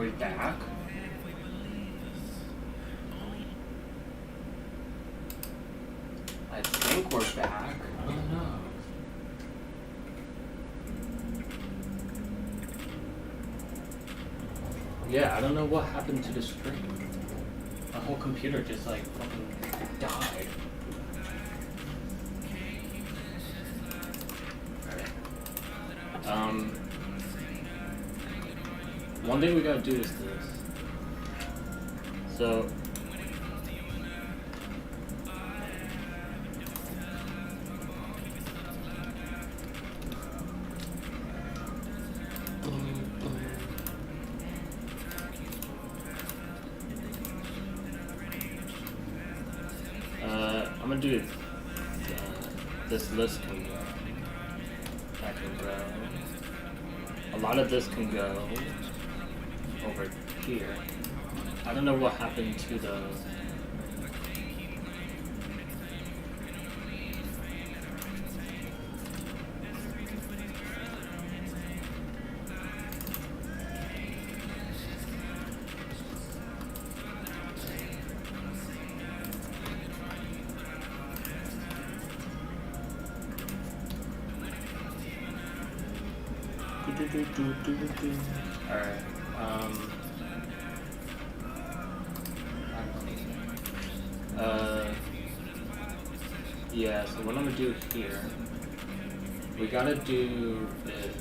We're back. I think we're back. Oh no. Yeah, I don't know what happened to the screen. My whole computer just like fucking died. Alright. One thing we gotta do is this. So I'm gonna do this list can go. That can go. A lot of this can go over here. I don't know what happened to the Alright, yeah, so what I'm gonna do here, we gotta do is,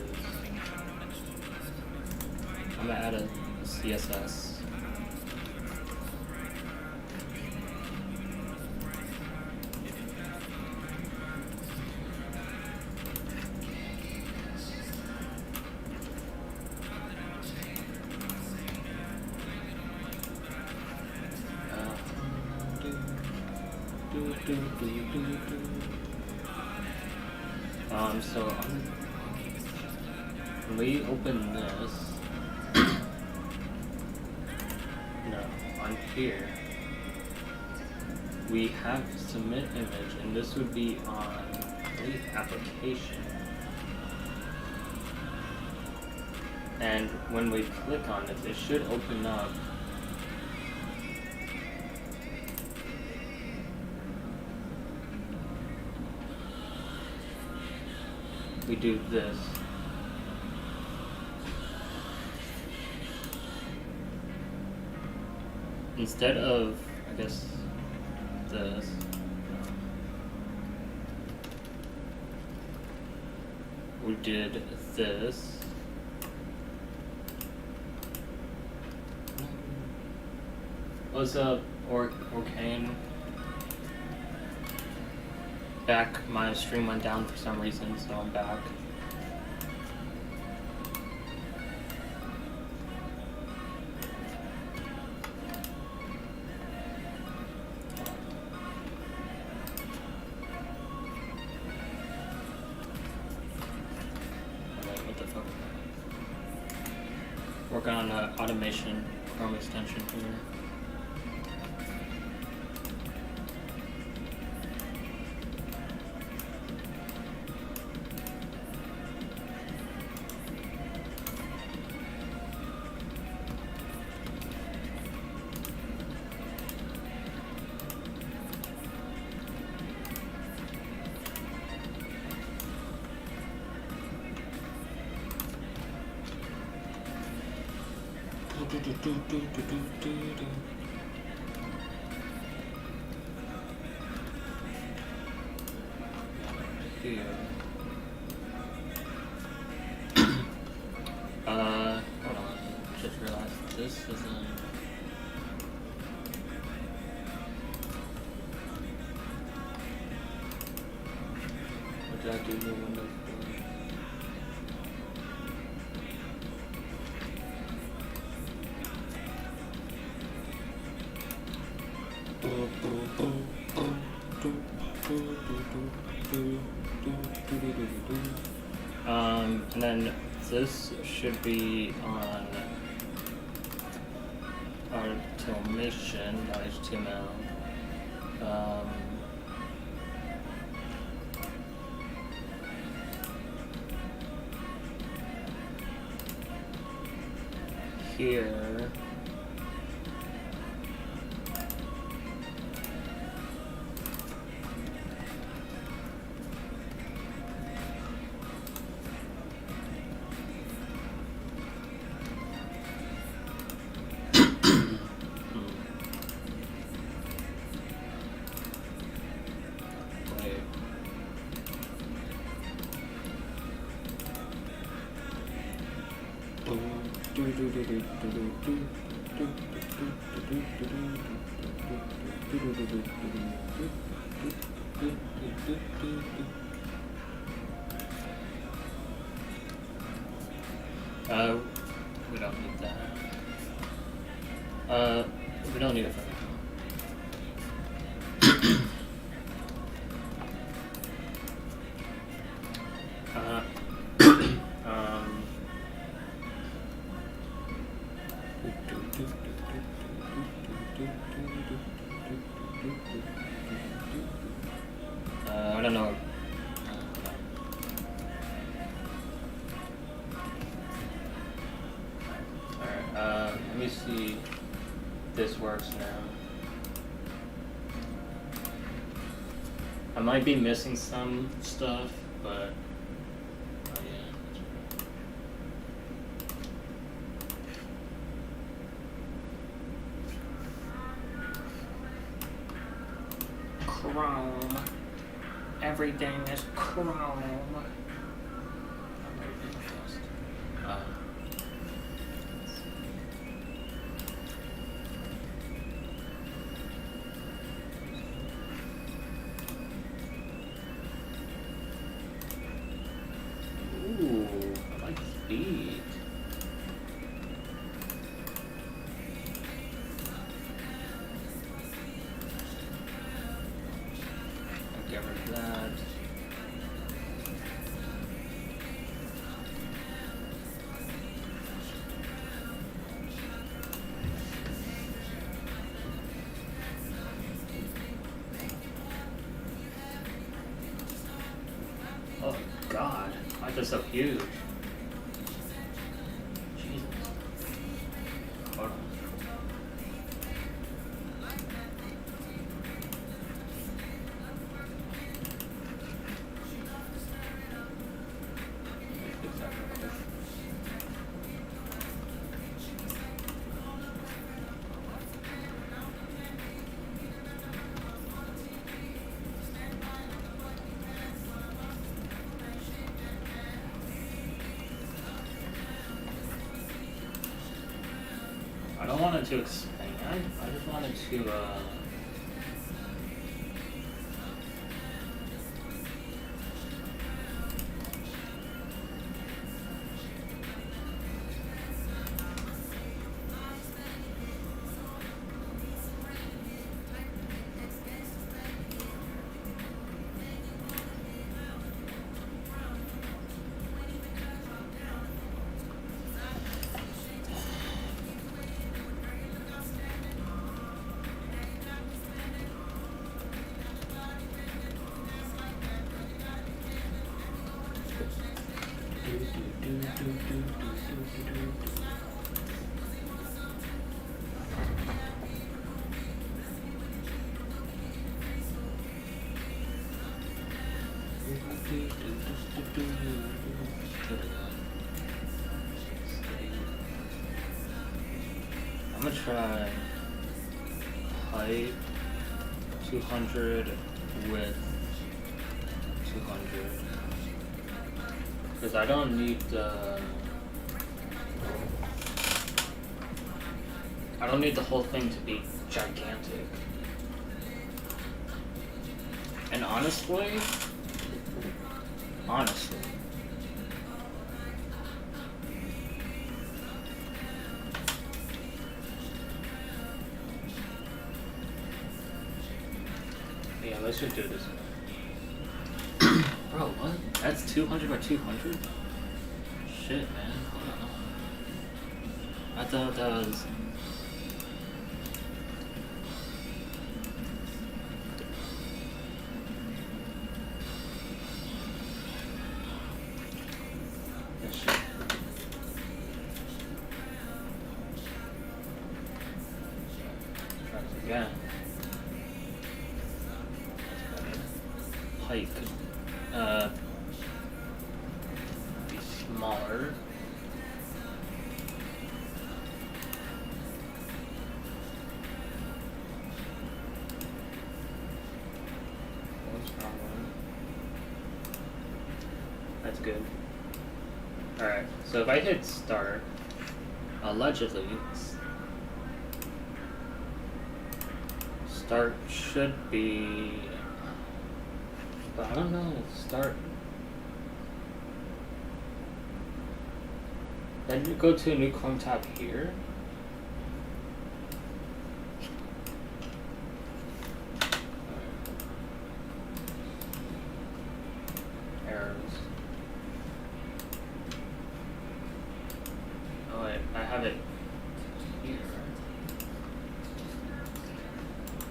I'm gonna add a CSS. So when we open this, no, on here, we have submit image, and this would be on application. And when we click on it, it should open up we do this. Instead of, I guess, this. We did this. What's up, Orcane? Back, my stream went down for some reason, so I'm back. What the fuck? Working on an automation Chrome extension here. Here. Hold on. Just realized this isn't. What did I do new window for? And then this should be on automation.html. here. We don't need that. We don't need it for now. I don't know. Alright, let me see if this works now. I might be missing some stuff, but Chrome. Everything is Chrome. Ooh, I like speed. Get rid of that. Oh God, why is this so huge? Jesus. Hold on. I don't want it to expand. I just want it to I'm gonna try height 200 width 200 because I don't need the whole thing to be gigantic. And honestly, yeah, let's just do this. Bro, what? That's 200 by 200? Shit, man. I thought that was... again. That's better. Height could be smaller. What's wrong with it? That's good. Alright, so if I hit start, allegedly, start should be, but I don't know, start, then you go to a new Chrome tab here. Errors. Oh wait, I have it here.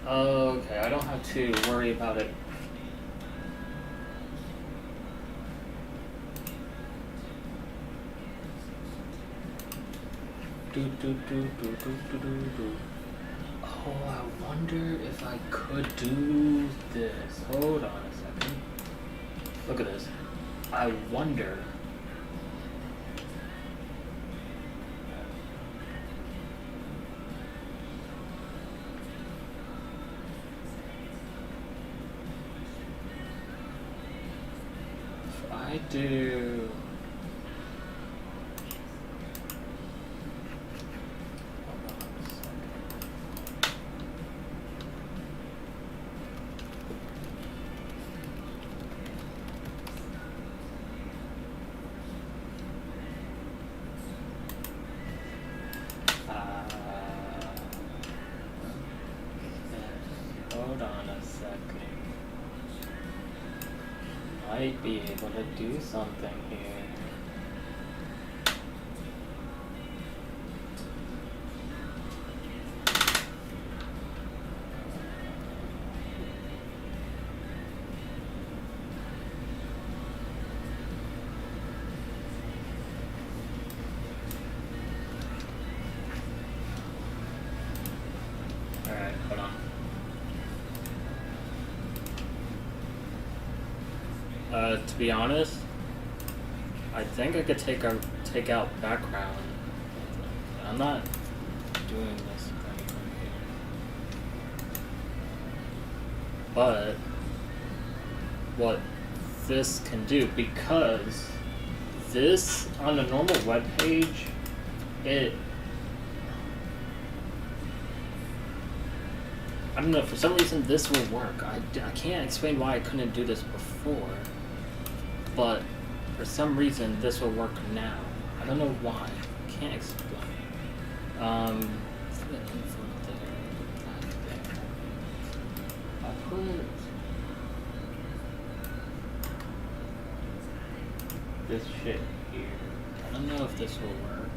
Okay, I don't have to worry about it. Oh, I wonder if I could do this. Hold on a second. Look at this. I wonder. If I do. Hold on a second. Might be able to do something here. Alright, hold on. To be honest, I think I could take out background. I'm not doing this right here. But what this can do, because this on a normal web page, I don't know, for some reason this will work. I can't explain why I couldn't do this before, but for some reason this will work now. I don't know why. Can't explain. Put info there, that there. I put this shit here. I don't know if this will work.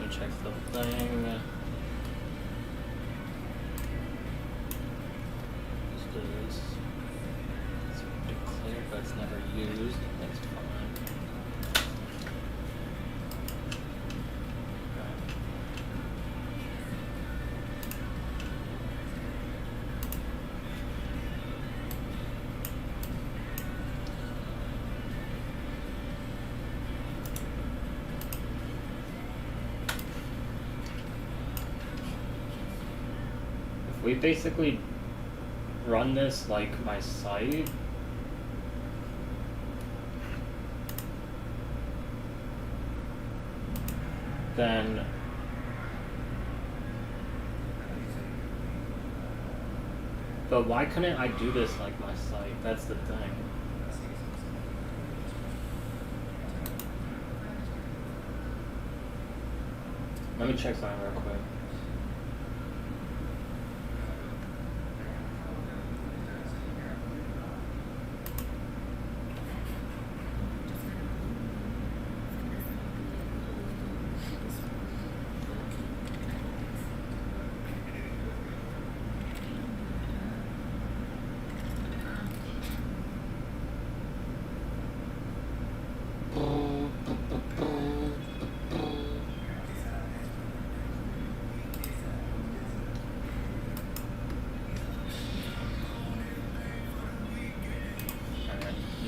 Check the thing. Let's do this. It's declared, but it's never used. That's fine. We basically run this like my site. Then but why couldn't I do this like my site? That's the thing. Let me check something real quick.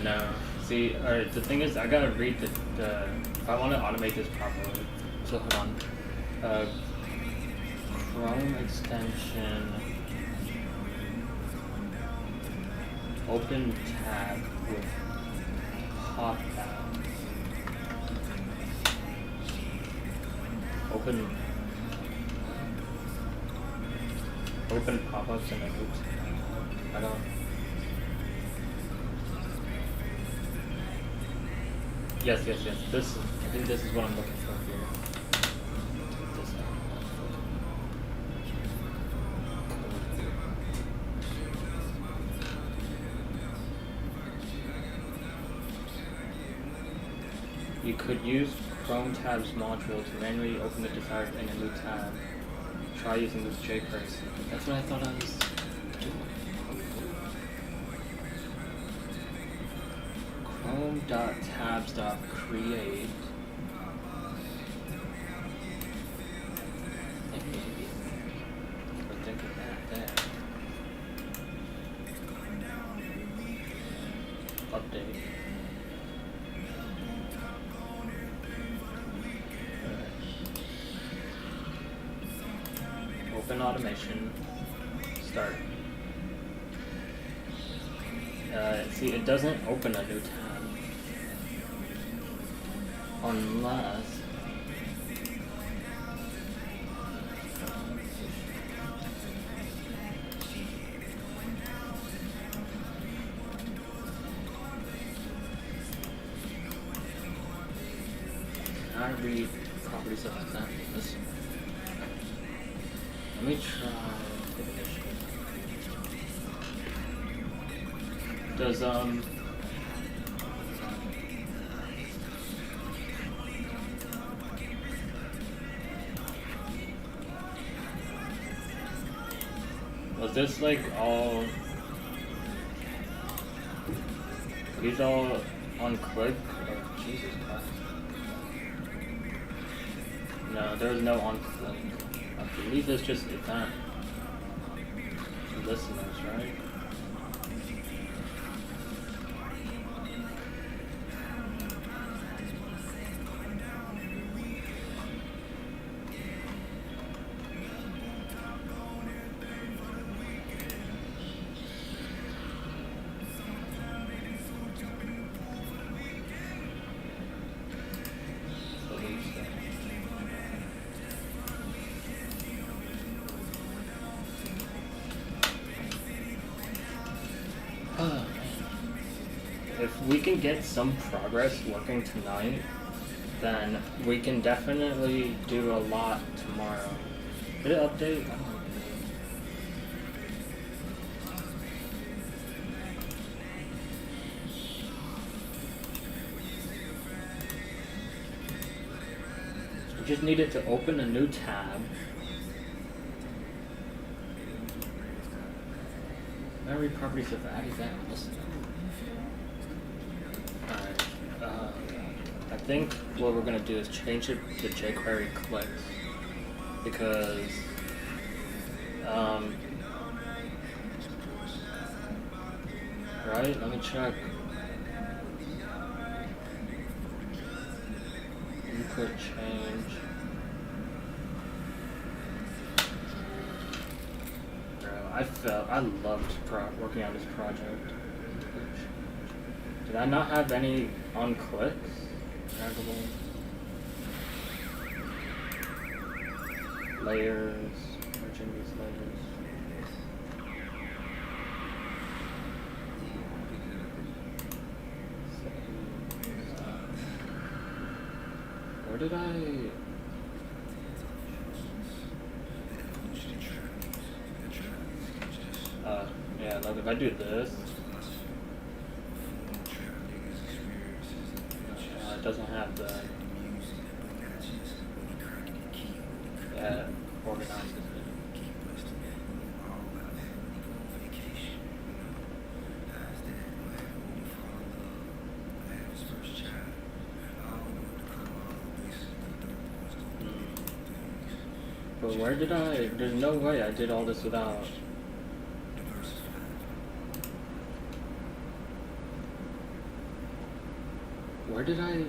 No. See, alright, the thing is, I gotta read the if I want to automate this properly. So hold on. Chrome extension. Open tab with pop out. Open pop-ups in a new tab. I don't. Yes. This, I think this is what I'm looking for here. This You could use Chrome tabs module to manually open the desired in a new tab. Try using this jQuery. That's what I thought I was doing. Chrome.tabs.create. We're thinking that there. Update. Open automation. Start. See, it doesn't open a new tab. Unless I read properties of that. Let me try Does was this like all these all on click? Oh, Jesus Christ. No, there's no on click. I believe it's just event listeners, right? If we can get some progress working tonight, then we can definitely do a lot tomorrow. Did it update? I don't know. We just needed to open a new tab. Memory properties of add event list. I think what we're gonna do is change it to jQuery clicks because right? Let me check. Input change. I loved working on this project. Did I not have any on clicks? Draggable. Layers. Merging these layers. Where did I? Yeah, like if I do this, it doesn't have the organizes it. But where did I? There's no way I did all this without. Where did I...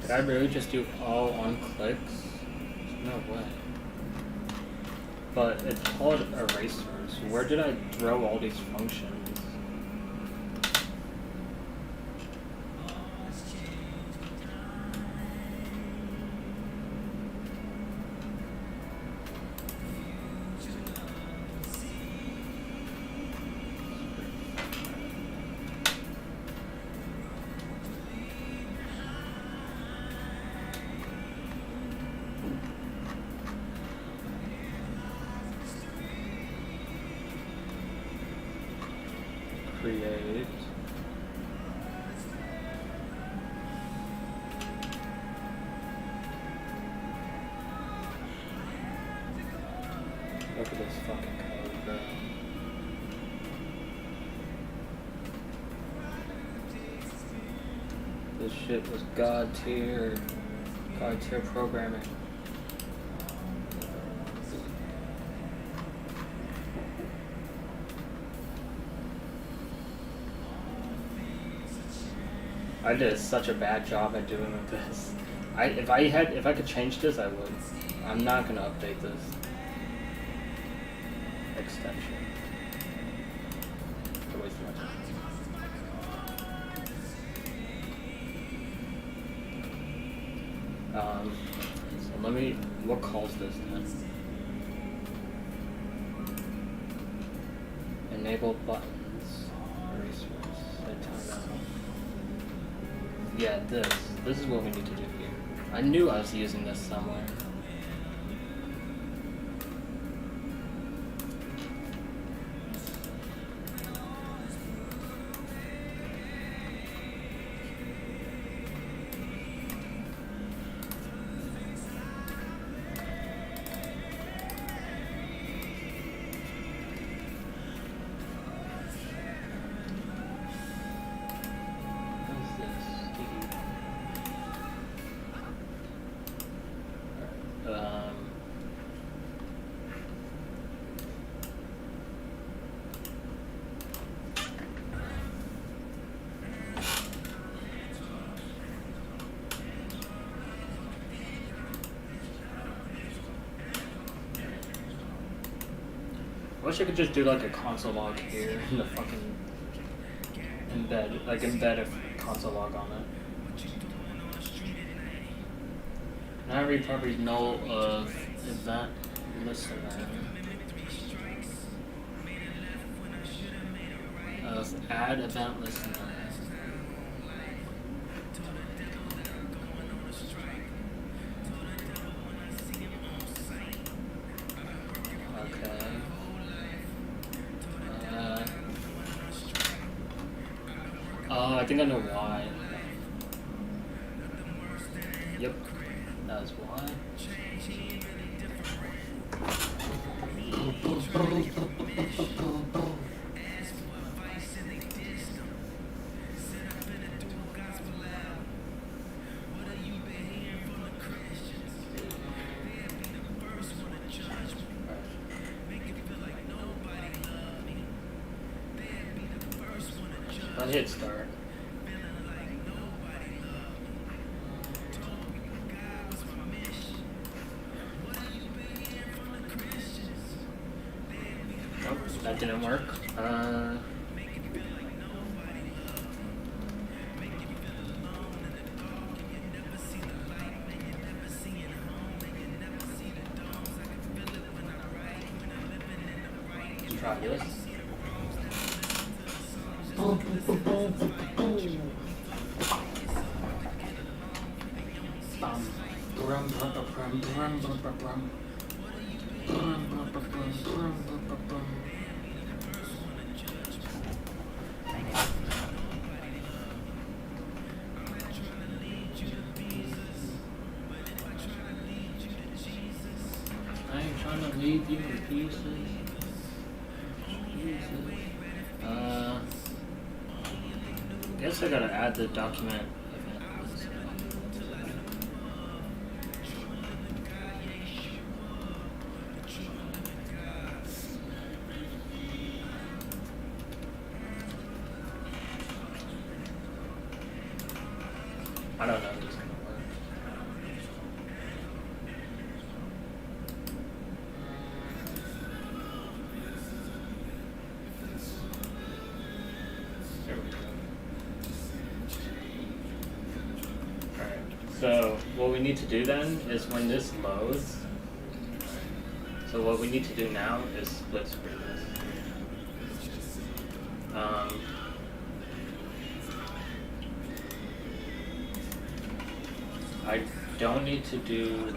Did I really just do all on clicks? No way. But it's called erasers. Where did I throw all these functions? Create. Look at this fucking code, bro. This shit was god tier programming. I did such a bad job at doing this. If I could change this, I would. I'm not gonna update this extension. It's a waste of my time. So what calls this then? Enable buttons. Erasers. Set timeout. Yeah, this is what we need to do here. I knew I was using this somewhere. I wish I could just do like a console log here in the fucking embed a console log on it. Now read properties null of event listener. Let's add event listener. I think I know why. Yep, that's why. I hit start. That didn't work. Try this. gonna leave you in pieces. Guess I gotta add the document event. I don't know if it's gonna work. There we go. Alright, so what we need to do then is when this loads, so what we need to do now is split screen this. I don't need to do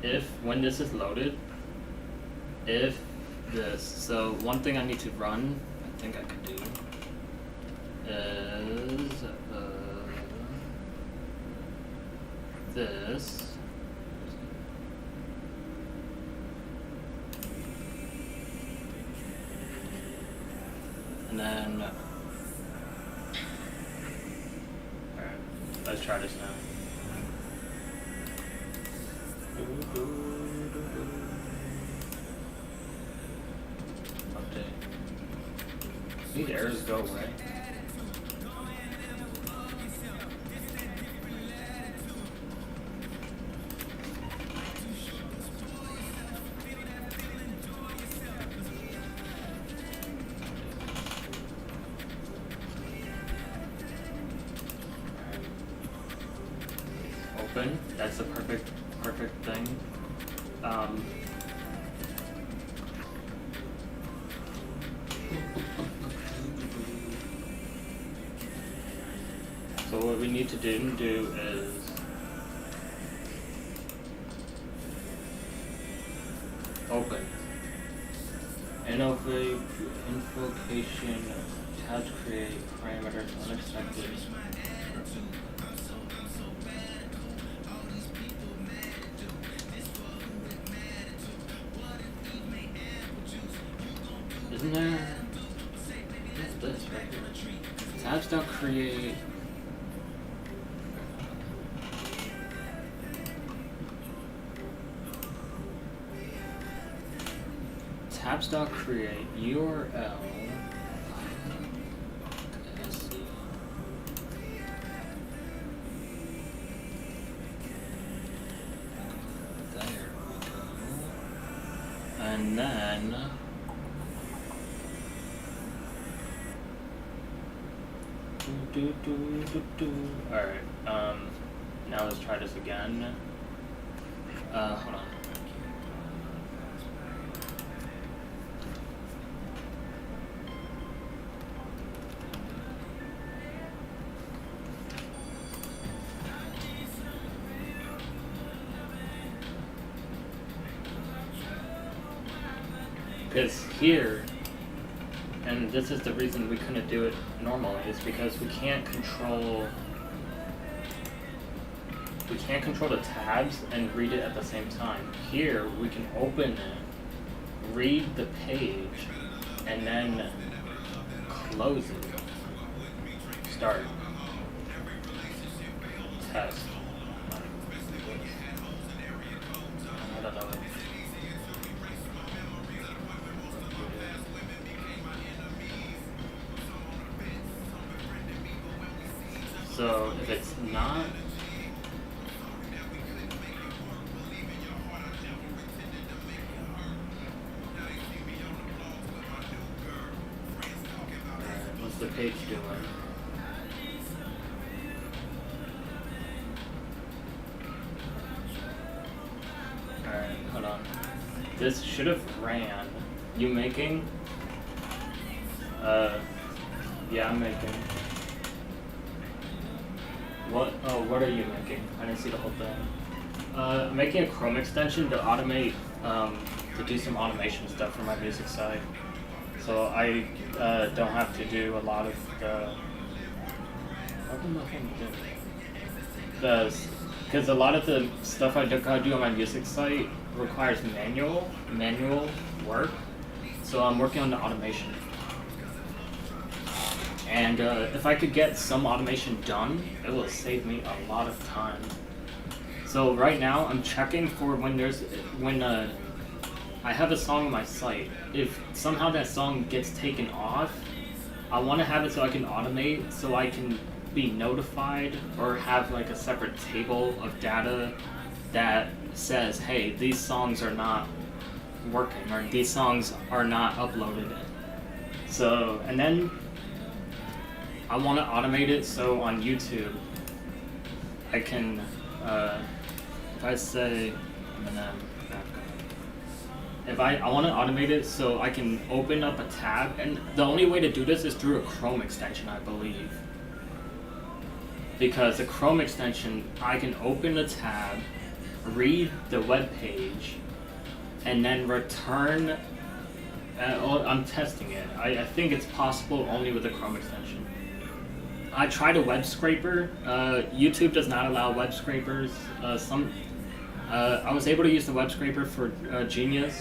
if when this is loaded, if this, so one thing I need to run, I think I could do, is this. And then, alright, let's try this now. Update. These errors go away. Open. That's the perfect thing. So what we need to do is open. Invocation, tab to create parameters unexpected. Isn't there? What's this right here? Tabs.create. Tabs.create URL. There we go. And then Alright, now let's try this again. Hold on. Because here, and this is the reason we couldn't do it normally, is because we can't control the tabs and read it at the same time. Here, we can open it, read the page, and then close it. Start. Test. I don't know. So if it's not, what's the page doing? Alright, hold on. This should have ran. You making? Yeah, I'm making. What? Oh, what are you making? I didn't see the whole thing. I'm making a Chrome extension to automate to do some automation stuff for my music side. So I don't have to do a lot of the... What am I going to do? Because a lot of the stuff I gotta do on my music site requires manual work. So I'm working on the automation. And if I could get some automation done, it will save me a lot of time. So right now I'm checking for when I have a song on my site. If somehow that song gets taken off, I want to have it so I can automate, so I can be notified or have like a separate table of data that says, hey, these songs are not working, or these songs are not uploaded. So, and then I want to automate it so on YouTube I can, if I say, if I want to automate it so I can open up a tab, and the only way to do this is through a Chrome extension, I believe. Because the Chrome extension, I can open a tab, read the web page, and then return. I'm testing it. I think it's possible only with the Chrome extension. I tried a web scraper. YouTube does not allow web scrapers. I was able to use the web scraper for Genius,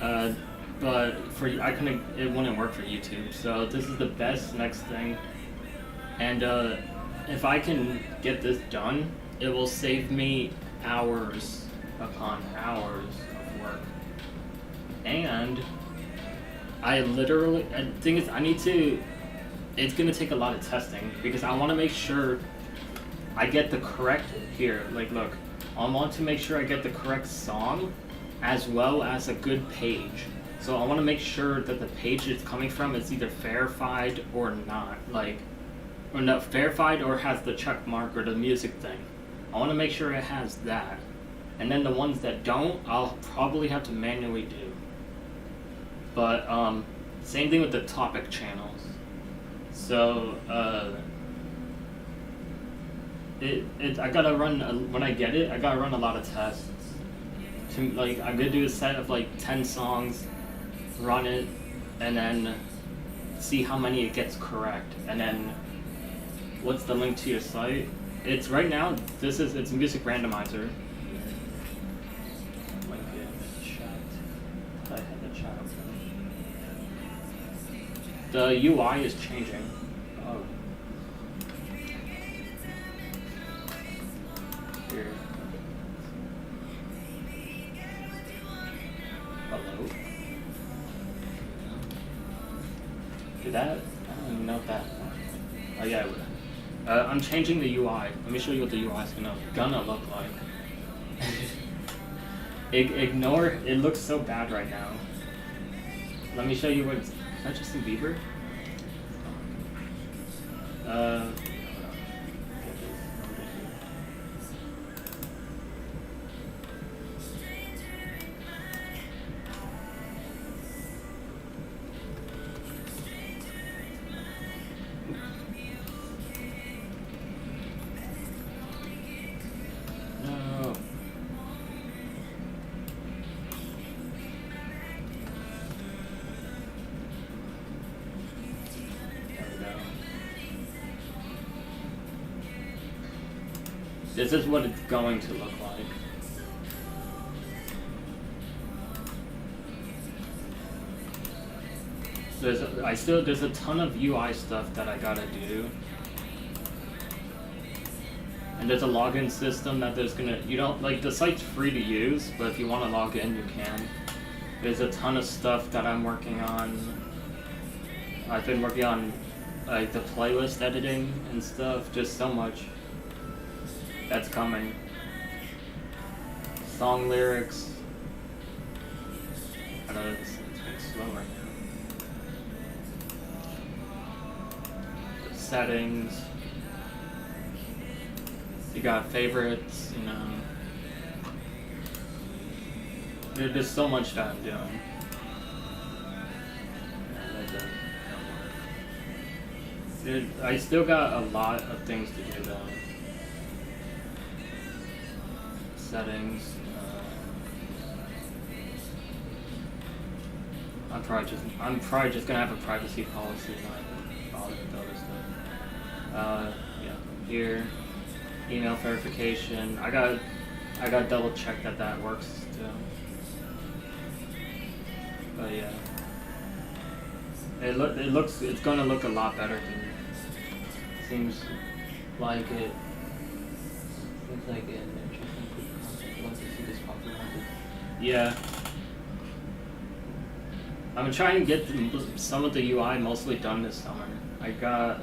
but I couldn't. It wouldn't work for YouTube. So this is the best next thing. And if I can get this done, it will save me hours upon hours of work. And the thing is, it's gonna take a lot of testing, because I want to make sure I get the correct, look, I want to make sure I get the correct song as well as a good page. So I want to make sure that the page it's coming from is either verified or not, or not verified or has the check mark or the music thing. I want to make sure it has that. And then the ones that don't, I'll probably have to manually do. But same thing with the topic channels. So I gotta run, when I get it, I gotta run a lot of tests. I'm gonna do a set of 10 songs, run it, and then see how many it gets correct. And then what's the link to your site? It's right now, it's Music Randomizer. Link in the chat. I had the chat open. The UI is changing. Oh. Here. Hello? Did that? I don't even know if that. Oh yeah, it would. I'm changing the UI. Let me show you what the UI is gonna look like. Ignore. It looks so bad right now. Let me show you what. Is that Justin Bieber? This is what it's going to look like. There's a ton of UI stuff that I gotta do. And there's a login system that the site's free to use, but if you want to log in, you can. There's a ton of stuff that I'm working on. I've been working on the playlist editing and stuff, just so much. That's coming. Song lyrics. I know it's been slow right now. Settings. You got favorites, There's so much that I'm doing. Dude, I still got a lot of things to do though. Settings, I'm probably just gonna have a privacy policy and not bother with other stuff. Yeah. Here, email verification. I got double check that works too. But yeah, it's gonna look a lot better than seems like it. Seems like an interesting concept. Once you see this popular content. Yeah. I'm trying to get some of the UI mostly done this summer. I got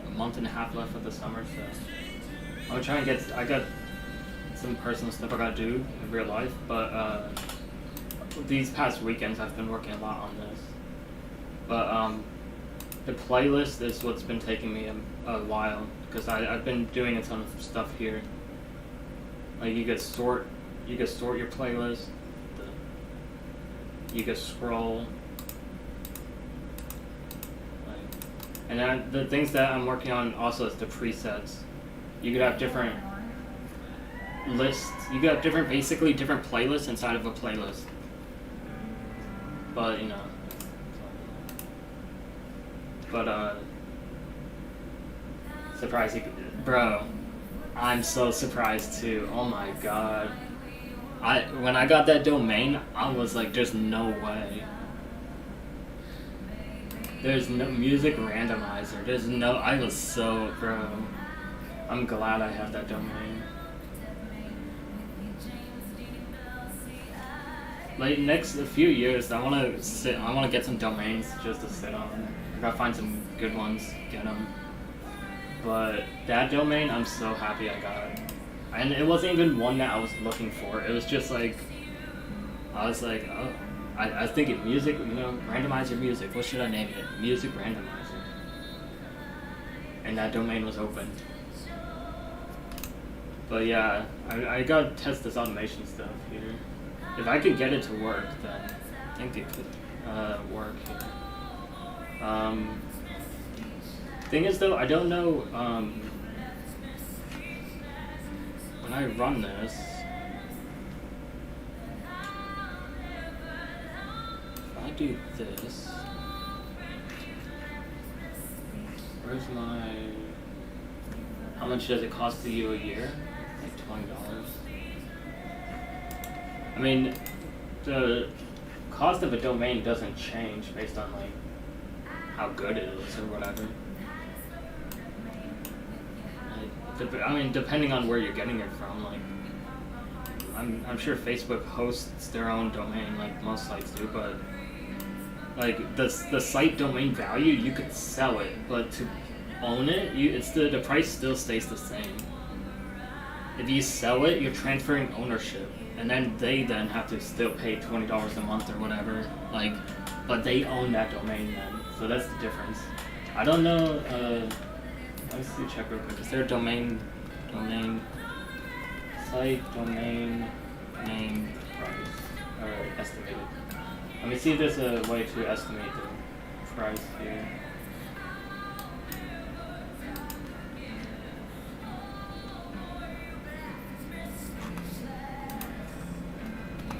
a month and a half left of the summer, so I'm trying to get. I got some personal stuff I gotta do in real life, but these past weekends I've been working a lot on this. But the playlist is what's been taking me a while because I've been doing a ton of stuff here. Like you could sort your playlist. You could scroll. And then the things that I'm working on also is the presets. You could have different lists. You could have basically different playlists inside of a playlist. But you know. But surprised bro. I'm so surprised too. Oh my god. When I got that domain, I was like, there's no way. There's no music randomizer. There's no. I was so bro. I'm glad I have that domain. Like a few years, I wanna get some domains just to sit on. I gotta find some good ones, get them. But that domain, I'm so happy I got. And it wasn't even one that I was looking for. It was just like, I was like, oh. I was thinking music, randomize your music. What should I name it? Music randomizer. And that domain was open. But yeah, I gotta test this automation stuff here. If I could get it to work, then I think it could work here. Thing is though, I don't know, when I run this, I do this. Where's my? How much does it cost you a year? Like $20. I mean, the cost of a domain doesn't change based on like how good it is or whatever. I mean, depending on where you're getting it from, like. I'm sure Facebook hosts their own domain like most sites do, but like the site domain value, you could sell it, but to own it, the price still stays the same. If you sell it, you're transferring ownership, and then they have to still pay $20 a month or whatever. Like, but they own that domain then, so that's the difference. I don't know. Let's see, check real quick. Is there a domain site domain name price or estimated? Let me see if there's a way to estimate the price here.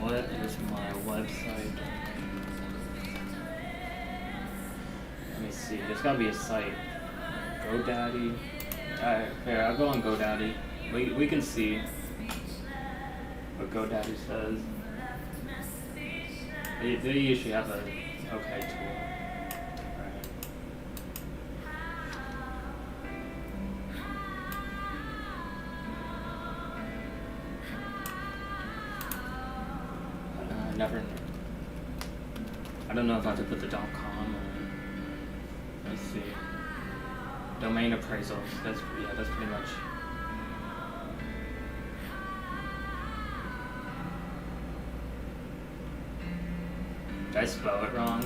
What is my website? Let me see. There's gotta be a site. GoDaddy. Alright, here, I'll go on GoDaddy. We can see what GoDaddy says. They usually have a okay tool. I don't know if I have to put the .com or let's see. Domain appraisals. That's pretty much. Did I spell it wrong?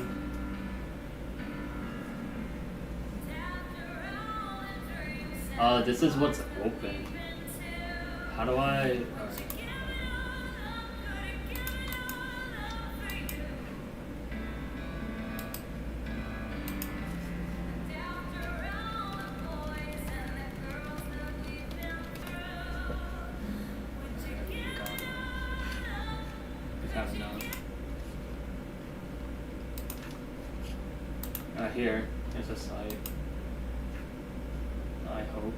This is what's open. How do I? Here is a site. I hope.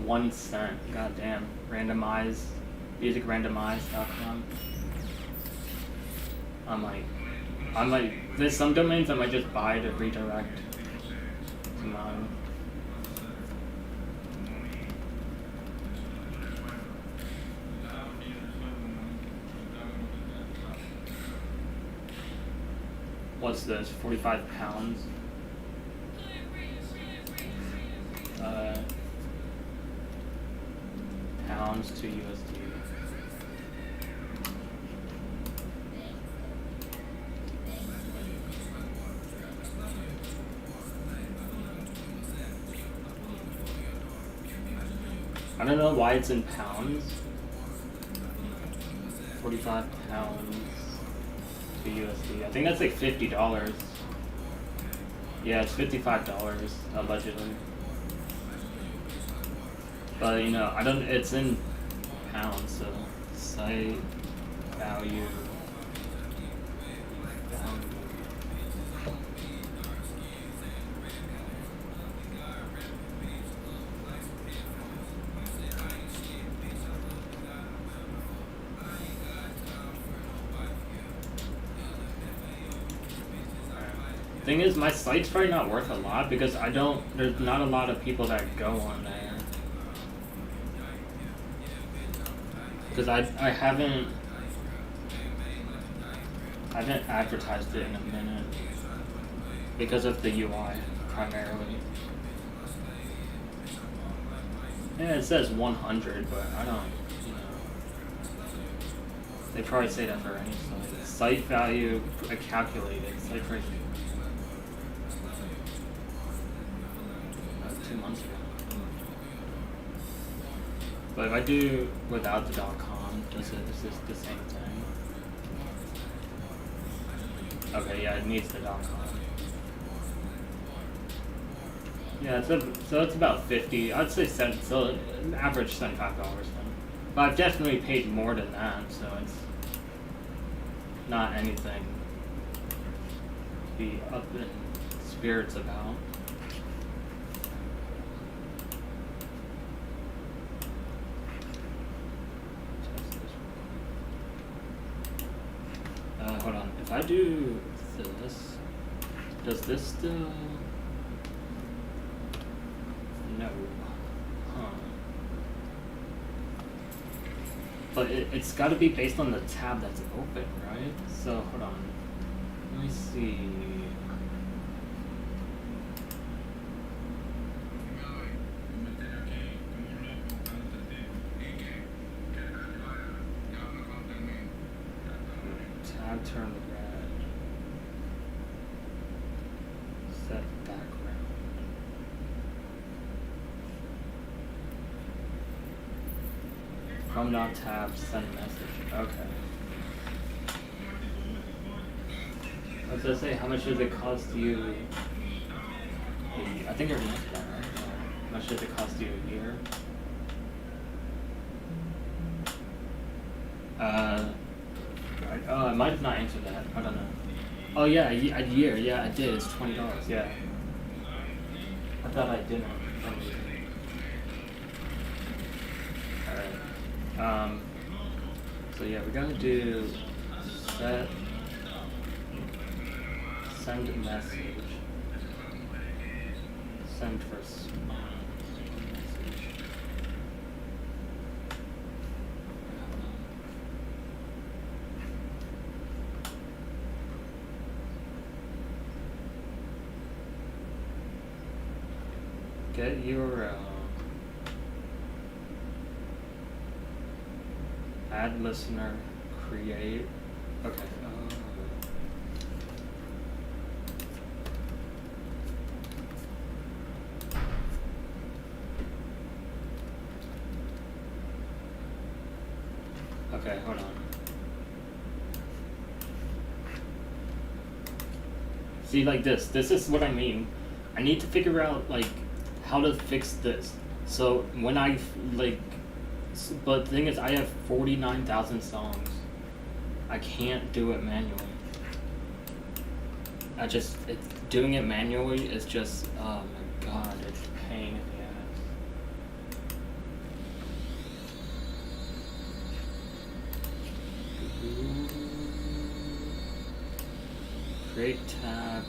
1 cent. Goddamn. Musicrandomize.com. I might. There's some domains I might just buy to redirect to mine. What's this? 45 pounds? Pounds to USD. I don't know why it's in pounds. 45 pounds to USD. I think that's like $50. Yeah, it's $55 allegedly. But you know, it's in pounds, so site value. Thing is, my site's probably not worth a lot because there's not a lot of people that go on there. Because I haven't advertised it in a minute because of the UI primarily. Yeah, it says 100, but I don't, you know. They probably say that for any site. Site value calculated. Site price. 2 months ago. But if I do without the .com, is this the same thing? Okay, yeah, it needs the .com. Yeah, so it's about 50. I'd say so average $75 then. But I've definitely paid more than that, so it's not anything to be up in spirits about. Hold on. If I do this, does this still? No. Huh. But it's got to be based on the tab that's open, right? So hold on. Let me see. Turn red. Set background. From not tab, send message. Okay. I was gonna say, how much does it cost you? I think you're answered that, right? How much does it cost you a year? I might have not answered that. I don't know. Oh yeah, a year. Yeah, I did. It's $20. Yeah. I thought I didn't. All right. So yeah, we're gonna do send message. Send for message. Get URL. Add listener. Create. Okay. Okay, hold on. See, like this is what I mean. I need to figure out, like, how to fix this. So, when I, like, but the thing is, I have 49,000 songs. I can't do it manually. doing it manually is just, oh my god, it's a pain in the ass. Create tab.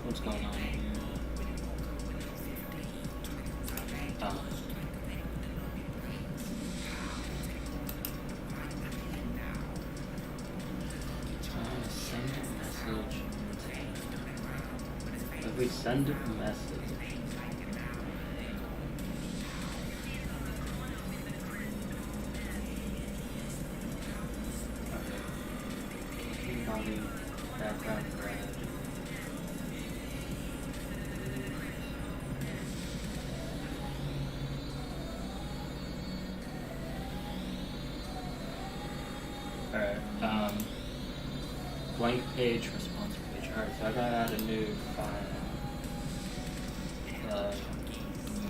What's going on here? Send a message. If we send a message. Okay. Body, background red. Alright, blank page, response page. Alright, so I gotta add a new file.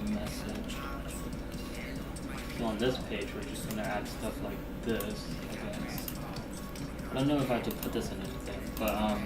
Message. So on this page, we're just gonna add stuff like this, I guess. I don't know if I have to put this in anything, but,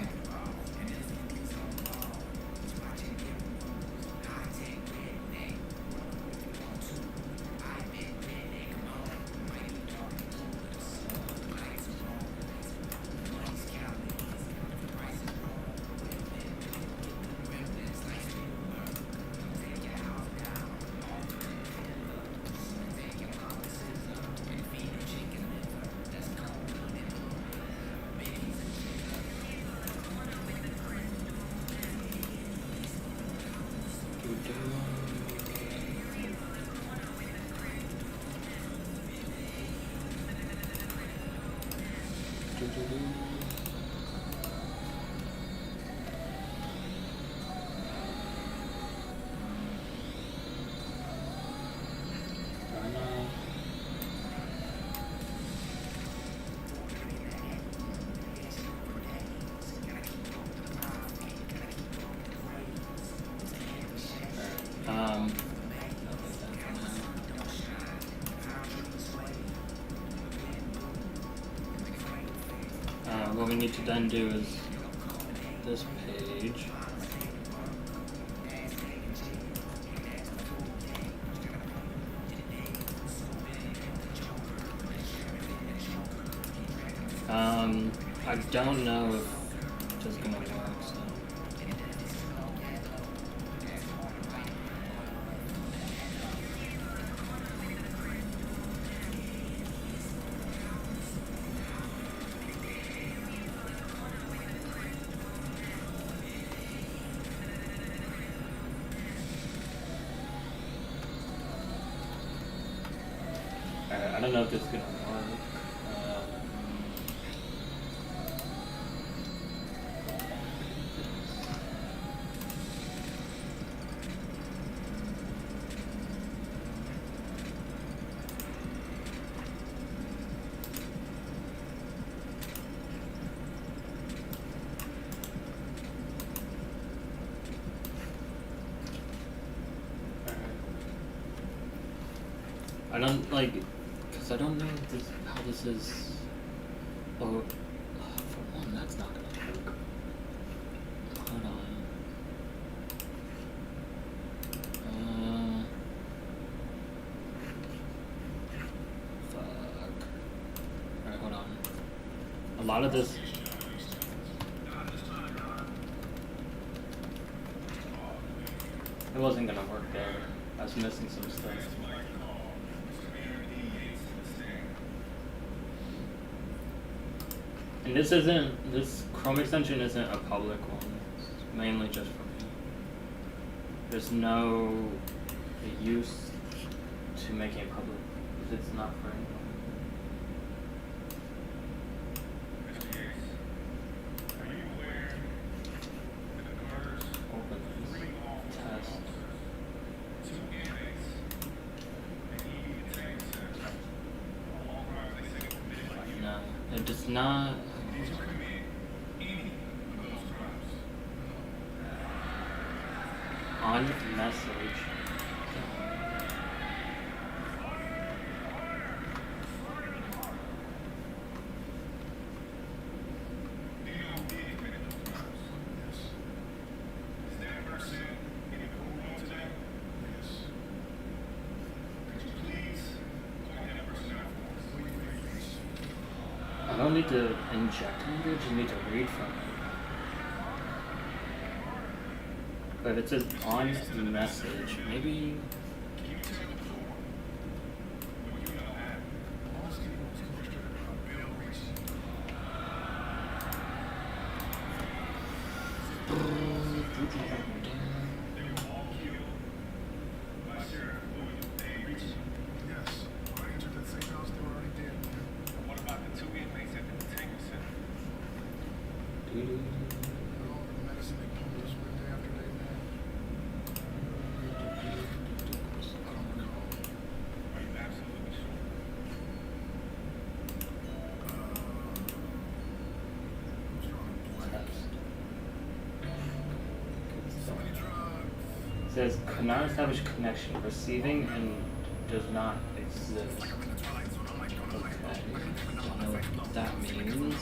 what we need to then do is this page. I don't know if it's gonna work, so. I don't know if this is gonna work. I don't like, cause I don't know how this is. Oh, for one, that's not gonna work. Hold on. Fuck. Alright, hold on. A lot of this. It wasn't gonna work there. I was missing some stuff. And this Chrome extension isn't a public one. It's mainly just for me. There's no use to making it public because it's not for anyone. Open this. Test. It's not. On message. I don't need to inject language, I need to read from it. But it says on message, maybe. It says cannot establish connection, receiving and does not exist. Okay, don't know what that means.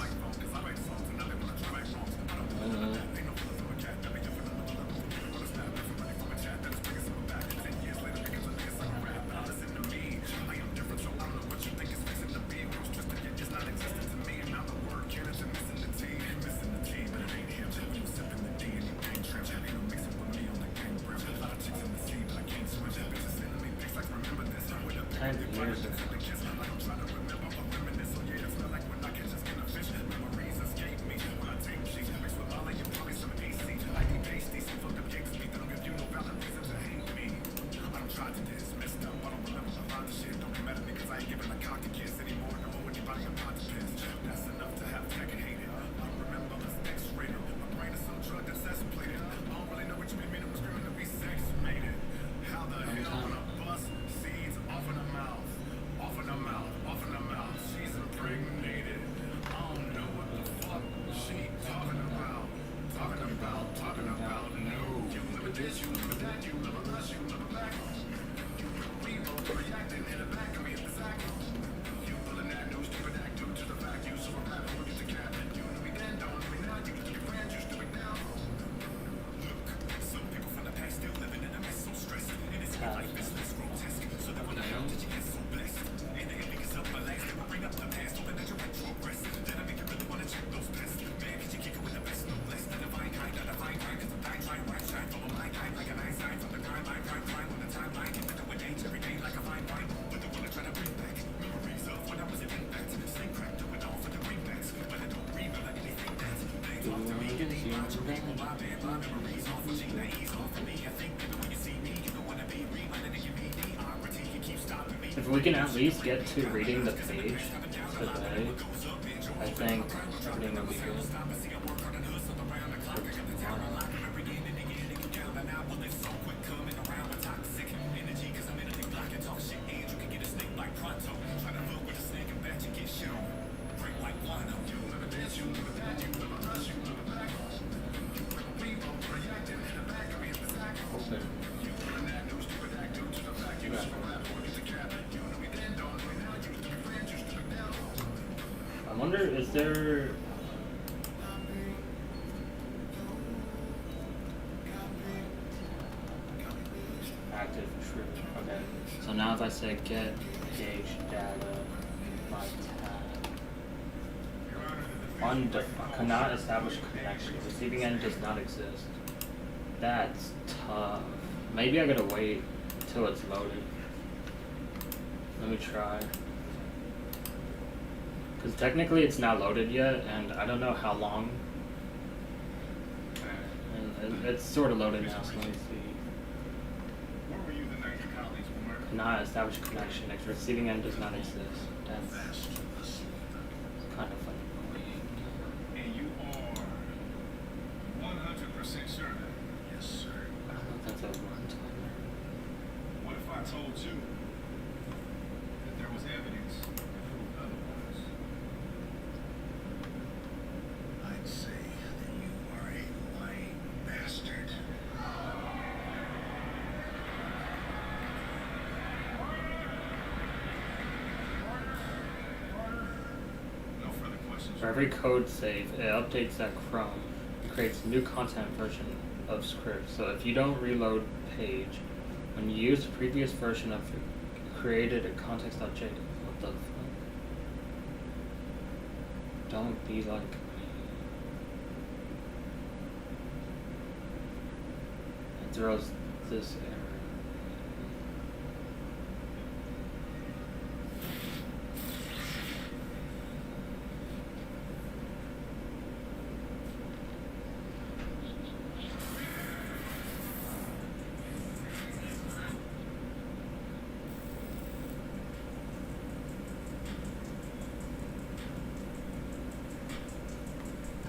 If we can at least get to reading the page today, I think everything will be good. I wonder, is there... active true. Okay. So now if I say get page data by tab. Cannot establish connection. Receiving end does not exist. That's tough. Maybe I gotta wait till it's loaded. Let me try. Because technically it's not loaded yet, and I don't know how long. And it's sort of loaded now, so let me see. Cannot establish connection. Receiving end does not exist. That's kind of funny. And you are 100% sure that? Yes, sir. I don't know if that's a one-timer. What if I told you that there was evidence to prove otherwise? For every code save, it updates that Chrome and creates a new content version of script. So if you don't reload page, when you use the previous version of created a context.json, what the fuck? Don't be like. It throws this error.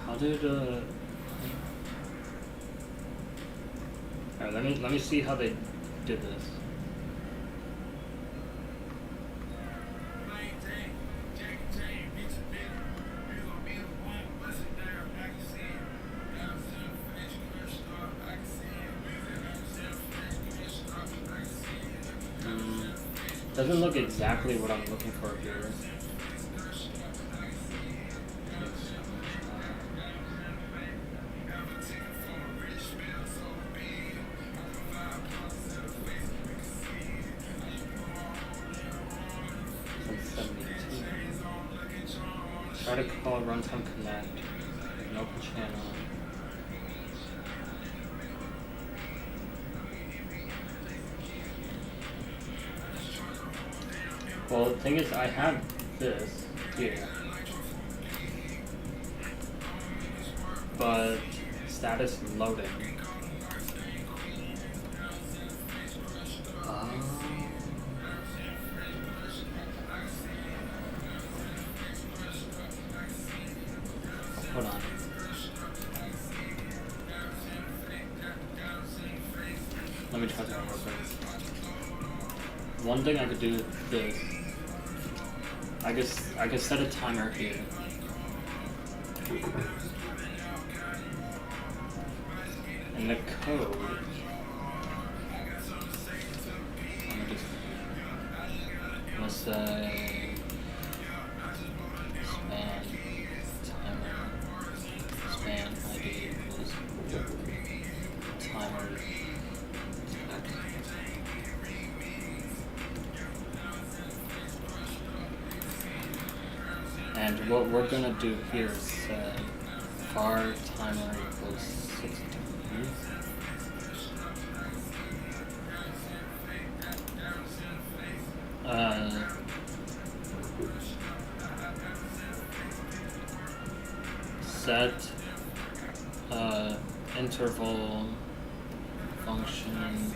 How did Alright, let me see how they did this. Doesn't look exactly what I'm looking for here. Try to call runtime connect, an open channel. Well, the thing is, I have this here, but status loading. Hold on. Let me try that real quick. One thing I could do is this. I could set a timer here. And the code. Let's say span ID equals timer. And what we're gonna do here is var timer equals 60. Set interval function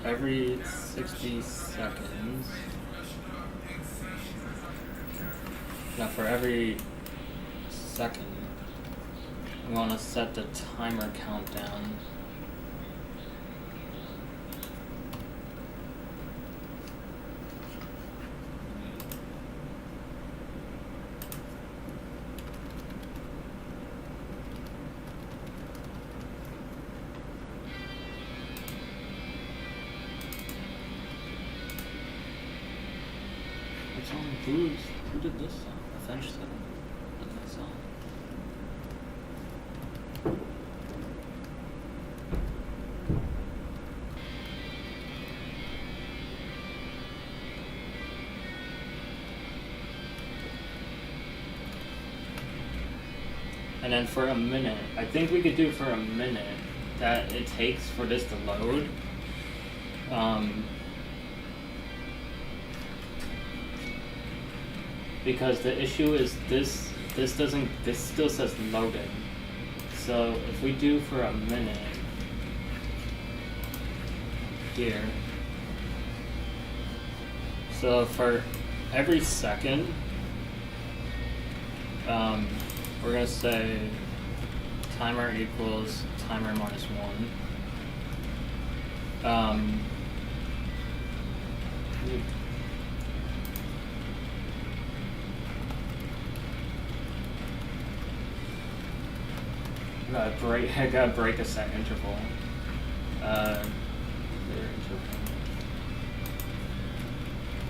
every 60 seconds. Now for every second, we want to set the timer countdown. It's on Booze. Who did this song? Avenged Seven. What's that song? And then for a minute, I think we could do for a minute that it takes for this to load. Because the issue is this still says loading. So if we do for a minute here, so for every second, we're gonna say timer equals timer minus 1. I gotta break a set interval.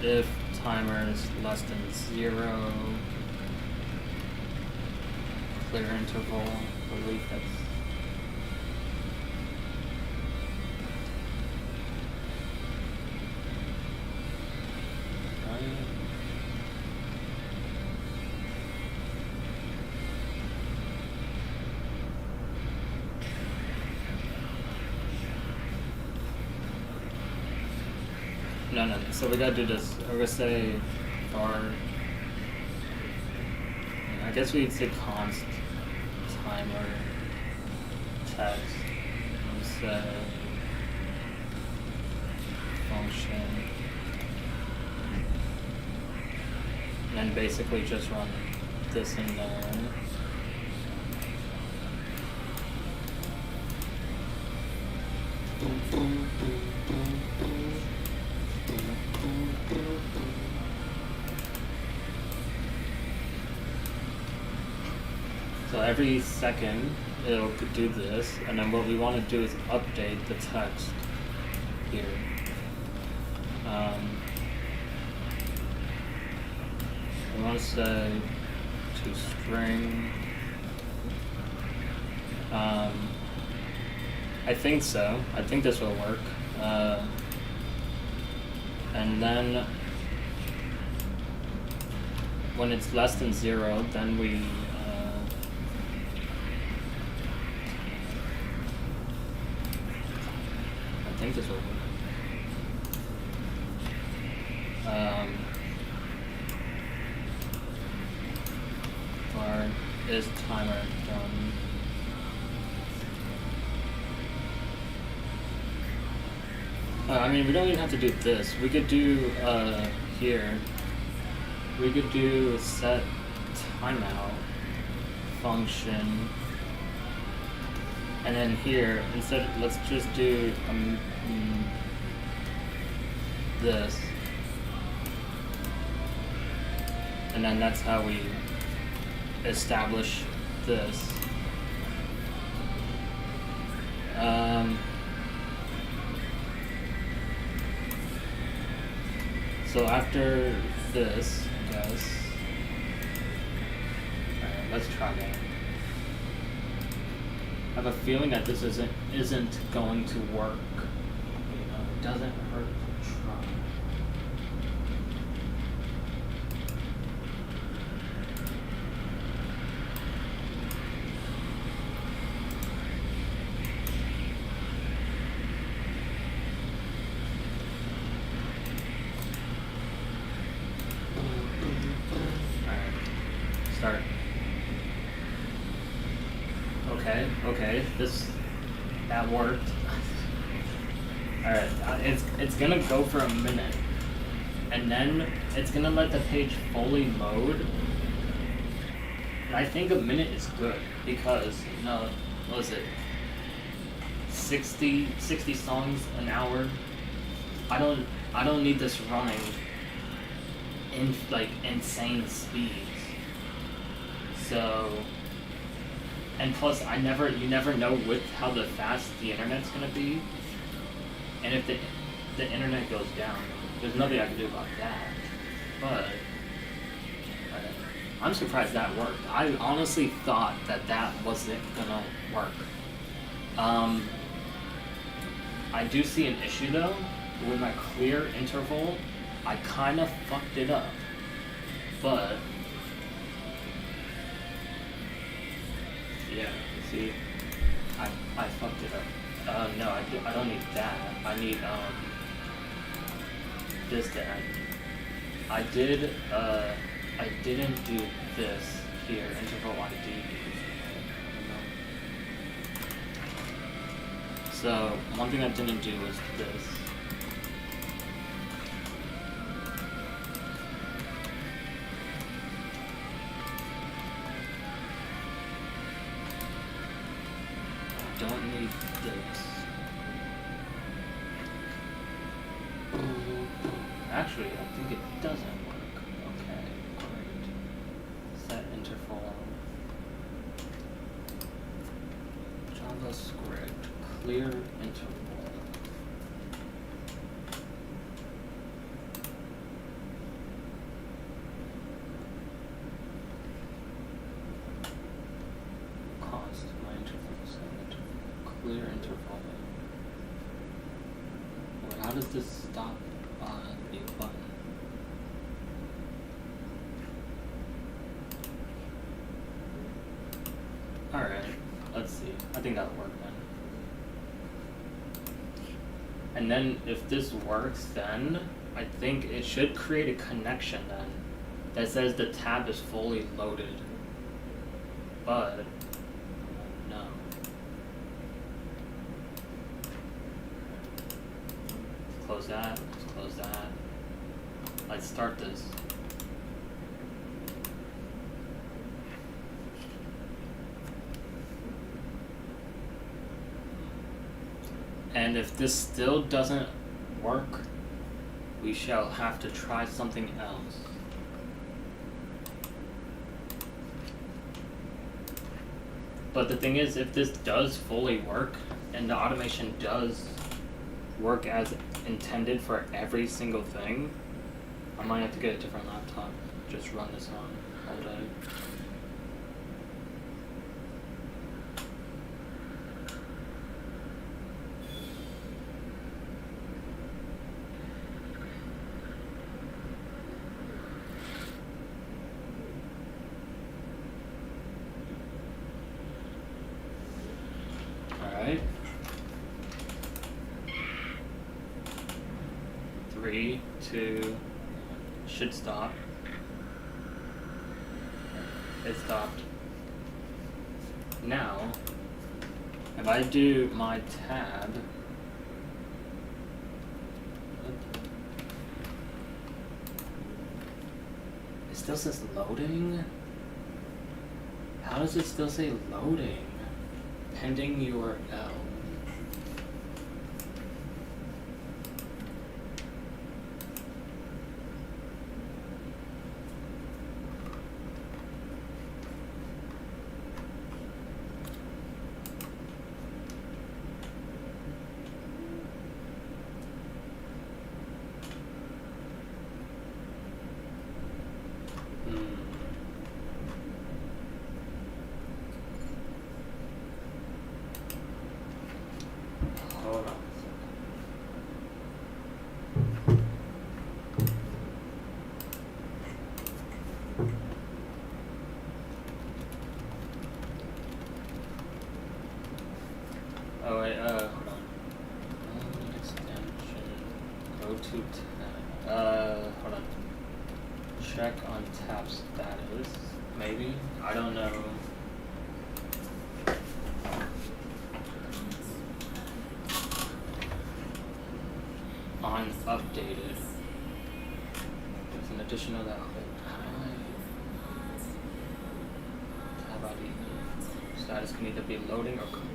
If timer is less than 0, clear interval relief. That's no. So we gotta do this. We're gonna say var. I guess we'd say const timer text. And say function. And then basically just run this in there. So every second it'll do this, and then what we want to do is update the text here. We want to say to string. I think so. I think this will work. And then when it's less than 0, then we I think this will work. Var is timer done. I mean, we don't even have to do this. We could do here. We could do set timeout function, and then here instead, let's just do this, and then that's how we establish this. So after this, I guess. Alright, let's try that. I have a feeling that this isn't going to work. You know, it doesn't hurt to try. Start. Okay, that worked. Alright, it's gonna go for a minute, and then it's gonna let the page fully load. And I think a minute is good, because, you know, what was it? 60 songs an hour? I don't need this running in, like, insane speeds. So, and plus, you never know with how fast the internet's gonna be, and if the internet goes down, there's nothing I can do about that. But I'm surprised that worked. I honestly thought that wasn't gonna work. I do see an issue though with my clear interval. I kind of fucked it up, but. Yeah, see, I fucked it up. No, I don't need that. I need, this to end. I didn't do this here, interval ID. So, one thing I didn't do was this. Don't need this. Actually, I think it doesn't work. Okay, great. Set interval. JavaScript. Clear interval. clear interval. Wait, how does this stop the button? Alright, let's see. I think that'll work then. And then if this works, then I think it should create a connection then that says the tab is fully loaded. But no. Let's close that. Let's close that. Let's start this. And if this still doesn't work, we shall have to try something else. But the thing is, if this does fully work, and the automation does work as intended for every single thing, I might have to get a different laptop. Just run this on all day. Alright. 3, 2, should stop. It stopped. Now, if I do my tab, it still says loading? How does it still say loading? Pending URL. Hold on. Oh wait, hold on. Extension. Go to tab. Hold on. Check on tab status. Maybe? I don't know. On updated. There's an additional that. Tab ID. Status can either be loading or complete.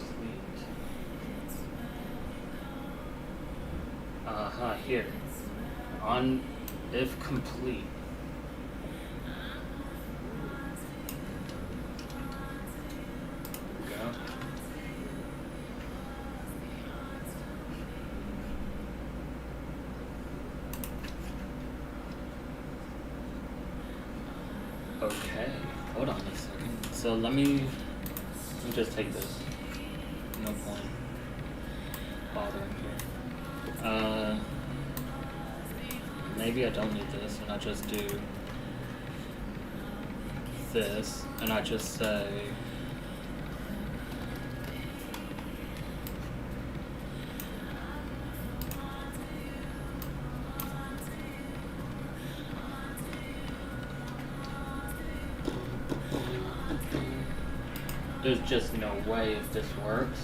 Here. On if complete. Go. Okay, hold on a second. So let me just take this. No point bothering here. Maybe I don't need this, and I just do this, and I just say there's just no way if this works.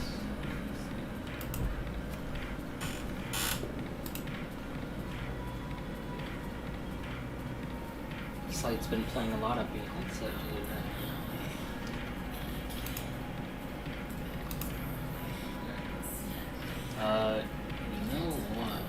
Site's been playing a lot of Beyonce today. You know what?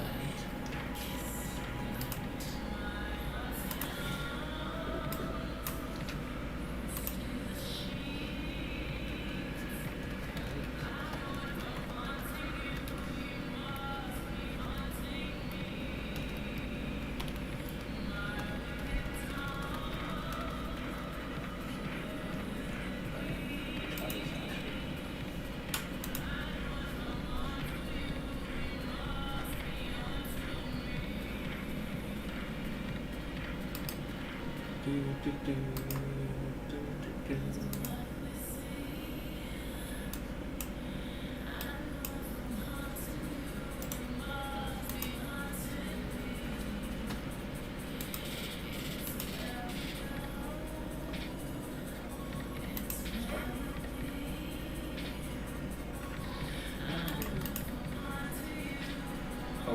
Oh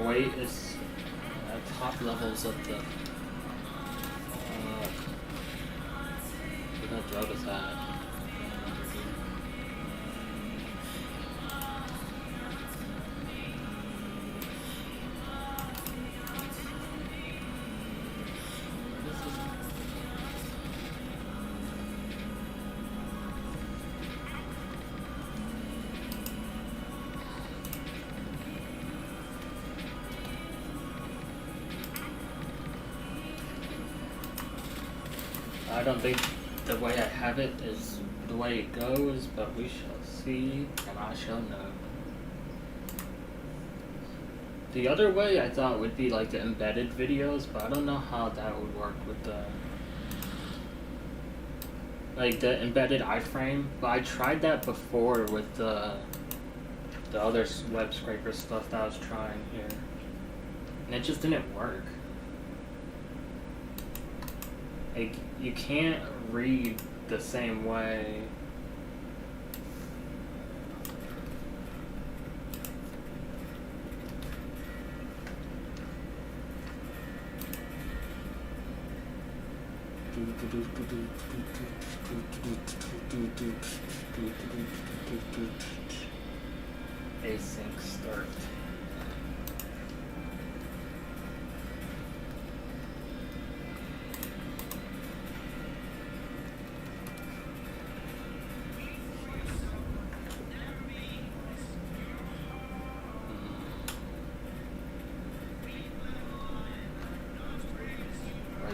wait, it's top levels of the. Where that drug is at? I don't think the way I have it is the way it goes, but we shall see, and I shall know. The other way I thought would be like the embedded videos, but I don't know how that would work with the embedded iframe. But I tried that before with the other web scraper stuff that I was trying here, and it just didn't work. Like, you can't read the same way. Async start.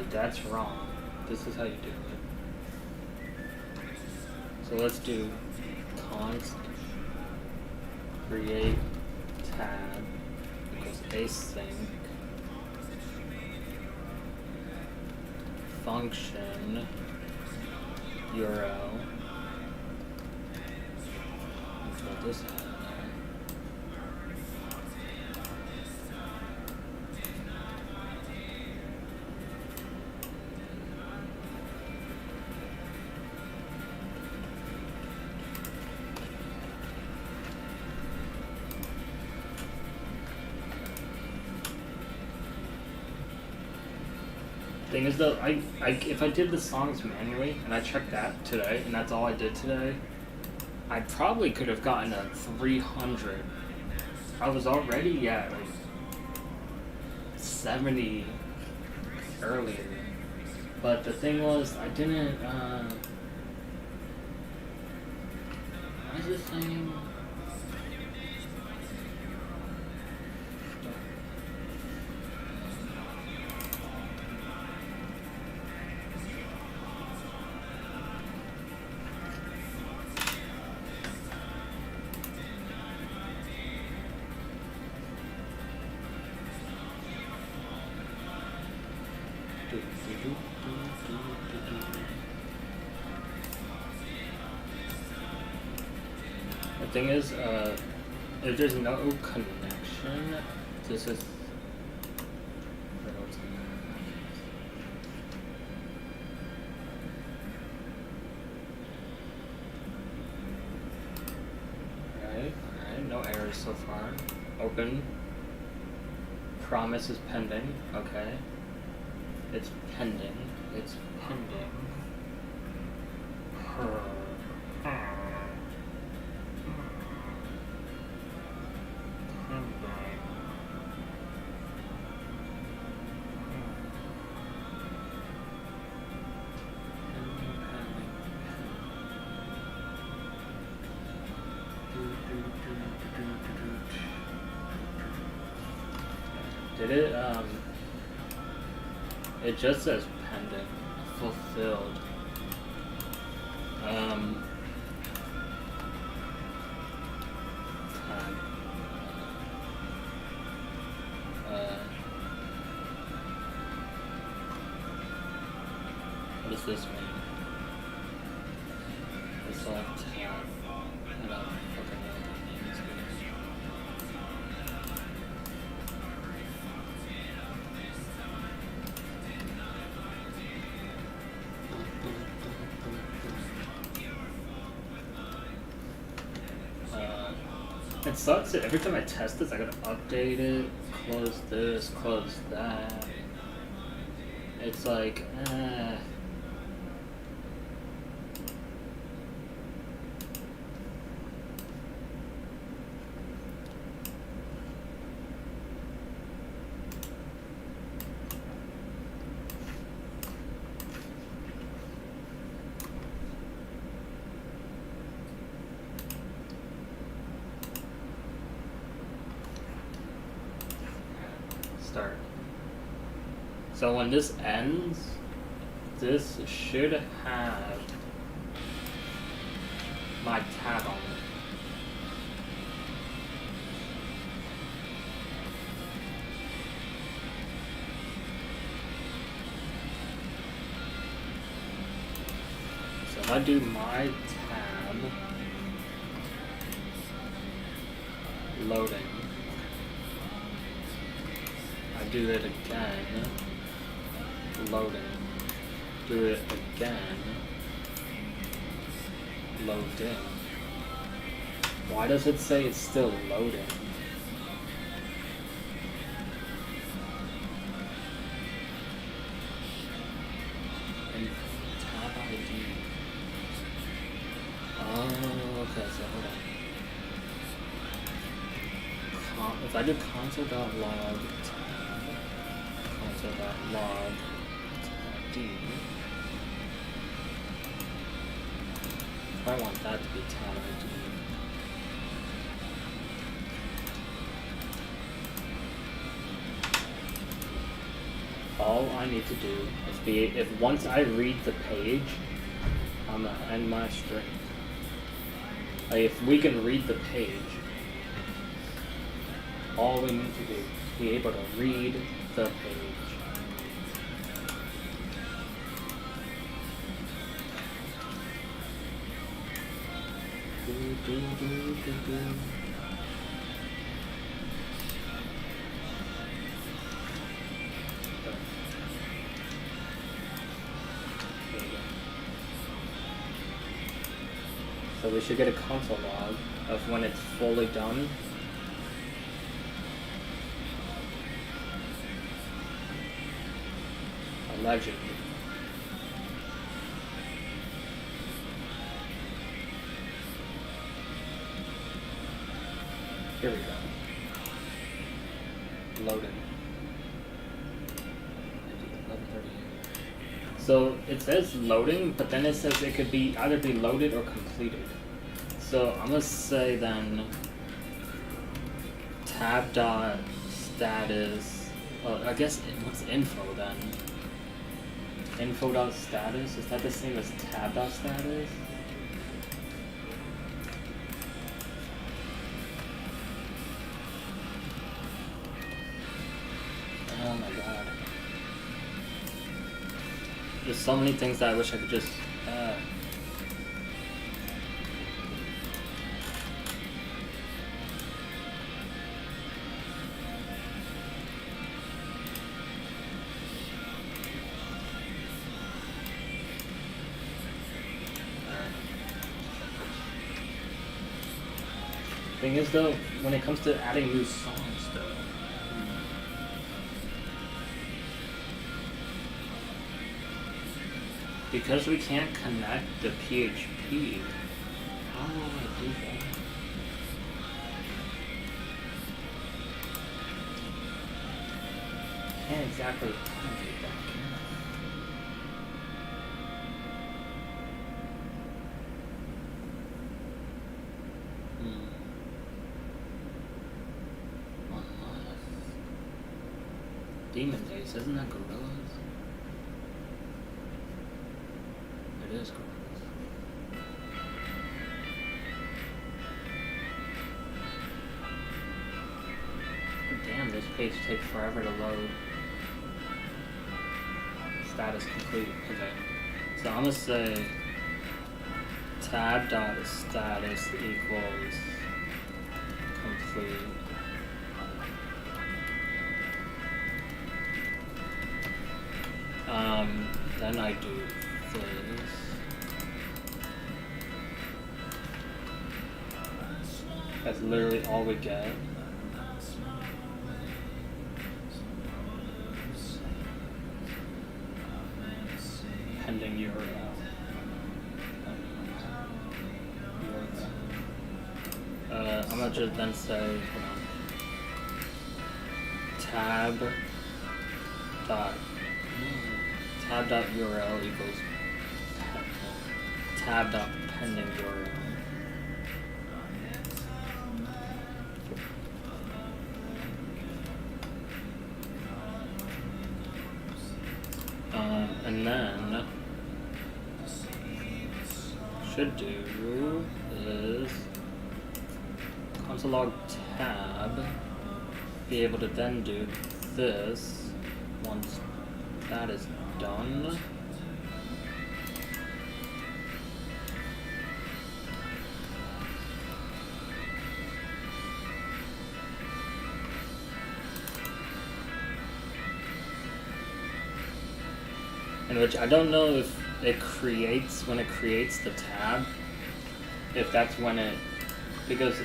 That's wrong. This is how you do it. So let's do const create tab equals async function URL. Put this in there. Thing is though, if I did the songs manually and I checked that today and that's all I did today, I probably could have gotten a 300. I was already at like 70 earlier, but the thing was I didn't. What is this saying? The thing is, if there's no connection, this is. Alright, no errors so far. Open. Promise is pending. Okay. It's pending. It's pending. Did it, it just says pending, fulfilled. What's this one? It's left. I don't fucking know. It sucks that every time I test this, I gotta update it, close this, close that. It's like, start. So when this ends, this should have my tab on it. So if I do my tab, loading, I do it again, loading, do it again, loading. Why does it say it's still loading? And tab ID. Oh, okay, so hold on. If I do console.log tab, console.log D, I want that to be tab ID. All I need to do is if once I read the page, I'm gonna end my string. Like if we can read the page, all we need to do is be able to read the page. So we should get a console log of when it's fully done. A legend. Here we go. Loading. So it says loading, but then it says it could be either be loaded or completed. So I'm gonna say then tab.status. Well, I guess what's info then? Info.status, is that the same as tab.status? Oh my god. There's so many things that I wish I could just Thing is though, when it comes to adding new songs though, because we can't connect the PHP, how do I do that? Can't exactly accommodate that. Demon Days, isn't that Gorillas? It is Gorillas. Damn, this page takes forever to load. Status complete. Okay. So I'm gonna say tab.status equals complete. Then I do this. That's literally all we get. Pending URL. I'm gonna just then say, hold on, tab.url equals tab.pending URL. And then should do is console log tab, be able to then do this once that is done. In which I don't know if it creates, when it creates the tab, if that's when it, because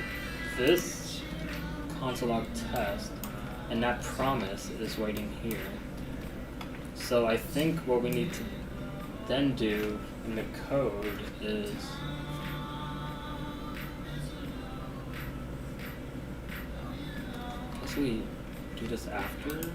this console log test and that promise is waiting here. So I think what we need to then do in the code is guess we do this after.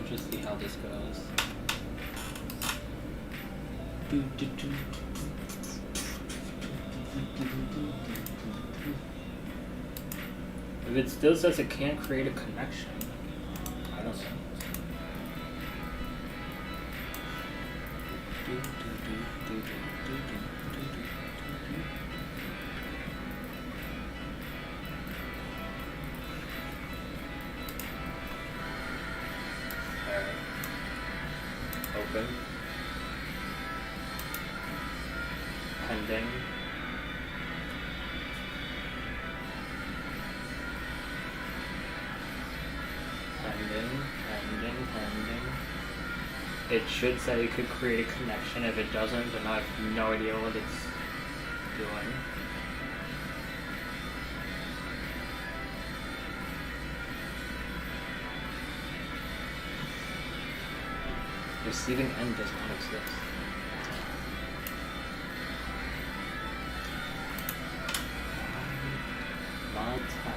Just see how this goes. If it still says it can't create a connection, I don't know. Open. Pending. Pending. It should say it could create a connection. If it doesn't, then I have no idea what it's doing. Receiving end does not exist. My tab.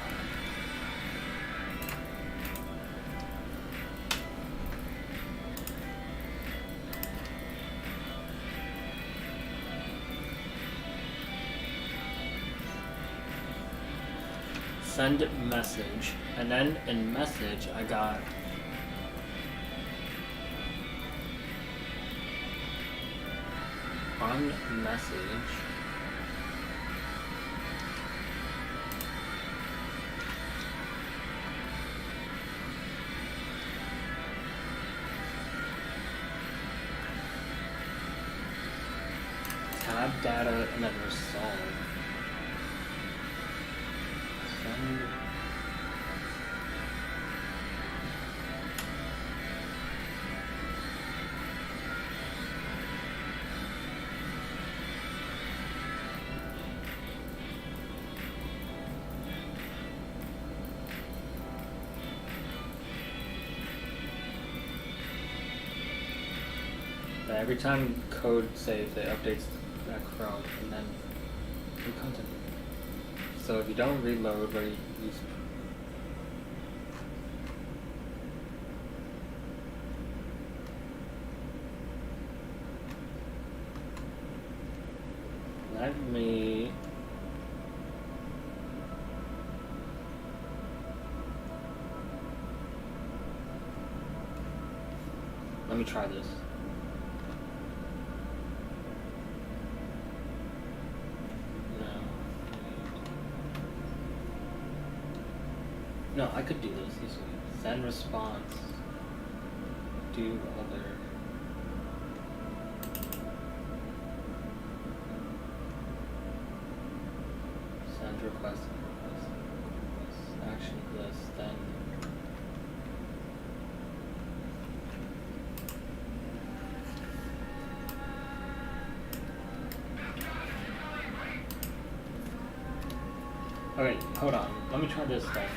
Send message, and then in message I got on message tab data and then resolve. Send every time code saves, it updates that Chrome and then new content. So if you don't reload or you use let me try this. No, I could do this. Send response. Do other. Send request. Action this, then. Okay, hold on. Let me try this thing.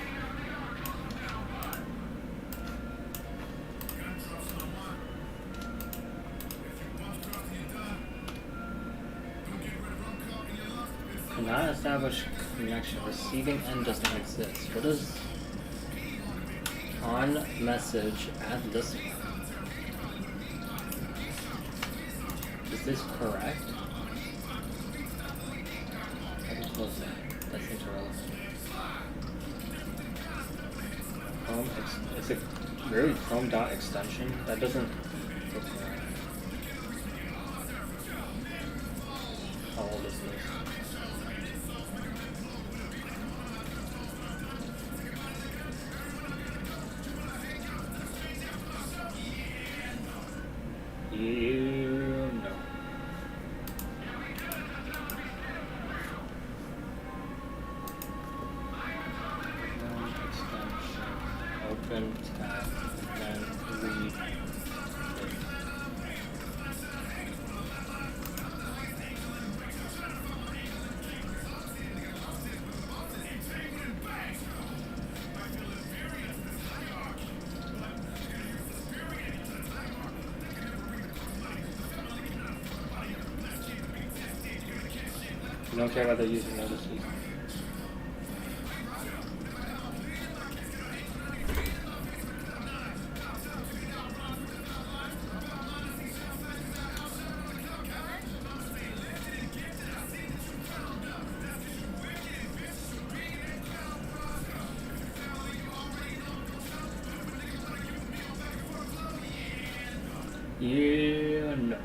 Cannot establish connection. Receiving end does not exist. What is on message add listener? Is this correct? I can close that. That seems irrelevant. Chrome it's a very Chrome dot extension. That doesn't look right. How old is this? No. Extension. Open tab. Then read. You don't care about the user notices. Yeah, no.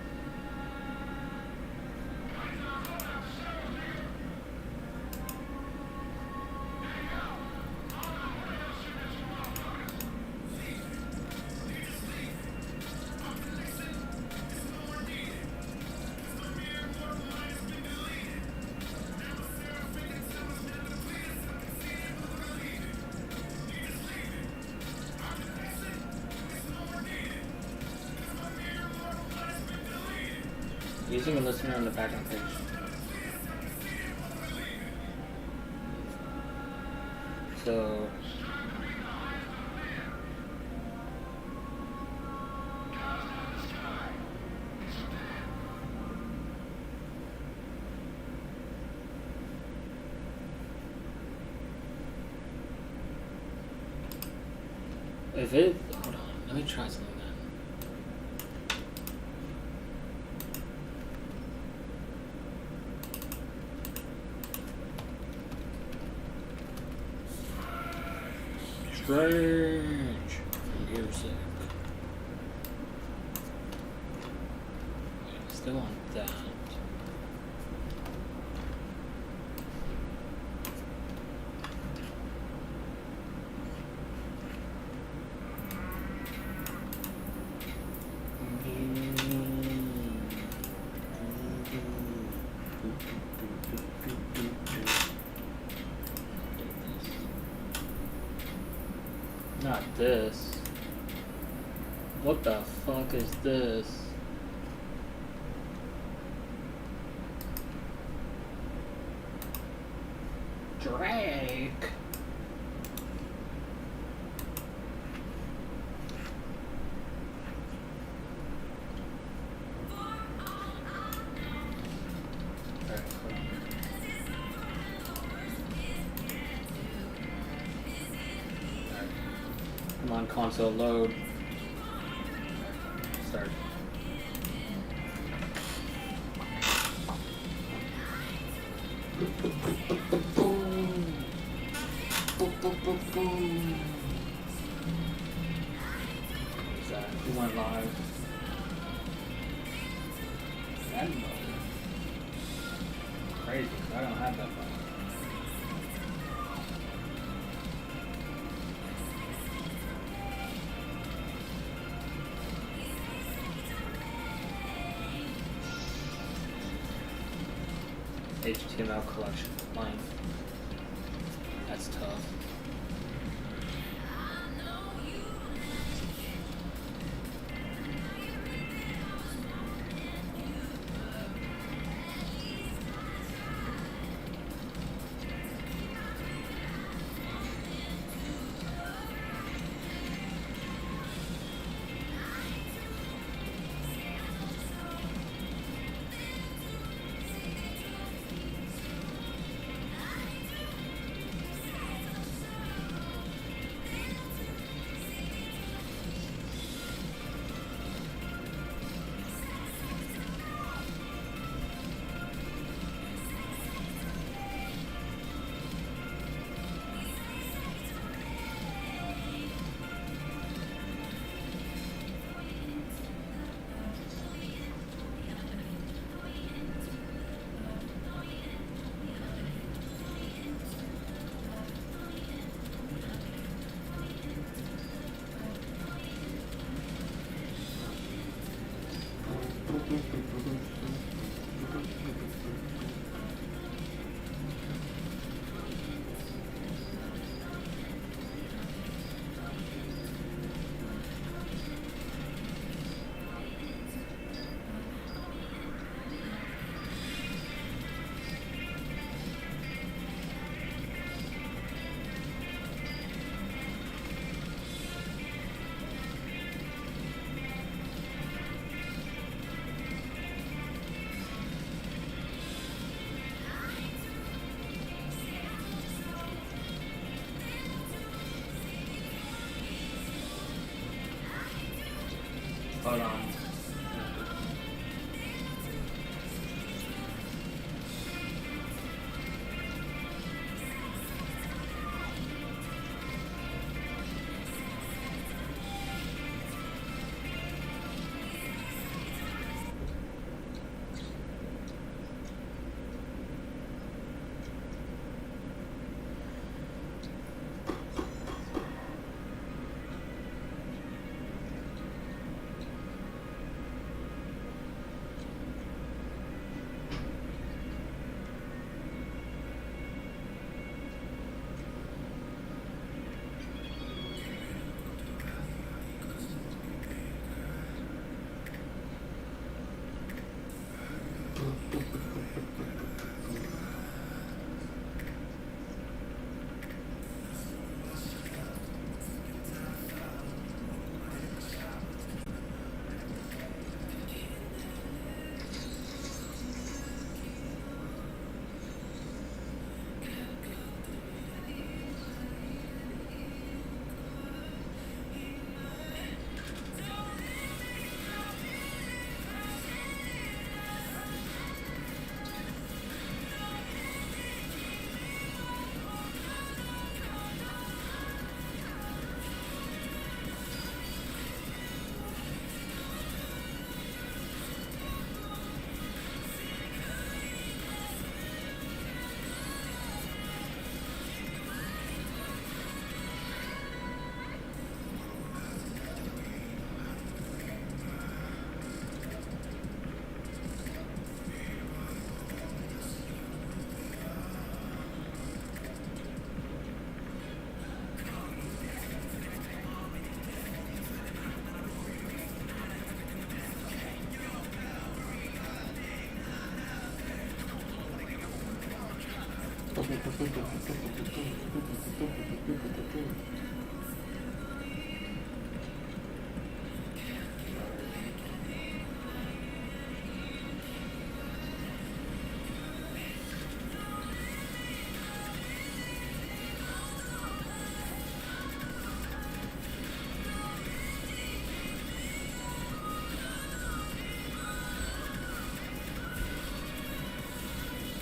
Using a listener on the background page. So if it hold on, let me try something then. Strange music. Still on that. Not this. What the fuck is this? Drake. Come on, console load. Start. What is that? We went live. That mode. Crazy, 'cause I don't have that button. HTML collection. Mine. That's tough. Hold on.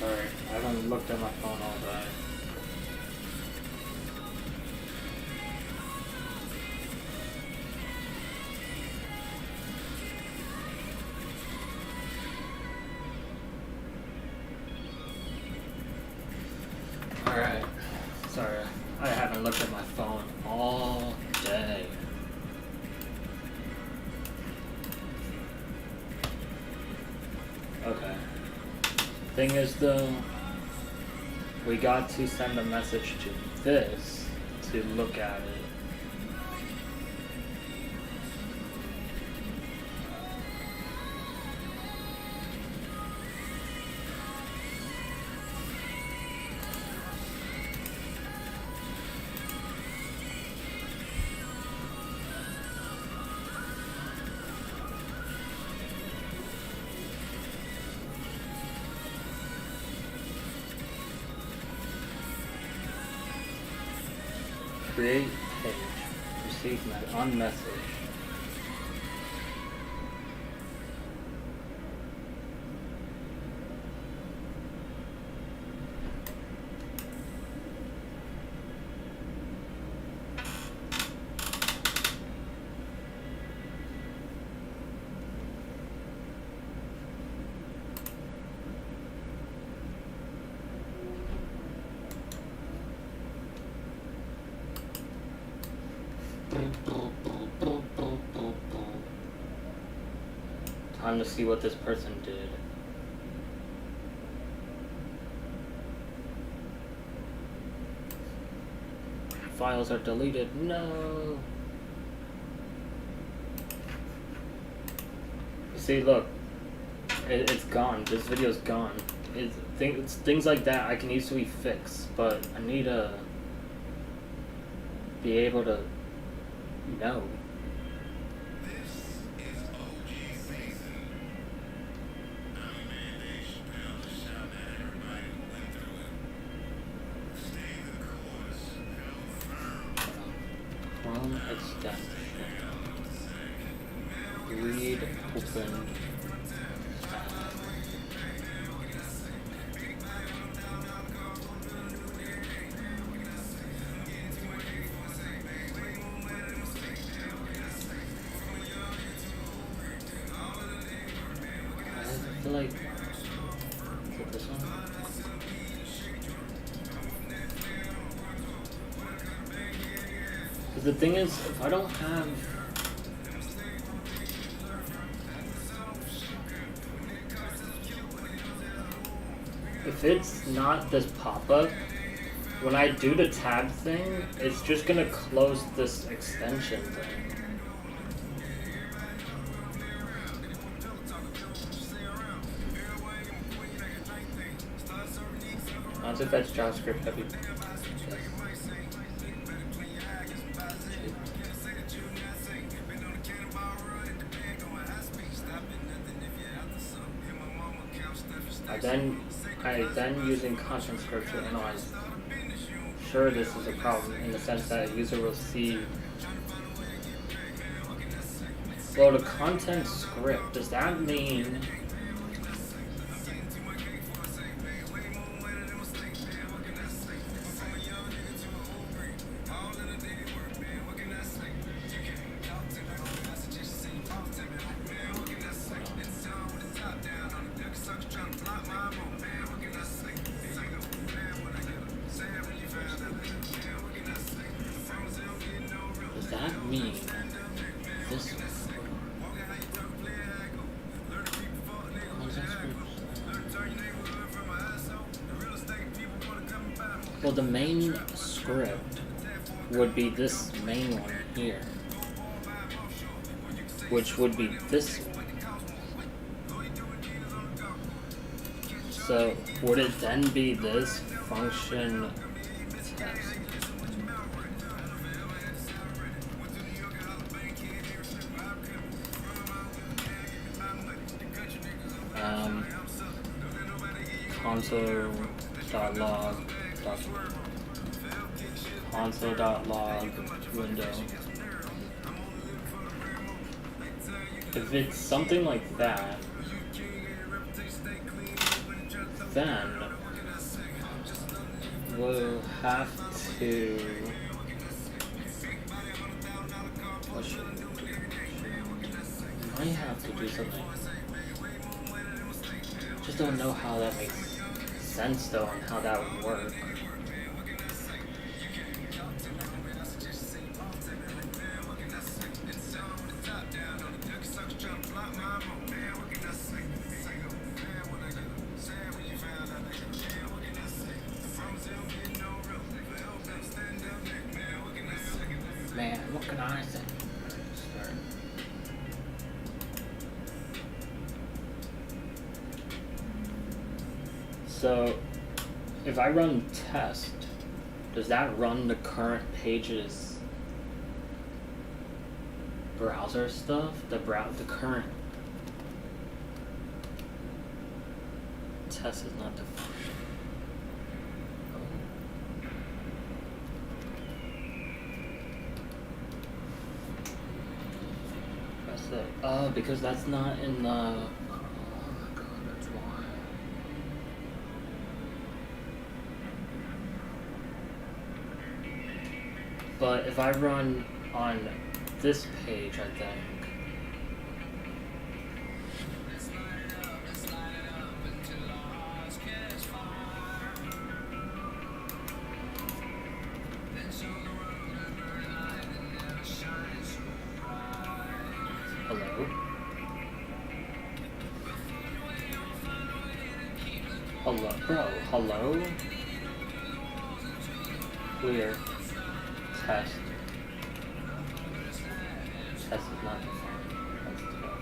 Sorry, I haven't looked at my phone all day. Alright. Sorry, I haven't looked at my phone all day. Okay. Thing is though, we got to send a message to this to look at it. Create page. Receive on message. Time to see what this person did. Files are deleted. No. See, look. It's gone. This video's gone. It's things like that I can easily fix, but I need to be able to know. Chrome extension. Read open. I feel like, is it this one? Because the thing is, if I don't have if it's not this pop-up, when I do the tab thing, it's just gonna close this extension thing. Not if that's JavaScript heavy. I then using content script to analyze. Sure, this is a problem in the sense that a user will see. Well, the content script, does that mean this? Well, the main script would be this main one here, which would be this one. So, would it then be this function test? console.log window. If it's something like that, then we'll have to I have to do something. Just don't know how that makes sense though, and how that would work. What can I say? Start. So, if I run test, does that run the current page's browser stuff? The current test is not defined. Press it. Oh, because that's not in the. Oh my god, that's why. But if I run on this page, I think. Hello? Hello? Bro, hello? Clear. Test. Test is not defined. That's tough.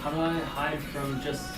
How do I hide from just...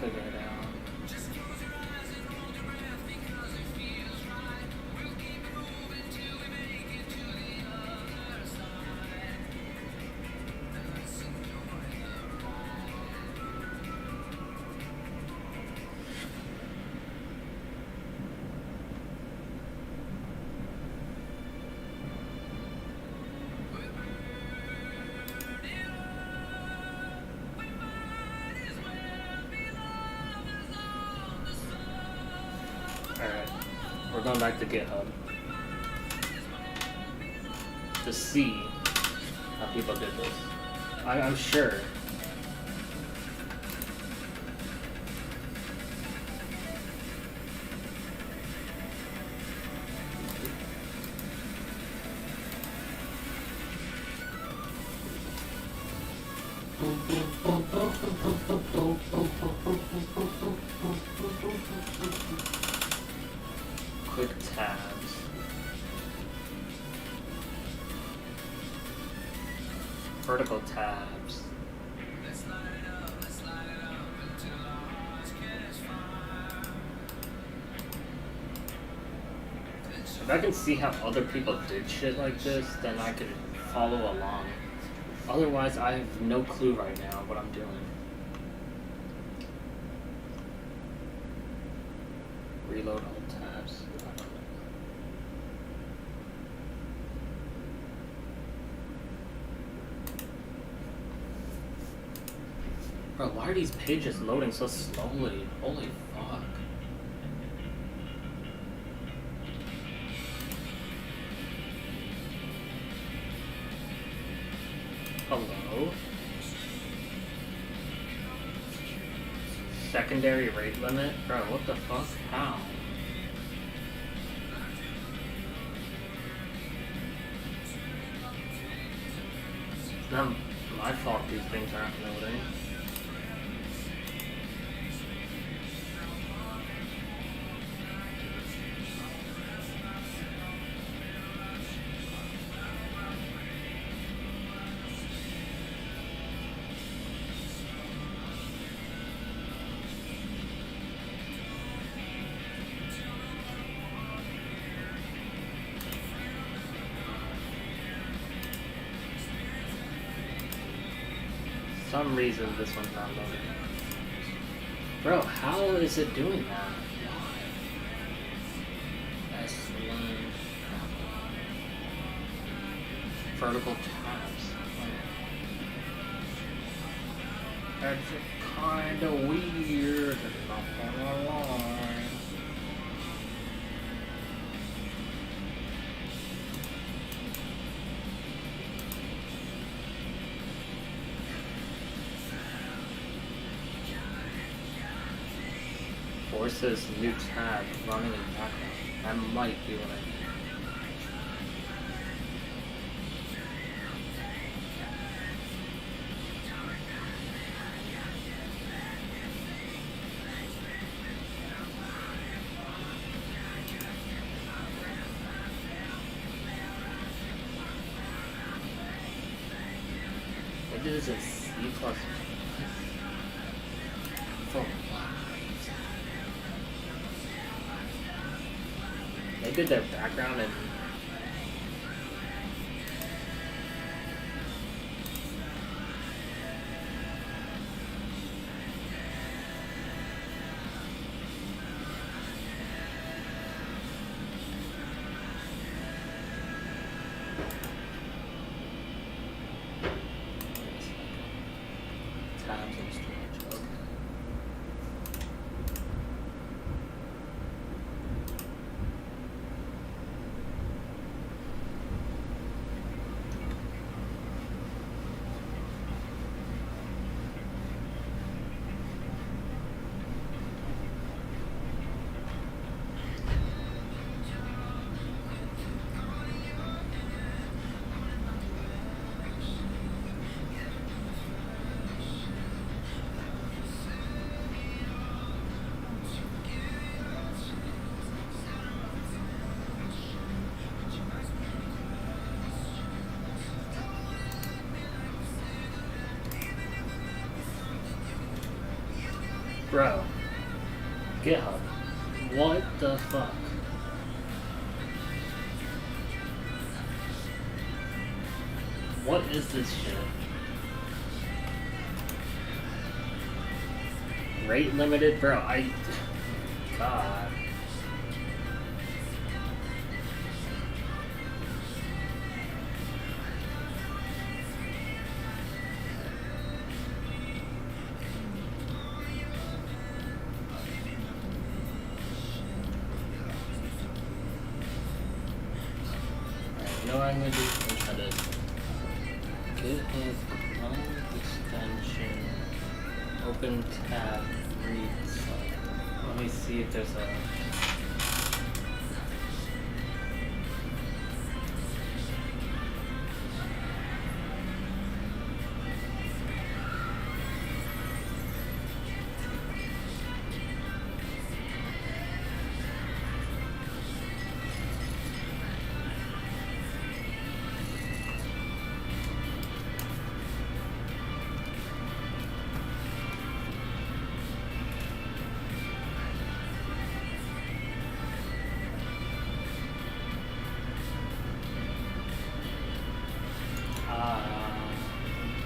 figure it out. Alright, we're going back to GitHub to see how people did this. I'm sure. Quick tabs. Vertical tabs. If I can see how other people did shit like this, then I can follow along. Otherwise, I have no clue right now what I'm doing. Reload all tabs. Bro, why are these pages loading so slowly? Holy fuck. Hello? Secondary rate limit? Bro, what the fuck? How? It's not my fault these things aren't loading. some reason this one's not loading. Bro, how is it doing that? S1 vertical tabs. That's kinda weird, not gonna lie. Forces new tab running in the background. That might be what I need. Maybe this is C++. For maybe their background and tabs and storage. Okay. Bro, GitHub, what the fuck? What is this shit? Rate limited? Bro, God. You know what I'm gonna do? I'm gonna try to GitHub Chrome extension, open tab, read site. Let me see if there's a.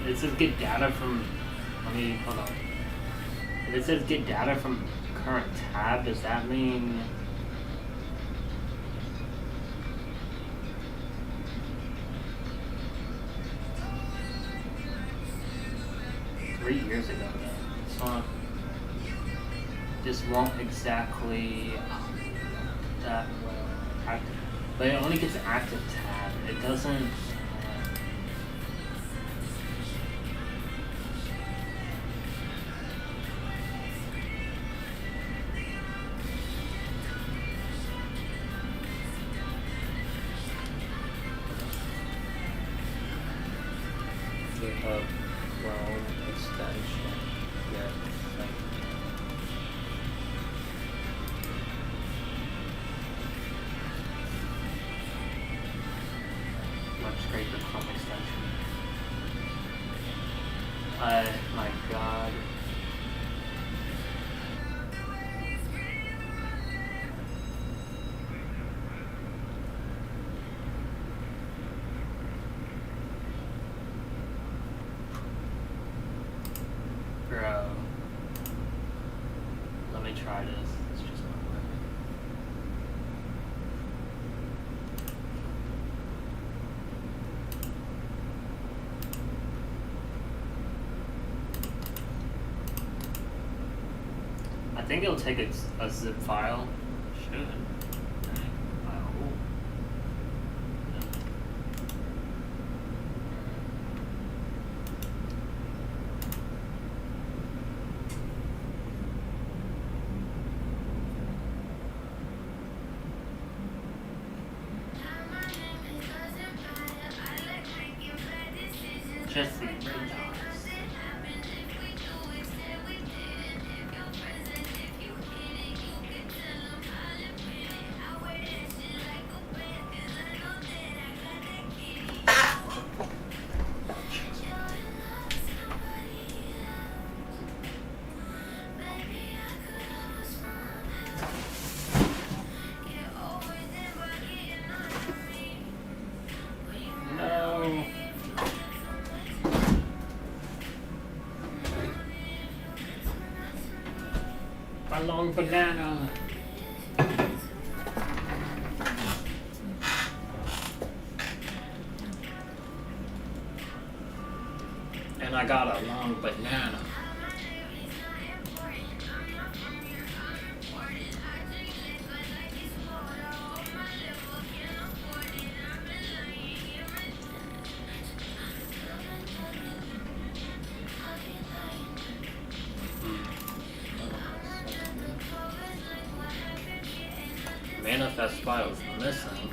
It says get data from. Let me hold on. If it says get data from current tab, does that mean? Three years ago, though. It's not. This won't exactly that well active, but it only gets active tab. It doesn't. GitHub Chrome extension. Yeah, thank you. Web scraper Chrome extension. My God. try this. It's just not working. I think it'll take a zip file. Should. I hope. Jesse Ray Dogs. No. My long banana. And I got a long banana. Manifest files missing.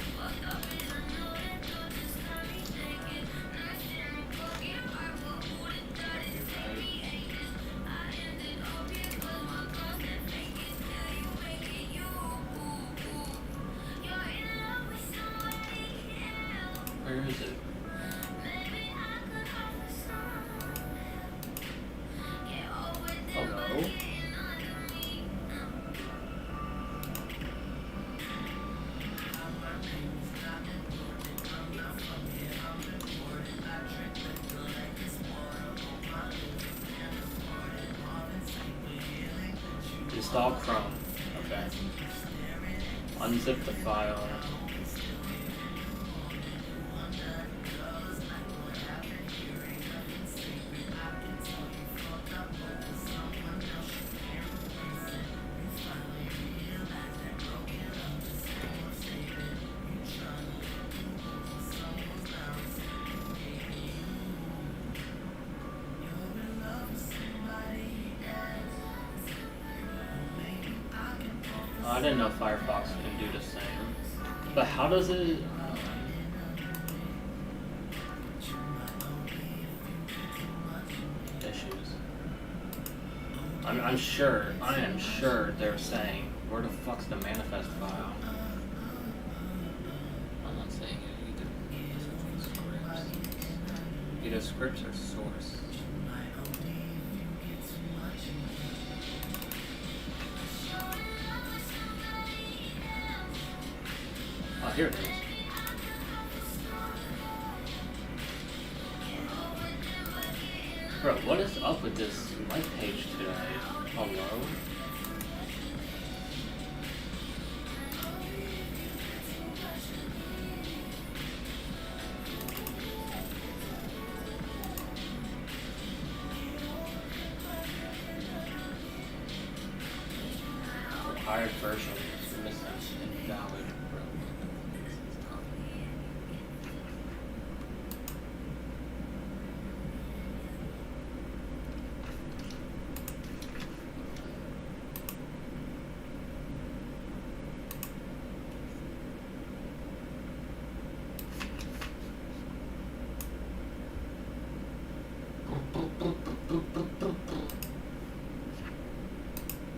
Where is it? Hello? Install Chrome. Okay. Unzip the file. I didn't know Firefox can do the same. But how does it... issues. I am sure they're saying, where the fuck's the manifest file? I'm not saying it. Either scripts or source. Oh, here it is. Bro, what is up with this light page today? Hello? Required version is missing, invalid.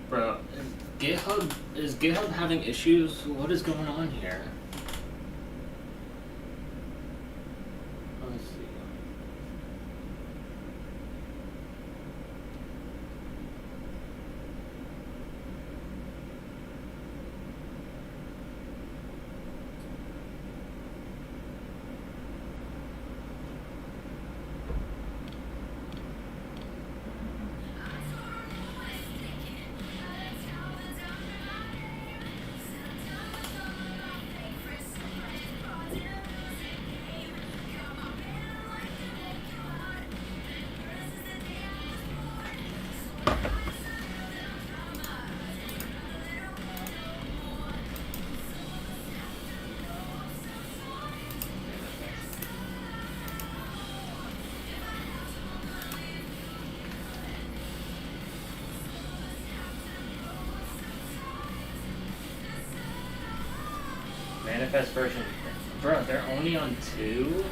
Bro, is GitHub having issues? What is going on here? Let's see. Manifest version. Bro, they're only on 2?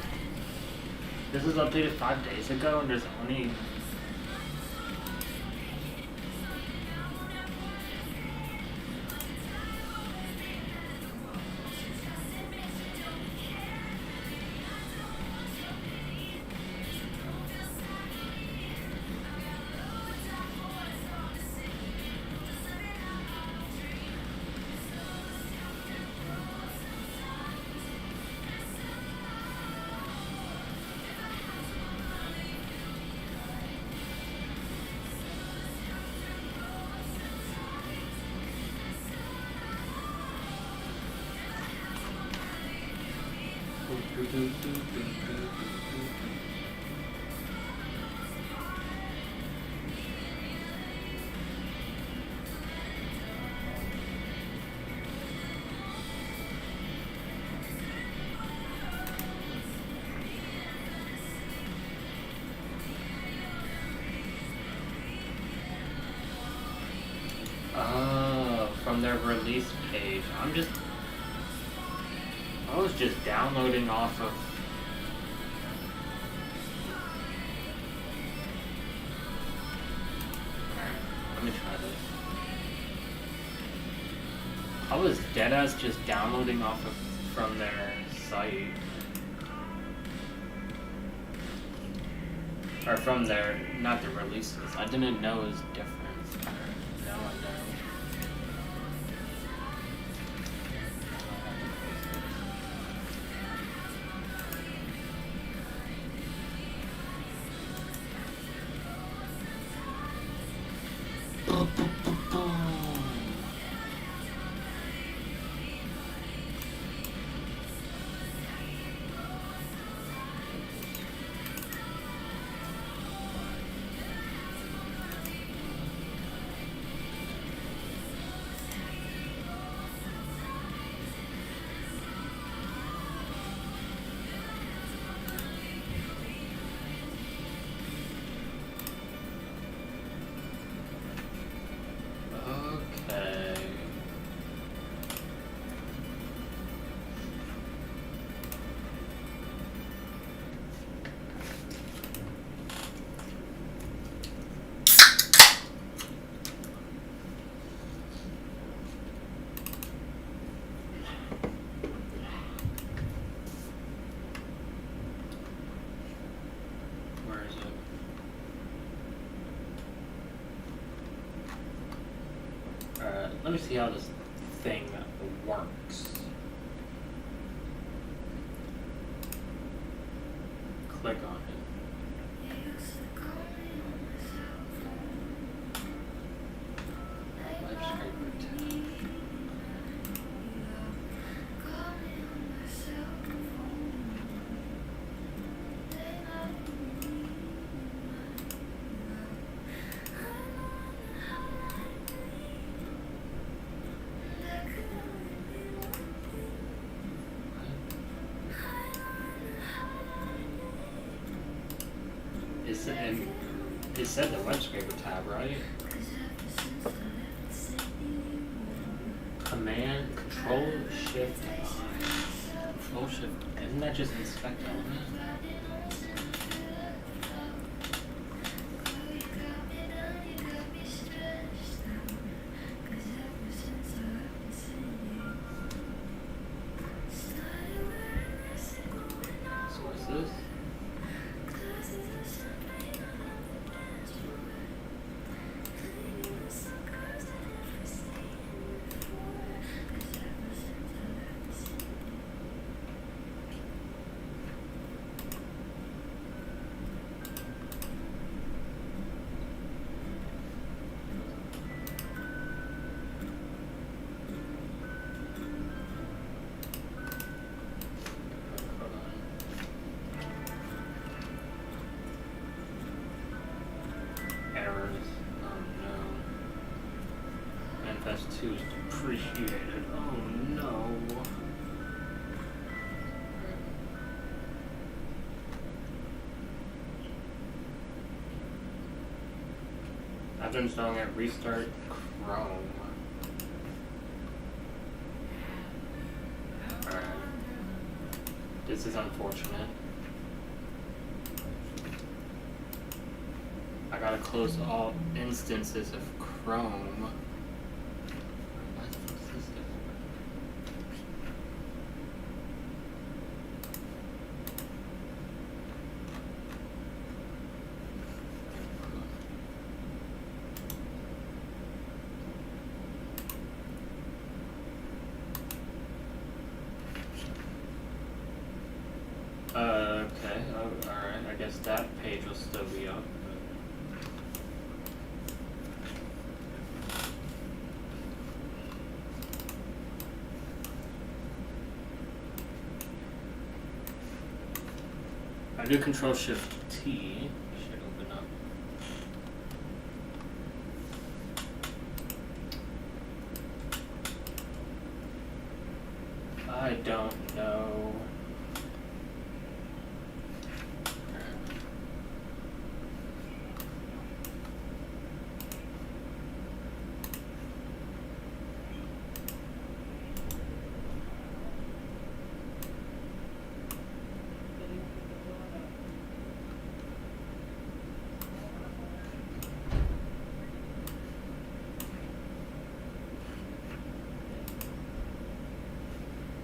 This was updated 5 days ago, and there's only... Oh, from their release page. I was just downloading off of... Let me try this. I was deadass just downloading off of from their site. Or from their, not the releases. I didn't know it was different. Now I know. Let me see how this thing works. Click on it. It said the web scraper tab, right? Command, Control, Shift, Control, Shift. Isn't that just inspect element? So what's this? Manifest 2 is depreciated. Oh no. After installing it, restart Chrome. Alright. This is unfortunate. I gotta close all instances of Chrome. Why the fuck is this different? Okay, alright, I guess that page will still be up. I do Control Shift T, should open up. I don't know.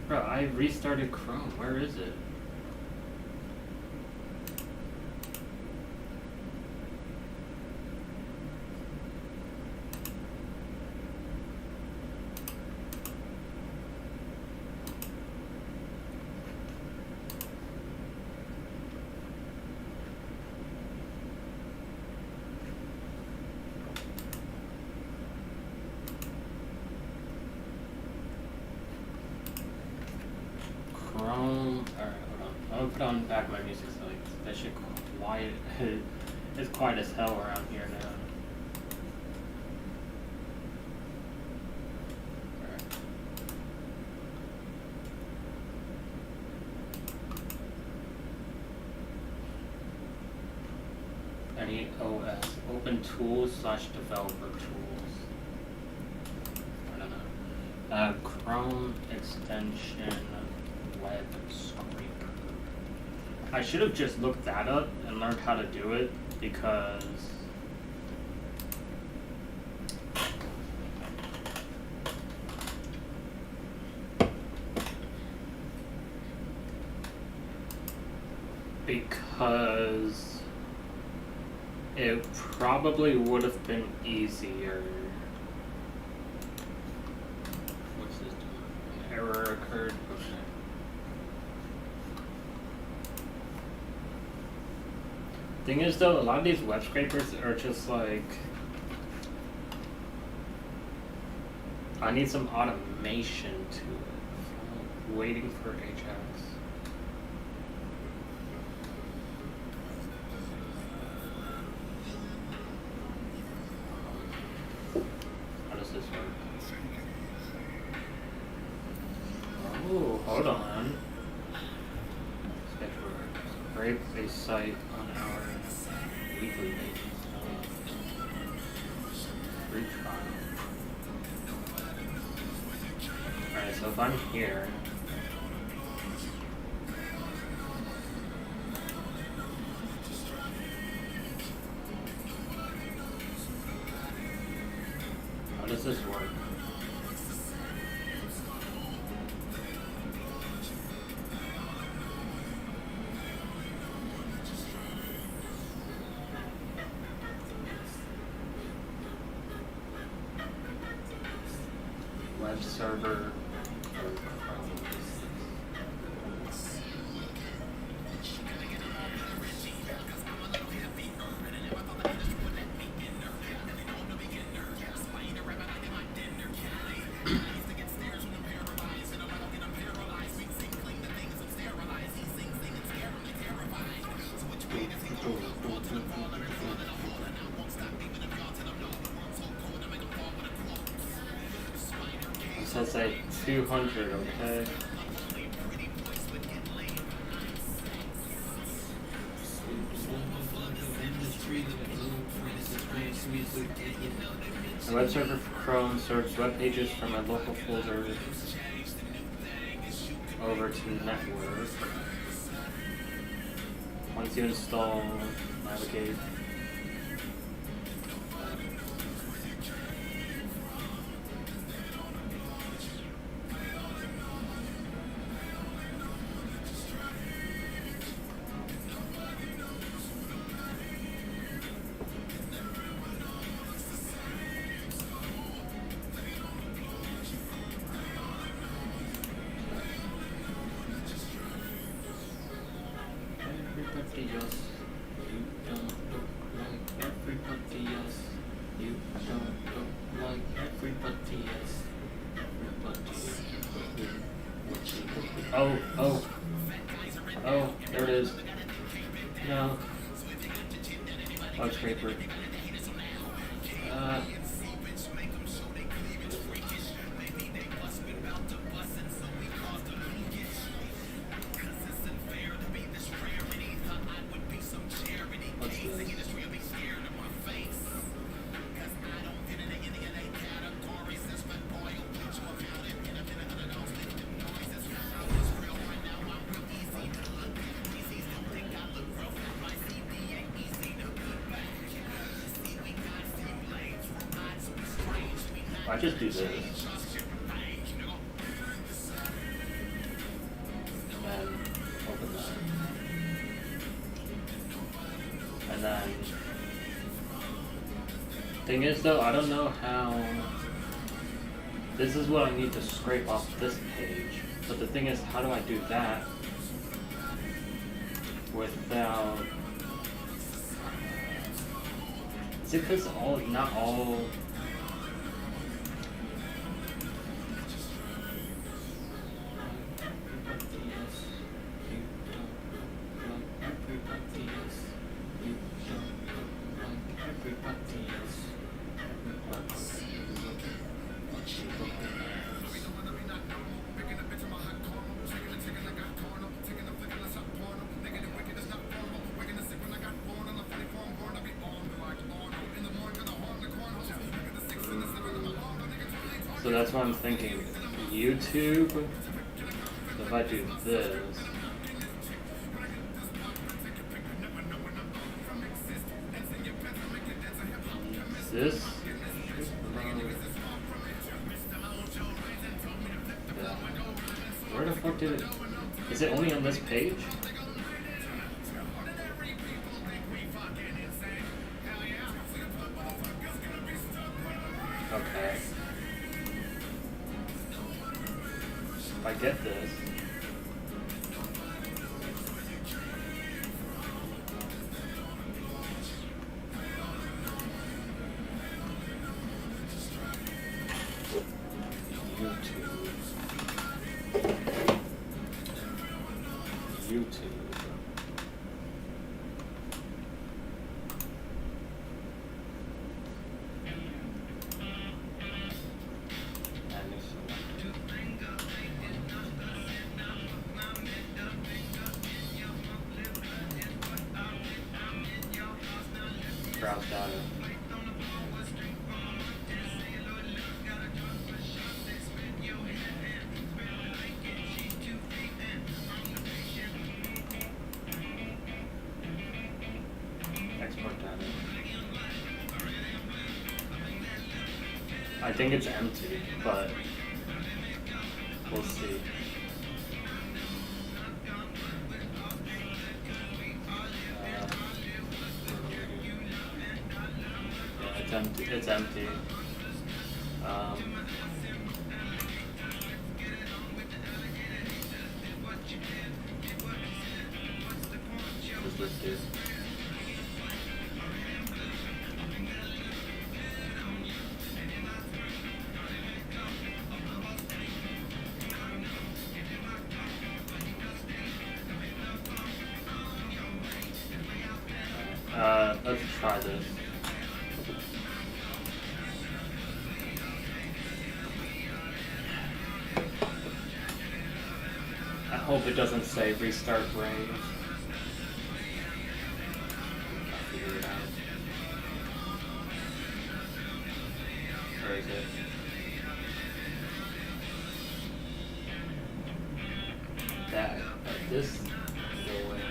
Bro, I restarted Chrome. Where is it? Chrome. Alright, hold on. I'm gonna put on back my music so like that shit quiet. It's quiet as hell around here now. Alright. I need OS. Open tools / developer tools. I don't know. Chrome extension. Web scraper. I should have just looked that up and learned how to do it because it probably would have been easier. What's this doing? An error occurred. Okay. Thing is though, a lot of these web scrapers are just like, I need some automation to it. I'm waiting for Ajax. How does this work? Oh, hold on. Scrape a site on our weekly basis. Free trial. Alright, so if I'm here, how does this work? Web server. So it's like 200, okay? The web server for Chrome serves web pages from a local folder over to network. Once you install Navigate. Everybody else, you don't look like everybody else. You don't look like everybody else. Oh, there it is. No. Oh, scraper. I just do this. And open that. And then, thing is though, I don't know how, this is what I need to scrape off this page. But the thing is, how do I do that without, is it because not all, so that's what I'm thinking. YouTube, so if I do this, this, yeah. Where the fuck did it, is it only on this page? Okay. If I get this, YouTube. Browse data. Export data. I think it's empty, but we'll see. It's empty. What's this do? Let's try this. I hope it doesn't say restart Brave. I'll figure it out. Where is it? That, this, go away.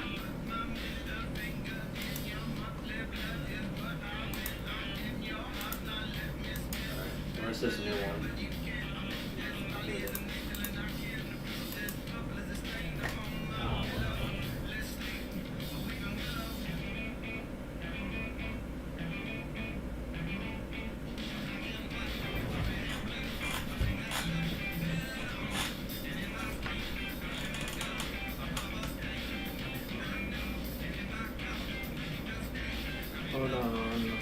Where's this new one? Here it is. Hold on.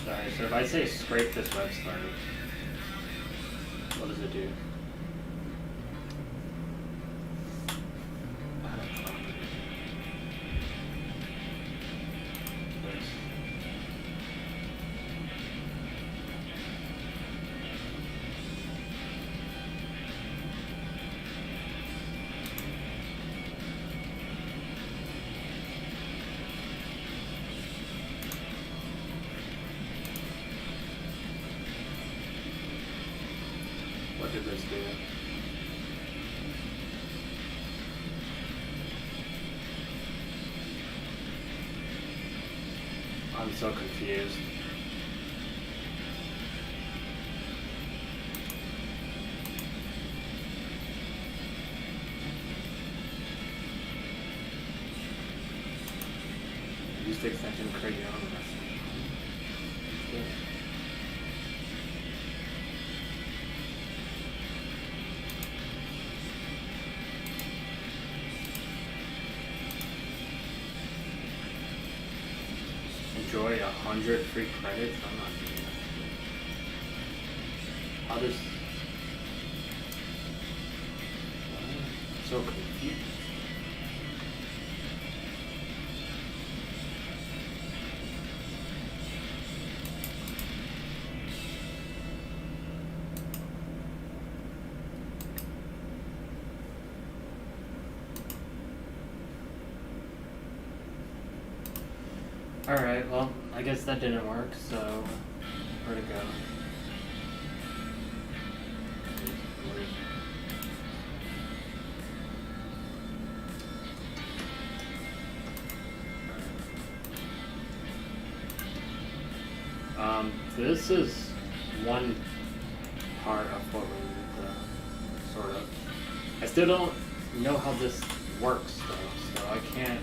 Sorry, so if I say scrape this website, what does it do? I don't know. This. What did this do? I'm so confused. Use the extension to create your own message. Enjoy 100 free credits? I'm not doing that. How does... I'm so confused. Alright, well, I guess that didn't work, so where'd it go? This is one part of what we need to sort of. I still don't know how this works though, so I can't.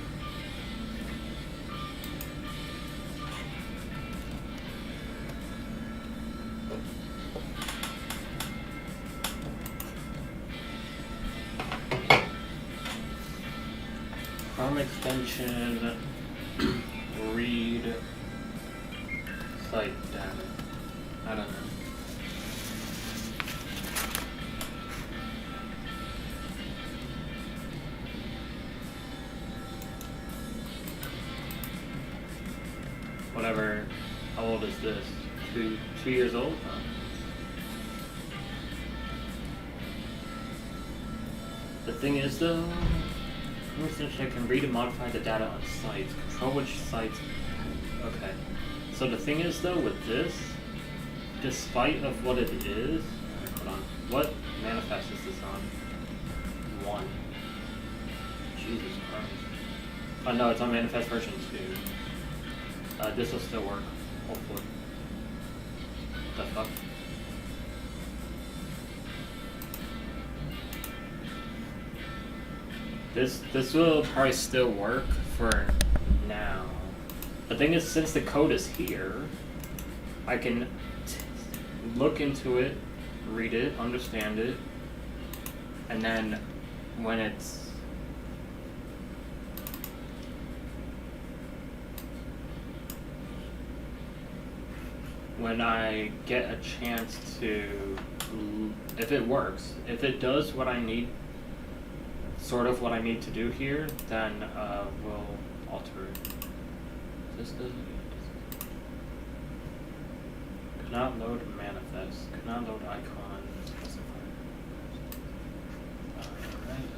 Chrome extension, read site data. I don't know. Whatever. How old is this? 2 years old? Huh? The thing is though, I can read and modify the data on sites. Control which sites. Okay. So the thing is though with this, despite of what it is, hold on. What manifest is this on? 1. Jesus Christ. Oh no, it's on manifest version 2. This will still work, hopefully. What the fuck? This will probably still work for now. The thing is, since the code is here, I can look into it, read it, understand it, and then when it's when I get a chance to, if it works, if it does what I need, sort of what I need to do here, then we'll alter it. This doesn't. Could not load manifest. Could not load icon. Specifier. Alright.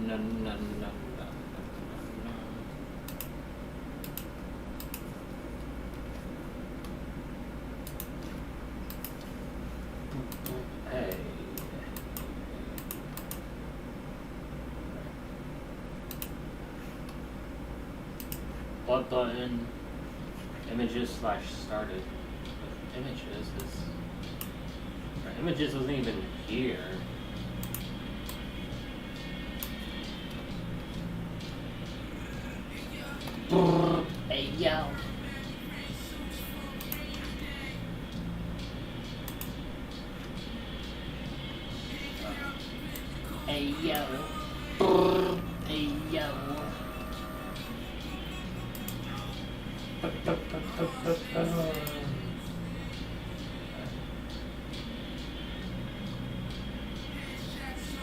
no, no, no. Hey. What button? Images / started. Images is. Or images wasn't even here. Hey yo. Hey yo. Hey yo.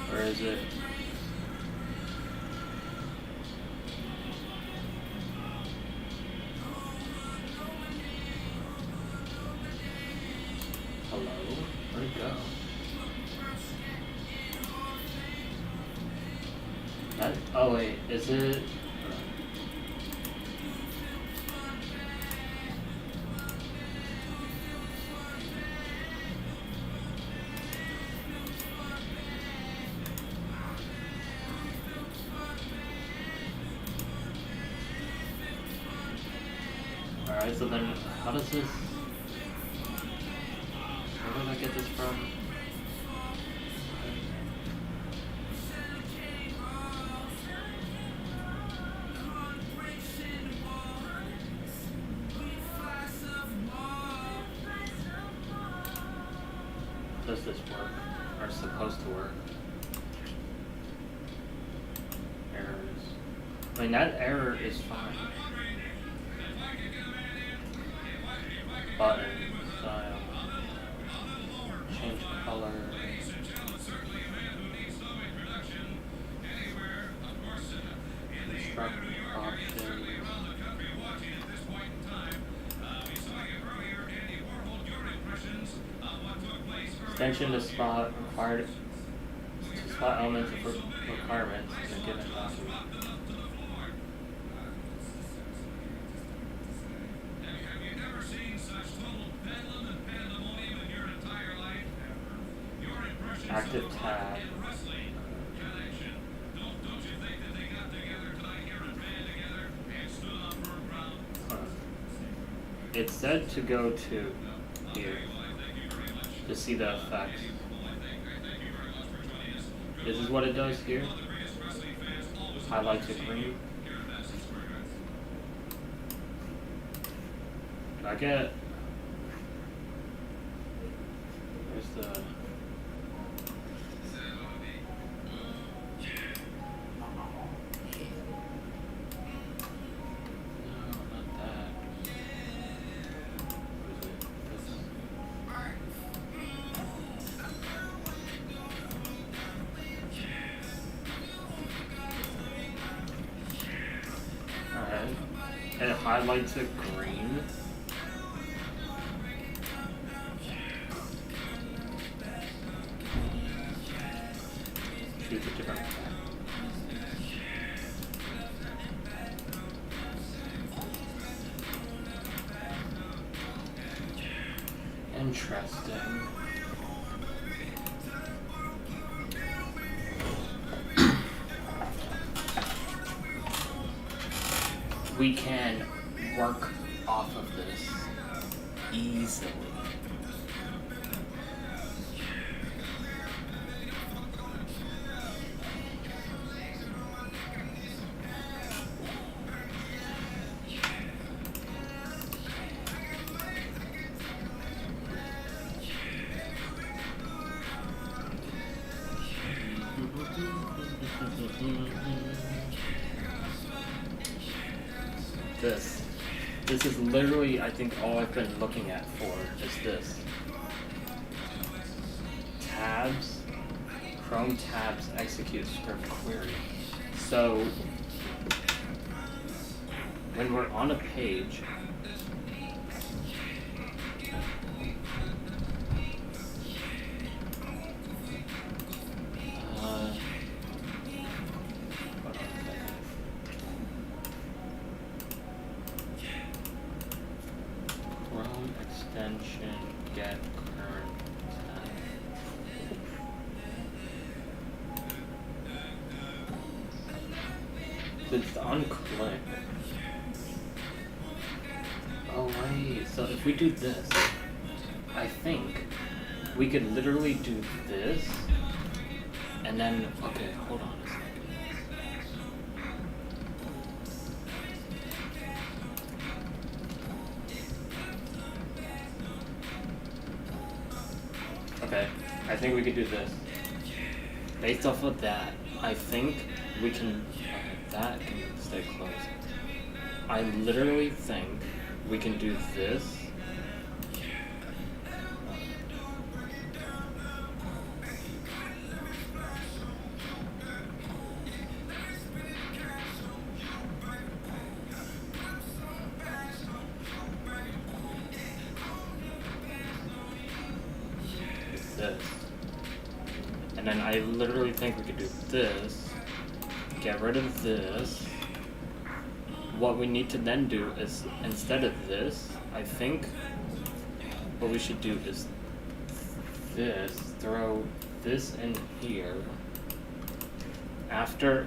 Where is it? Hello? Where'd it go? Oh wait, is it? Alright, so then how does this... Where did I get this from? Does this work? Or it's supposed to work? Errors. I mean, that error is fine. Button, style, change color. Construct options. Extension to spot required to spot elements of requirements in a given document. Active tab. It said to go to here to see the effects. This is what it does here. Highlight to green. Can I get... Where's the... And it highlights it green. Choose a different path. Interesting. We can work off of this easily. This is literally, I think, all I've been looking at for is this. Tabs, Chrome tabs execute script query. So when we're on a page, it's unclick. Oh wait, so if we do this, I think we could literally do this, and then, okay, hold on a second. Okay, I think we could do this. Based off of that, I think we can, okay, that can stay closed. I literally think we can do this. This. And then I literally think we could do this, get rid of this. What we need to then do is, instead of this, I think what we should do is this, throw this in here, after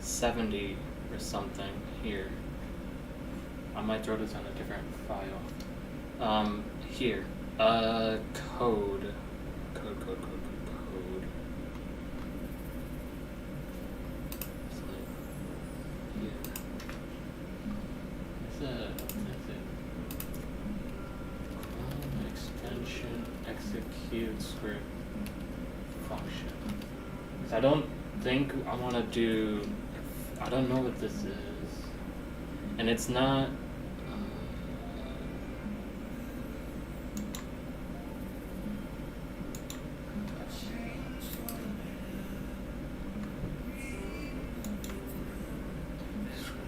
70 or something here. I might throw this on a different file. Here, code. It's like here. That's it. Extension, execute script function. So I don't think I want to do, I don't know what this is. And it's not,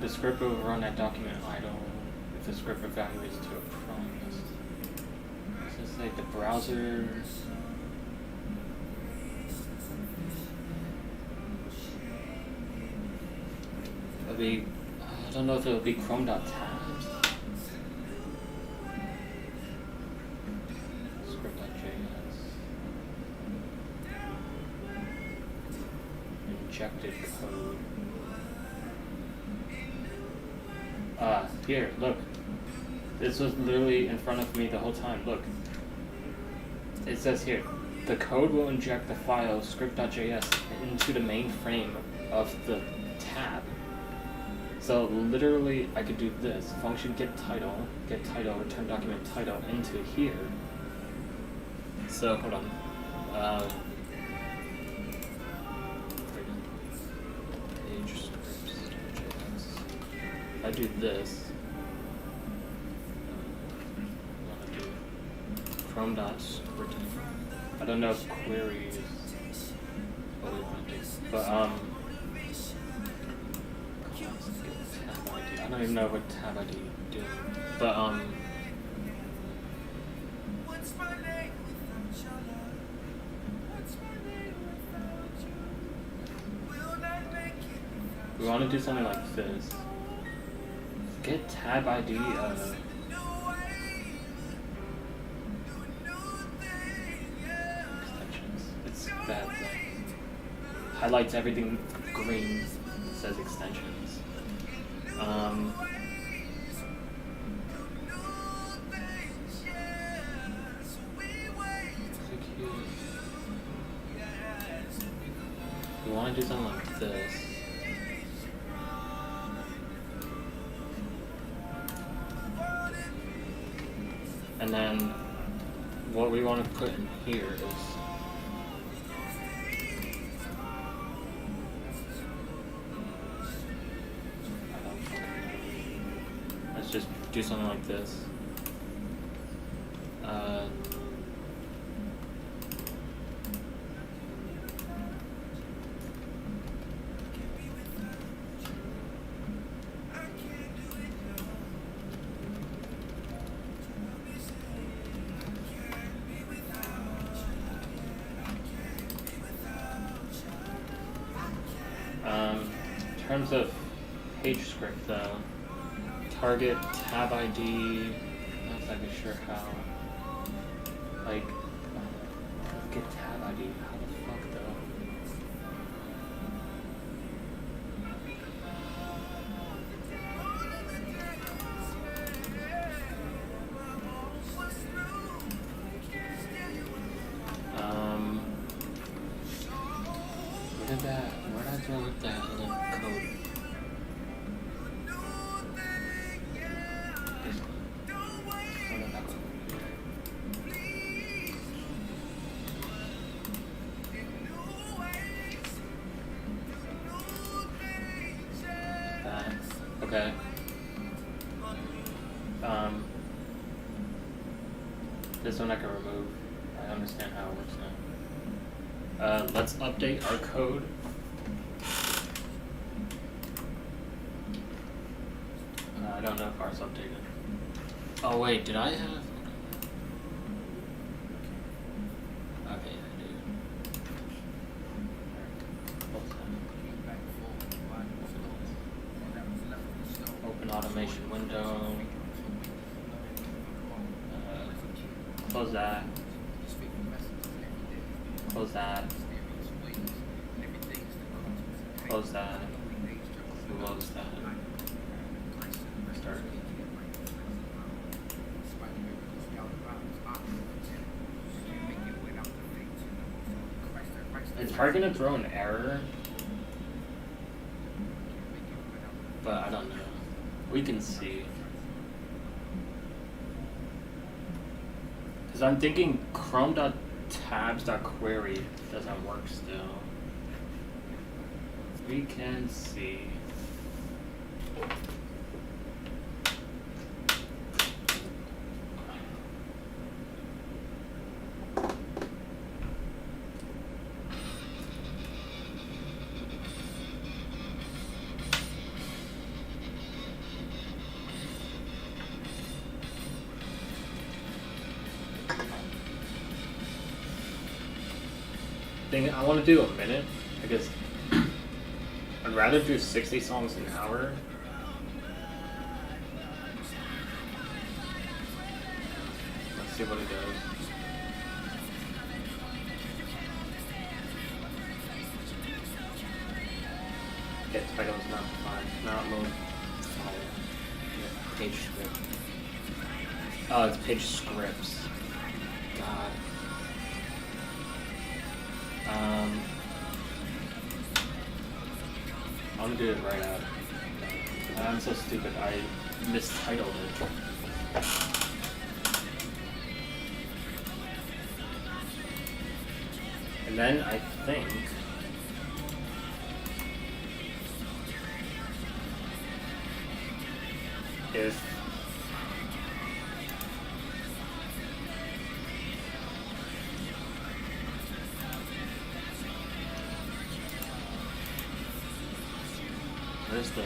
the script will run at document idle if the script evaluates to a promise. So it's like the browser. It'll be, I don't know if it'll be chrome.tabs. Script.js. Injected code. Here, look. This was literally in front of me the whole time. Look. It says here, the code will inject the file script.js into the main frame of the tab. So literally, I could do this. Function get title, return document title into here. So, hold on. Page scripts.js. If I do this, I want to do chrome.script. I don't know if query is what we want to do, but I don't even know what tab ID do, but we want to do something like this. Get tab ID. Extensions. It's bad. Highlights everything green. Says extensions. We want to do something like this. And then what we want to put in here is let's just do something like this. In terms of page script though, target tab ID, not exactly sure how. Like, get tab ID, how the fuck though? What's wrong with that little code? This one. Oh, no, not going here. That. Okay. This one I can remove. I understand how it works now. Let's update our code. I don't know if ours updated. Oh wait, did I have? Okay, I do. Open automation window. Close that. Close that. Close that. Close that. Start. It's probably gonna throw an error, but I don't know. We can see. Because I'm thinking chrome.tabs.query doesn't work still. We can see. I want to do a minute because I'd rather do 60 songs an hour. Let's see what it does. Get titles not defined, not mode file. Yeah, page script. Oh, it's page scripts. God. I'm gonna do it right out. I'm so stupid, I mistitled it. And then I think if where's the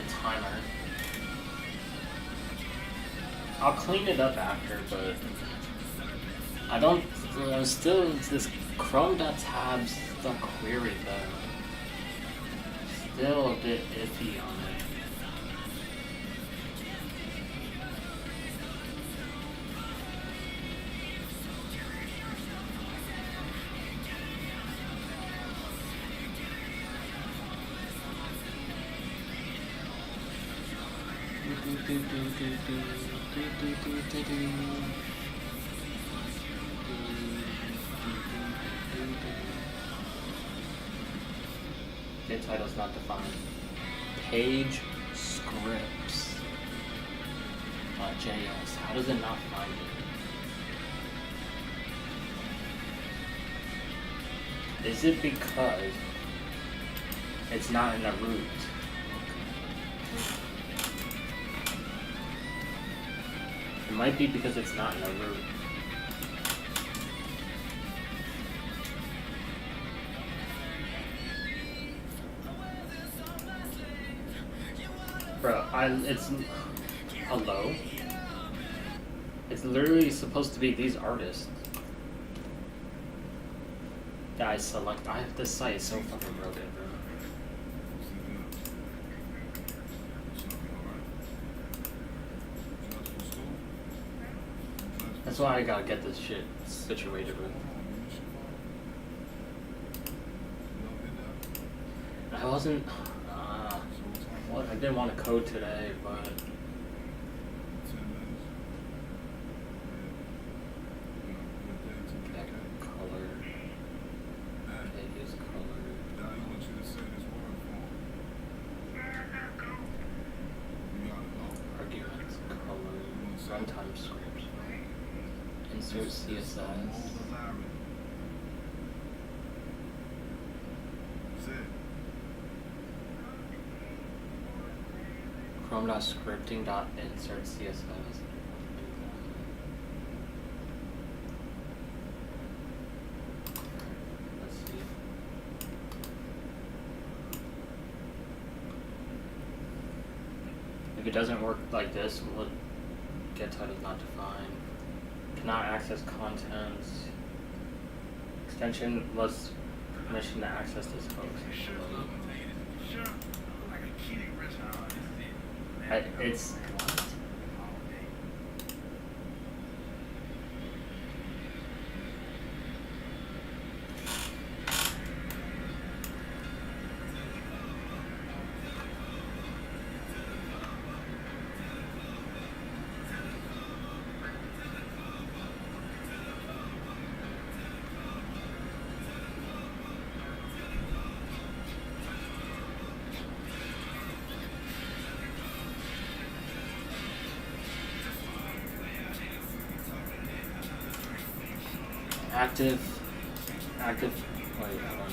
timer? I'll clean it up after, but I don't. I'm still this chrome.tabs.query though. Still a bit iffy on it. The title's not defined. Page scripts. JS. How does it not find it? Is it because it's not in the root? It might be because it's not in the root. Bro, it's hello. It's literally supposed to be these artists. Guys, select. This site is so fucking broken, bro. That's why I gotta get this shit situated with. I wasn't. What? I didn't want to code today, but Insert CSS. Chrome.scripting.insert CSS. Let's see. If it doesn't work like this, we'll get titles not defined. Cannot access contents. Extension was permission to access this host. It's what? Active, wait, hold on.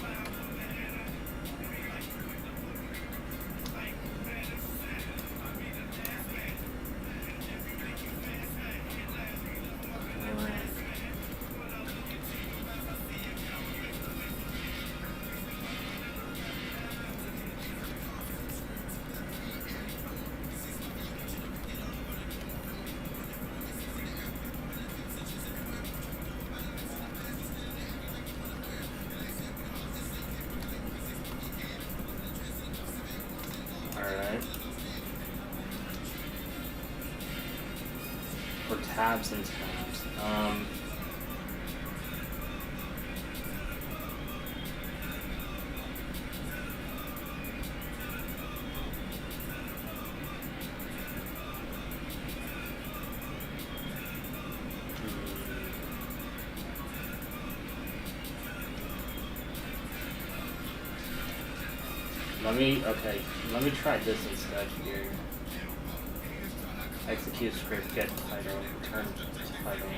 For tabs and tabs. Let me try this instead here. Execute script, get title, return title.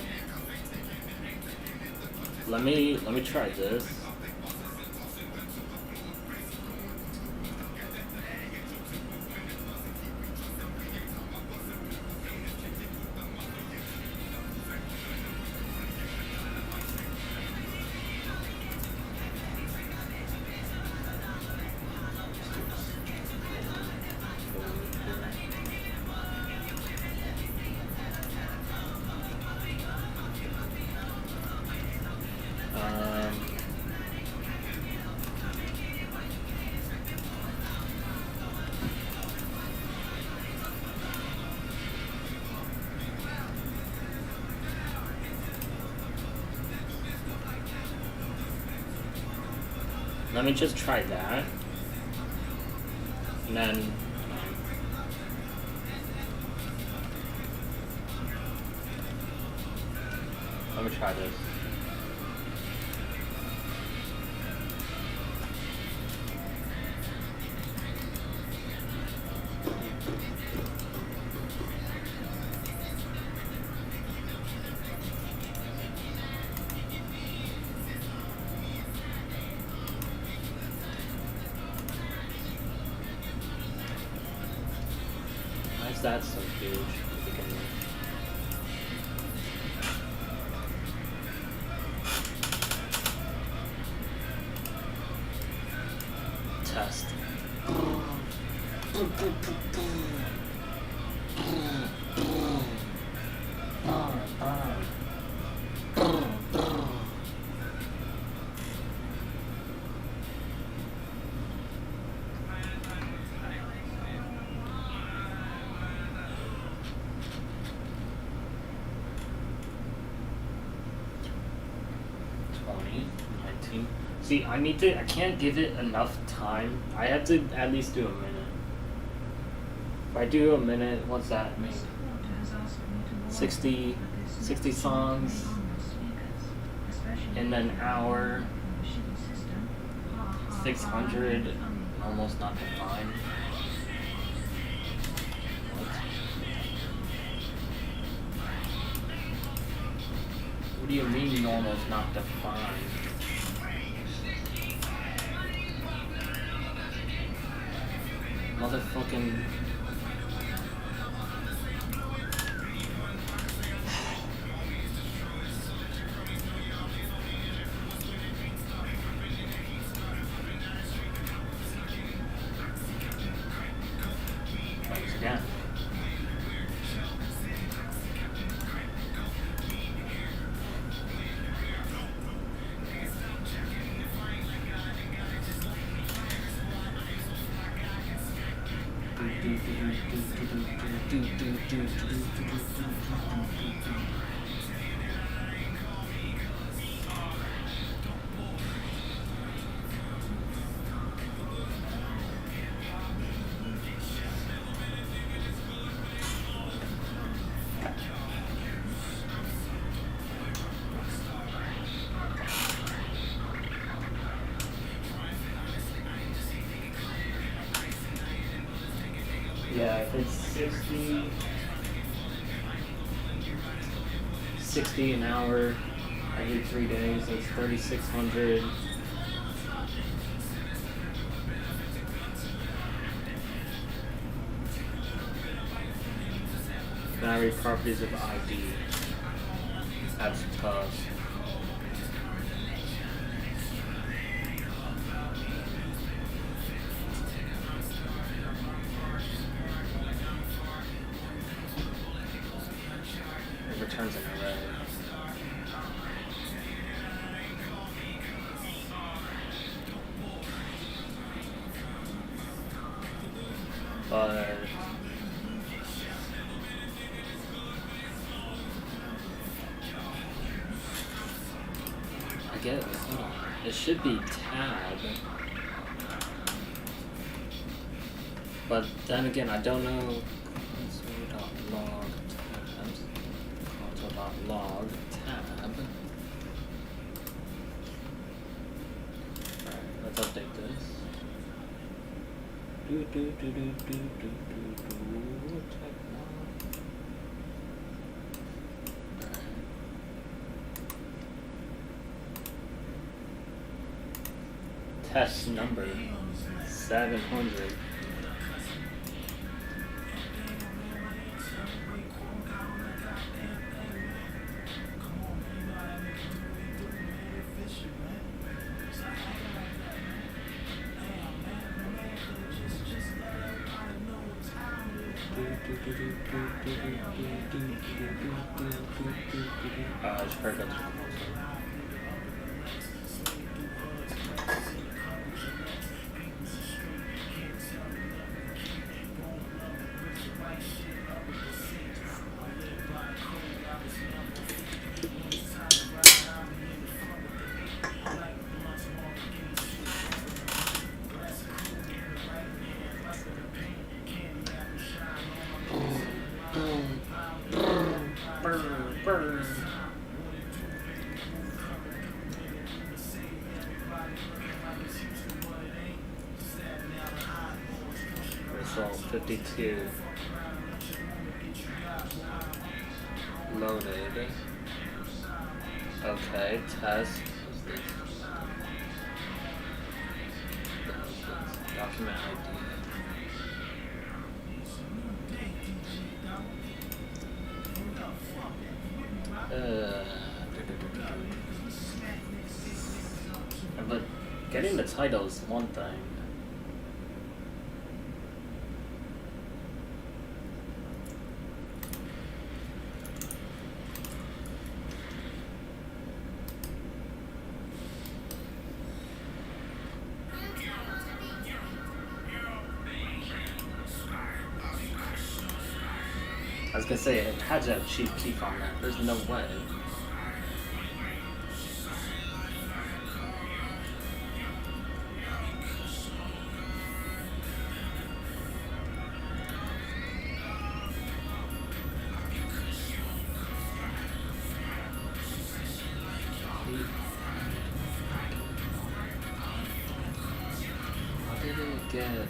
Let me try this. Let me just try that, and then let me try this. That's so huge to begin with. Test. See, I can't give it enough time. I have to at least do a minute. If I do a minute, what's that mean? 60 songs in an hour, 600, almost not defined. What? What do you mean normal is not defined? Motherfucking... Once again. Yeah, if it's 60 an hour every 3 days, that's 3,600. Binary properties of ID. That's tough. It returns an array. But I guess it should be tab. But then again, I don't know. Console.log tab. Alright, let's update this. Test number 700. I should probably go to the console. Result 52. Loaded. Okay, test. Document ID. But getting the title is one thing. I was gonna say, it had to have cheap keep on that. There's no way. What did it get?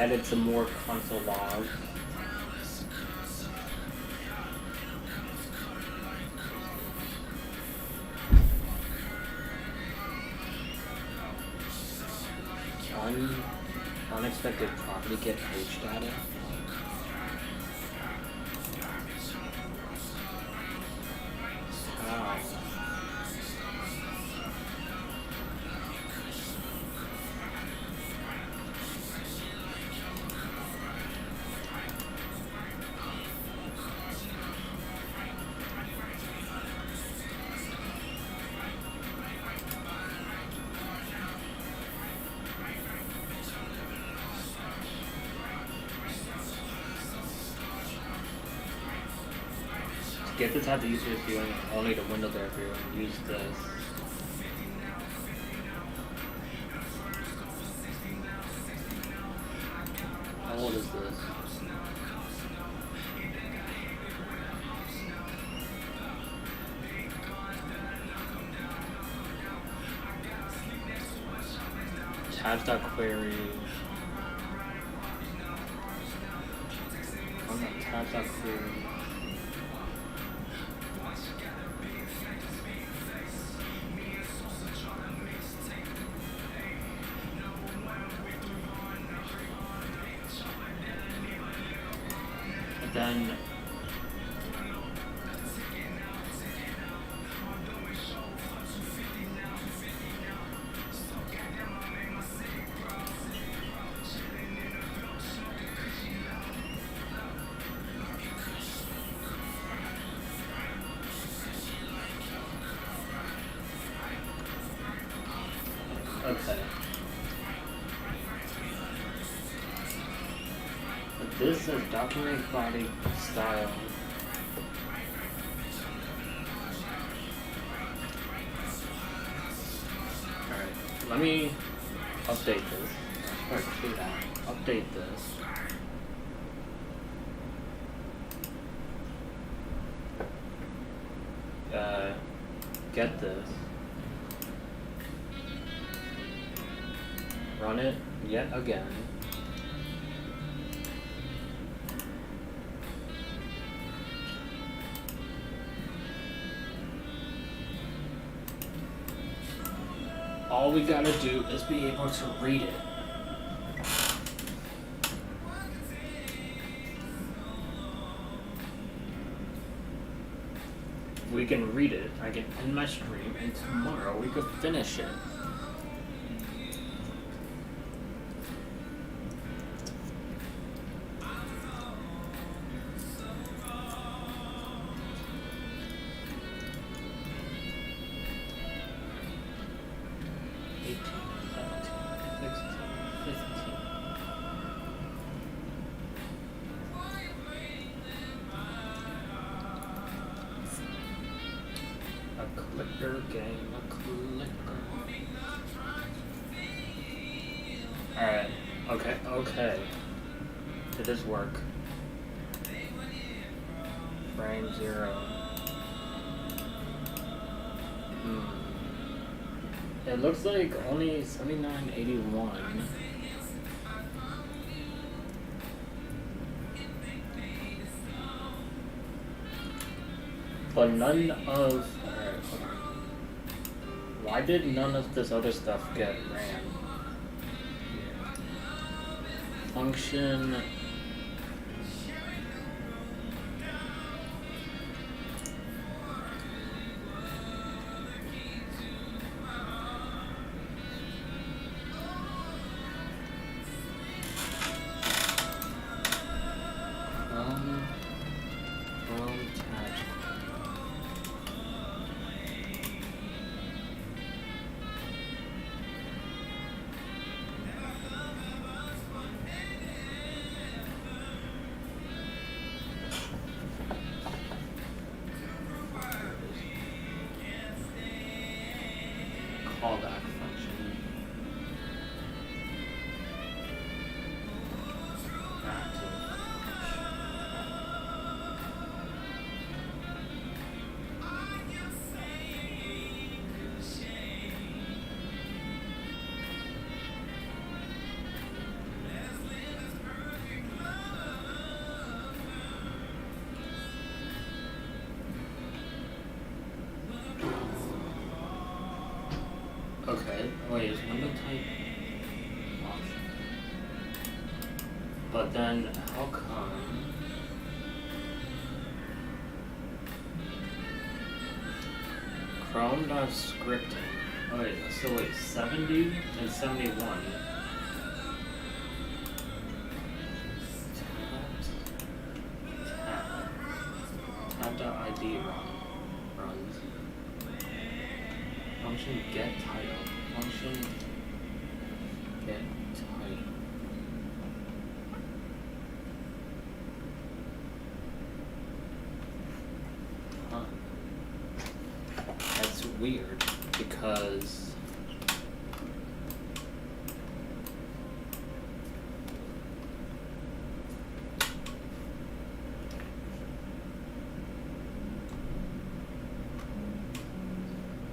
added some more console logs. Unexpected property get page data. How? Get this, have the easiest viewing only to window there if you use this. How old is this? Tabs.query. Oh no, tabs.query. Then okay. This is document body style. Alright, let me update this. Or do that. Update this. Get this. Run it yet again. All we gotta do is be able to read it. We can read it, I can end my stream, and tomorrow we could finish it. Alright, okay. Did this work? Frame 0. It looks like only 7981. But none of... Alright, hold on. Why did none of this other stuff get ran? Function... But then, how come? Chrome.scripting. Oh wait, so wait, 70 and 71. Tab.id runs. Function get title. Function get title. Huh. That's weird because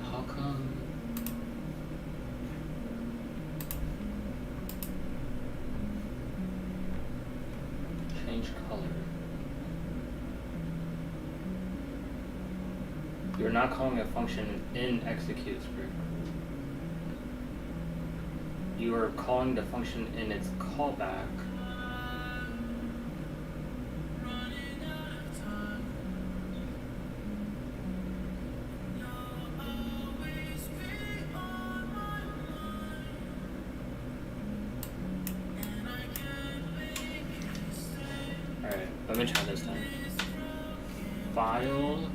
how come change color? You're not calling a function in execute script. You are calling the function in its callback. Alright, let me try this time. File.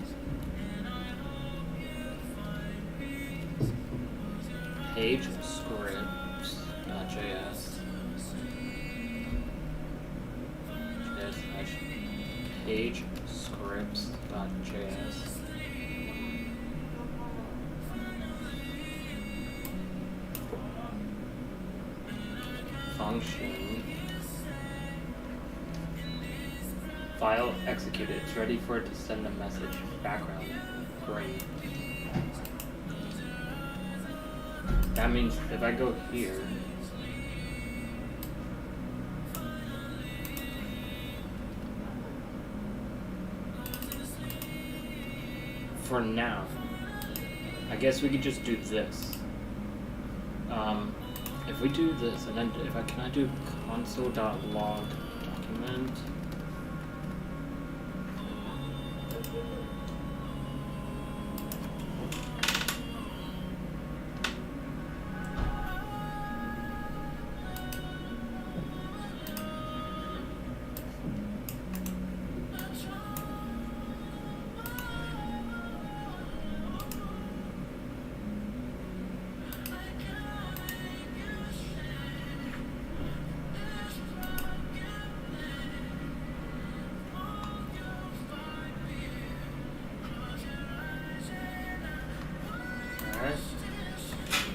Page scripts.js. Page scripts.js. Function. File executed. It's ready for it to send a message. Background. Green. That means if I go here, for now, I guess we could just do this. If we do this, and then can I do console.log document?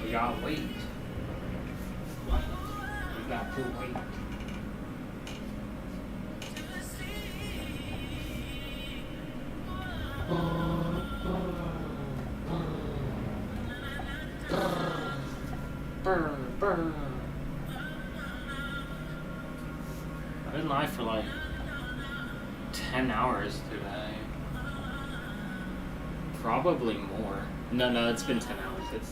We gotta wait. We got to wait. Burn. I've been live for like 10 hours today. Probably more. No, it's been 10 hours. It's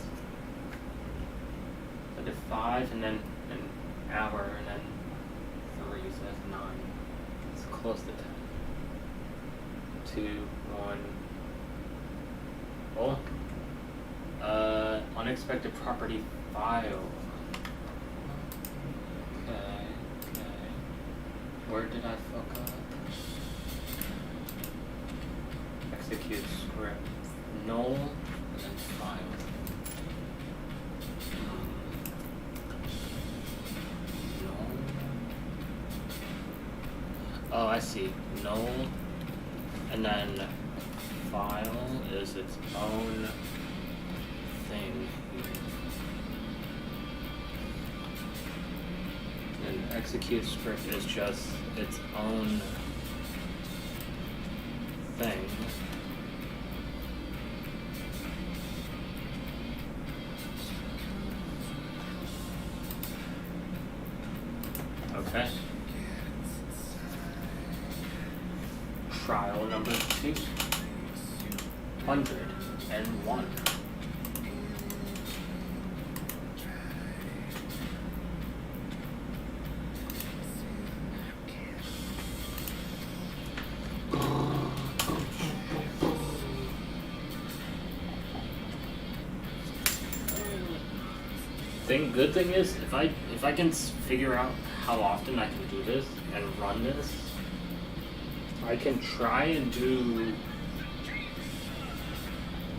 I did 5 and then an hour and then 3, so that's 9. It's close to 10. 2, 1. Oh. Unexpected property file. Okay. Where did I fuck up? Execute script. Null and then file. Null. Oh, I see. Null and then file is its own thing here. And execute script is just its own thing. Okay. Trial number 201. good thing is, if I can figure out how often I can do this and run this, I can try and do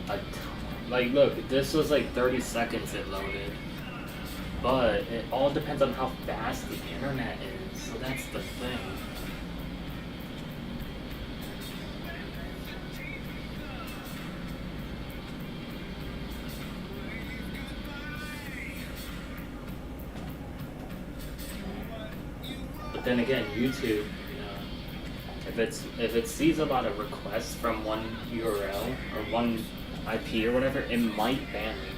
a ton. Like, look, this was like 30 seconds it loaded, but it all depends on how fast the internet is. So that's the thing. But then again, YouTube, you know, if it sees a lot of requests from one URL or one IP or whatever, it might ban me.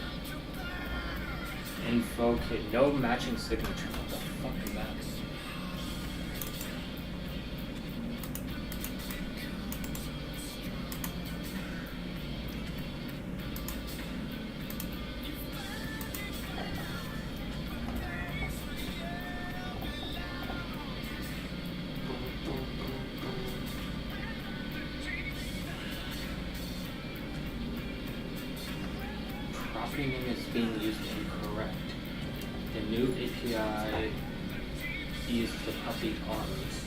Info kit, no matching signature. What the fuck is that? Property name is being used incorrect. The new API uses the puppy arms.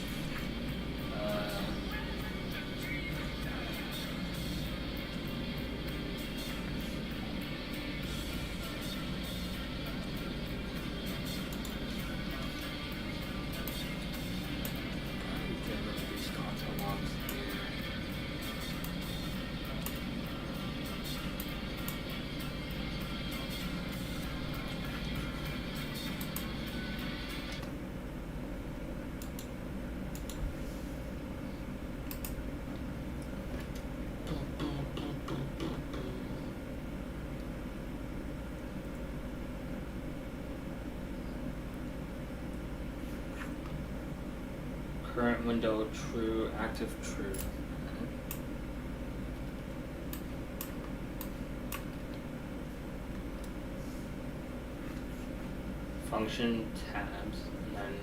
These console logs here. Current window true, active true. Function tabs, and then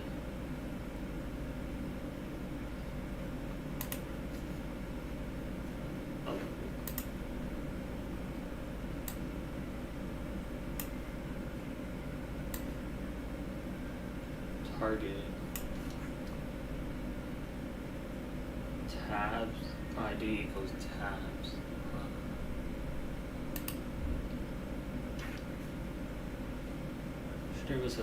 target. Tabs ID equals tabs. There was a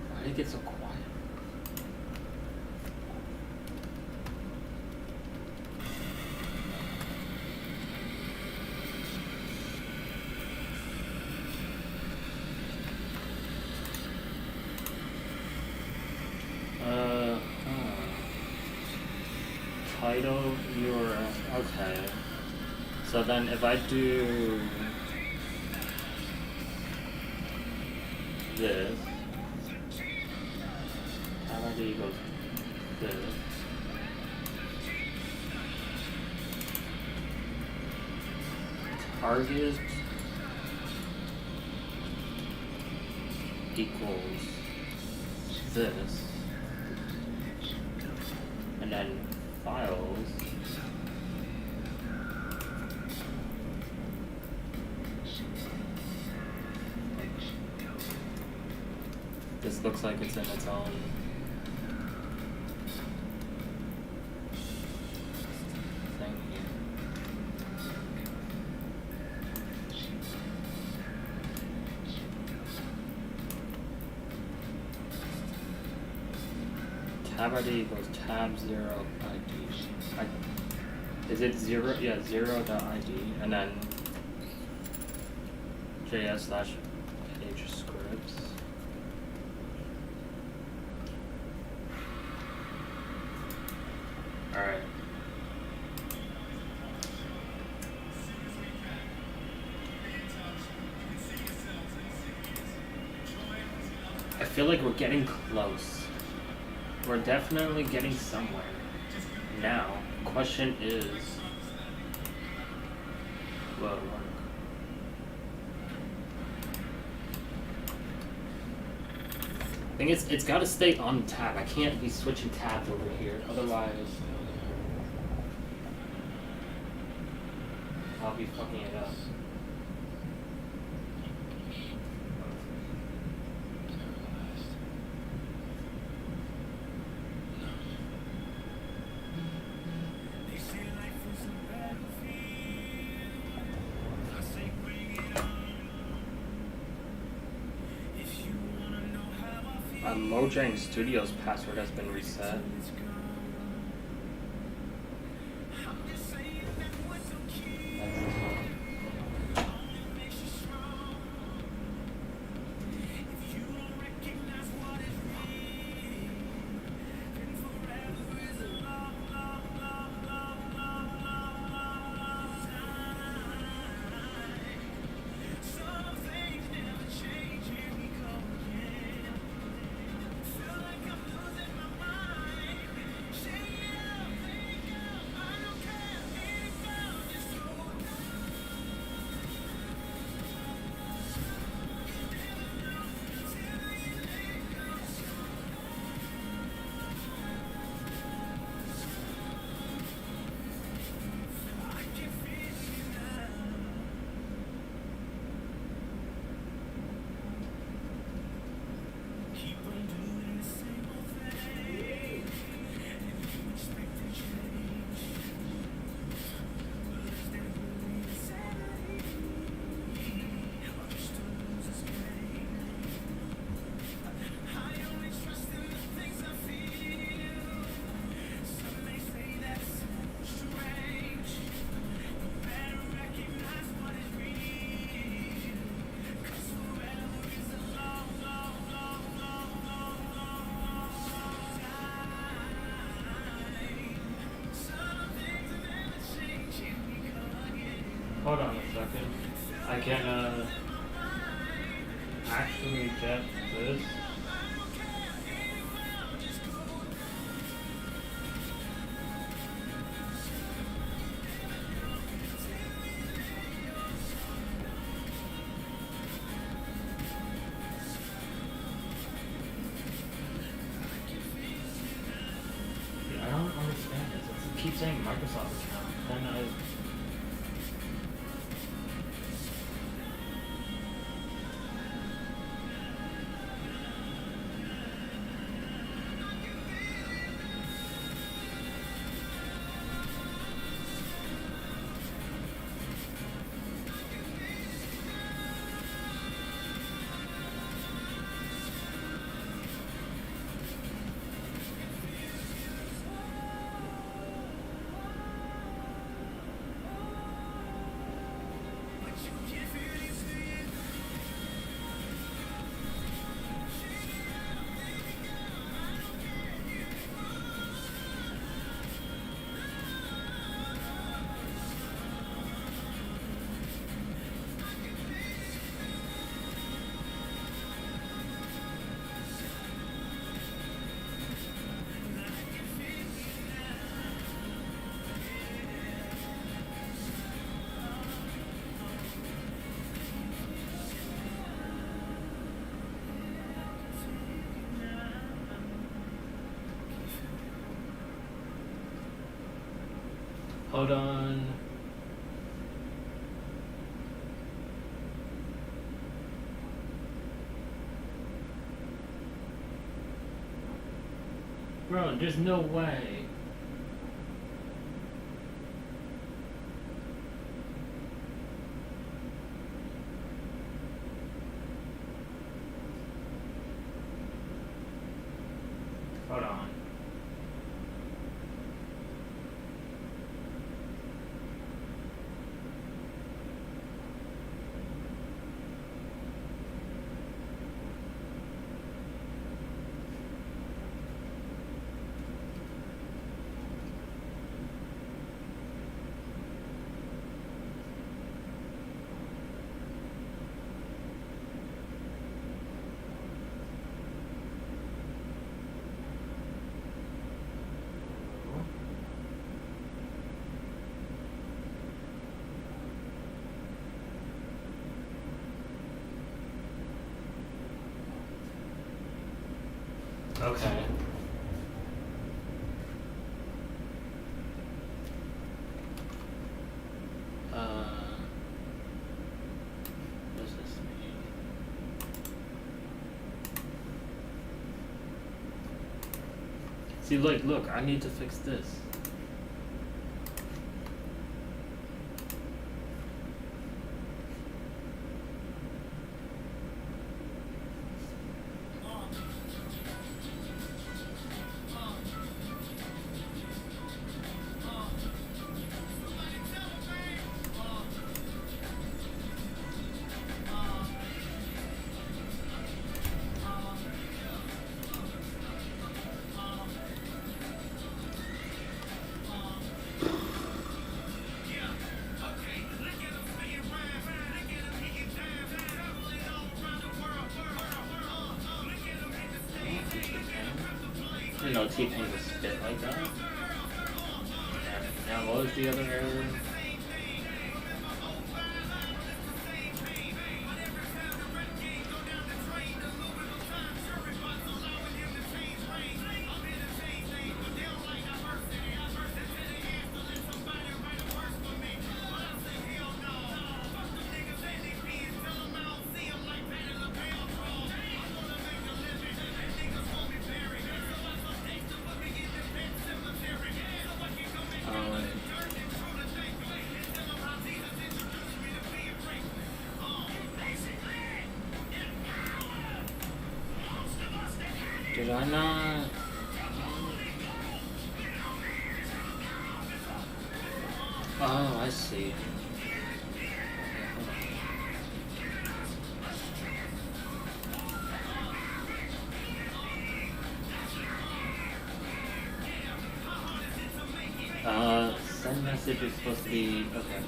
why did it get so quiet? Title URL. Okay. So then if I do this, tab ID equals this. Target equals this. And then files this looks like it's in its own thing here. Tab ID equals tab 0 ID. Is it 0? Yeah, 0.id, and then JS/page scripts. Alright. I feel like we're getting close. We're definitely getting somewhere. Now, question is, will it work? thing is, it's got to stay on tab. I can't be switching tabs over here, otherwise I'll be fucking it up. Mojang Studios password has been reset. Hold on a second. I can actually get this. I don't understand this. It keeps saying Microsoft account. Then hold on. Bro, there's no way. Hold on. Okay. What does this mean? See, look, I need to fix this. You know, T-Pain was spit like that. Now, what was the other error? Did I not? Oh, I see. Send message is supposed to be okay.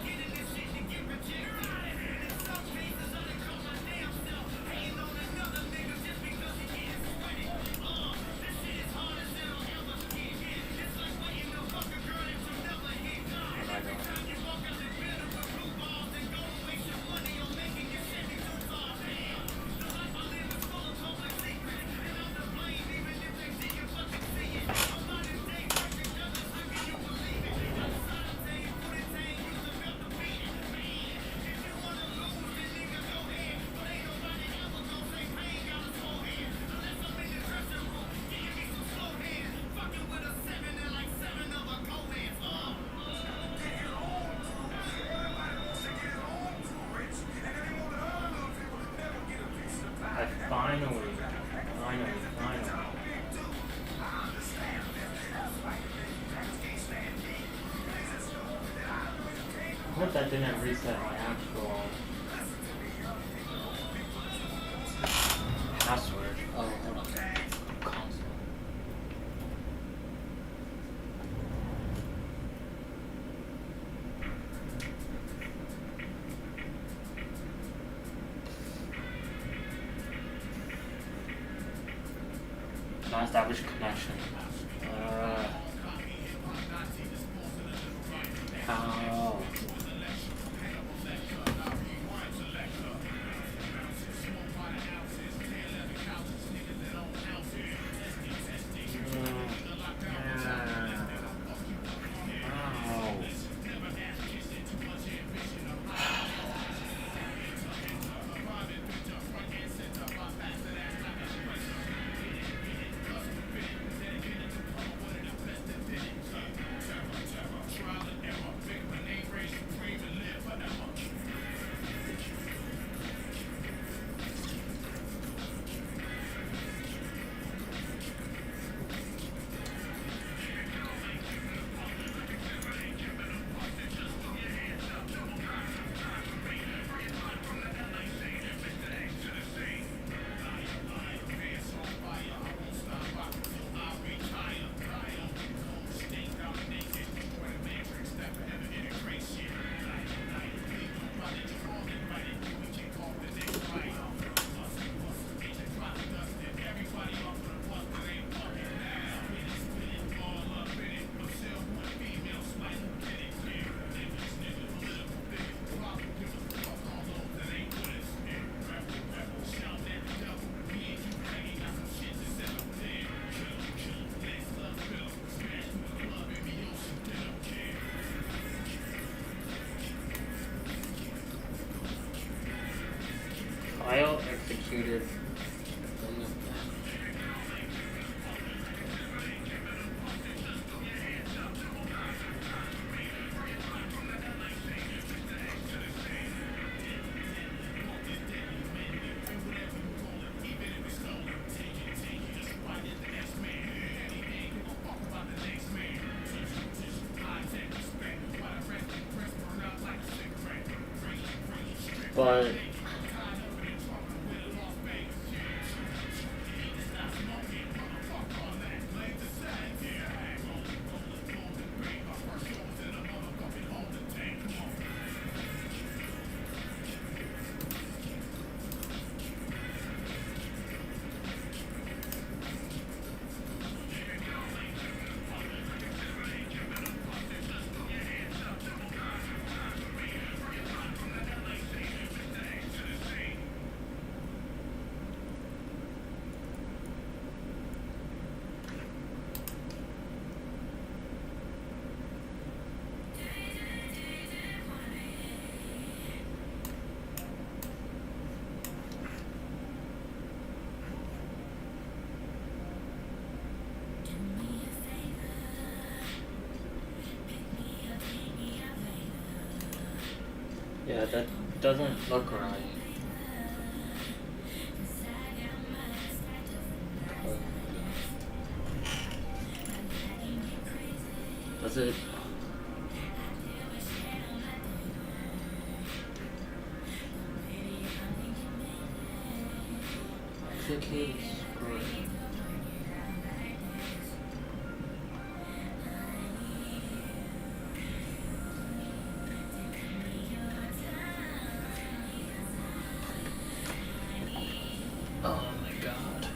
Finally. I hope that didn't reset my actual password. Oh, hold on. Console. Not established connection. How? executed. But yeah, that doesn't look right. Does it? Execute script. Oh my god.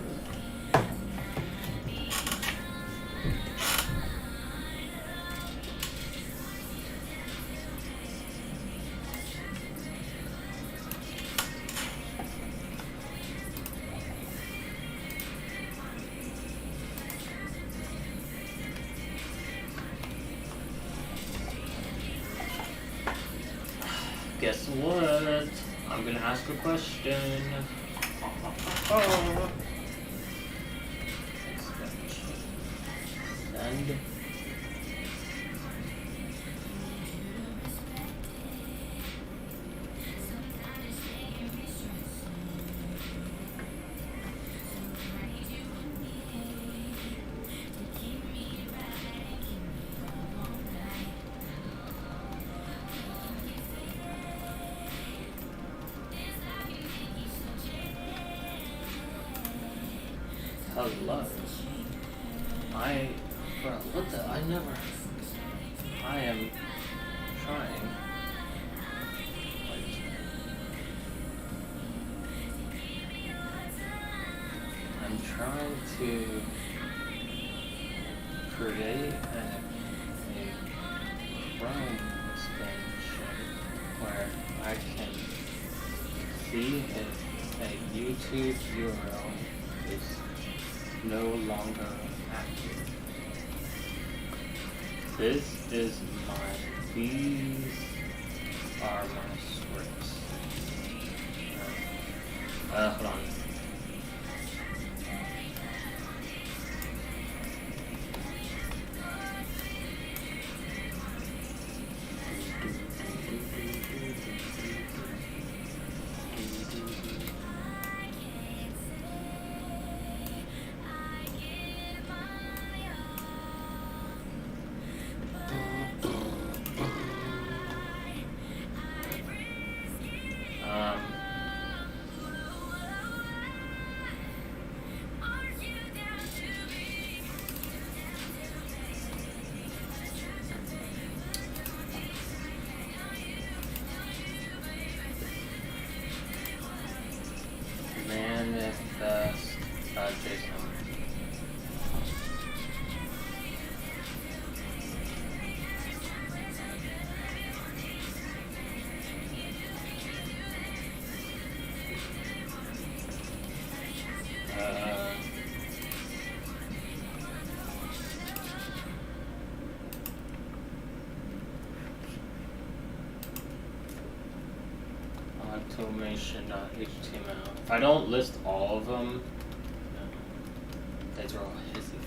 Guess what? I'm gonna ask a question. And hello. What the? I am trying. I'm trying to create a Chrome extension where I can see if a YouTube URL is no longer active. These are my scripts. Hold on. automation.html. If I don't list all of them, they throw a hissy fit.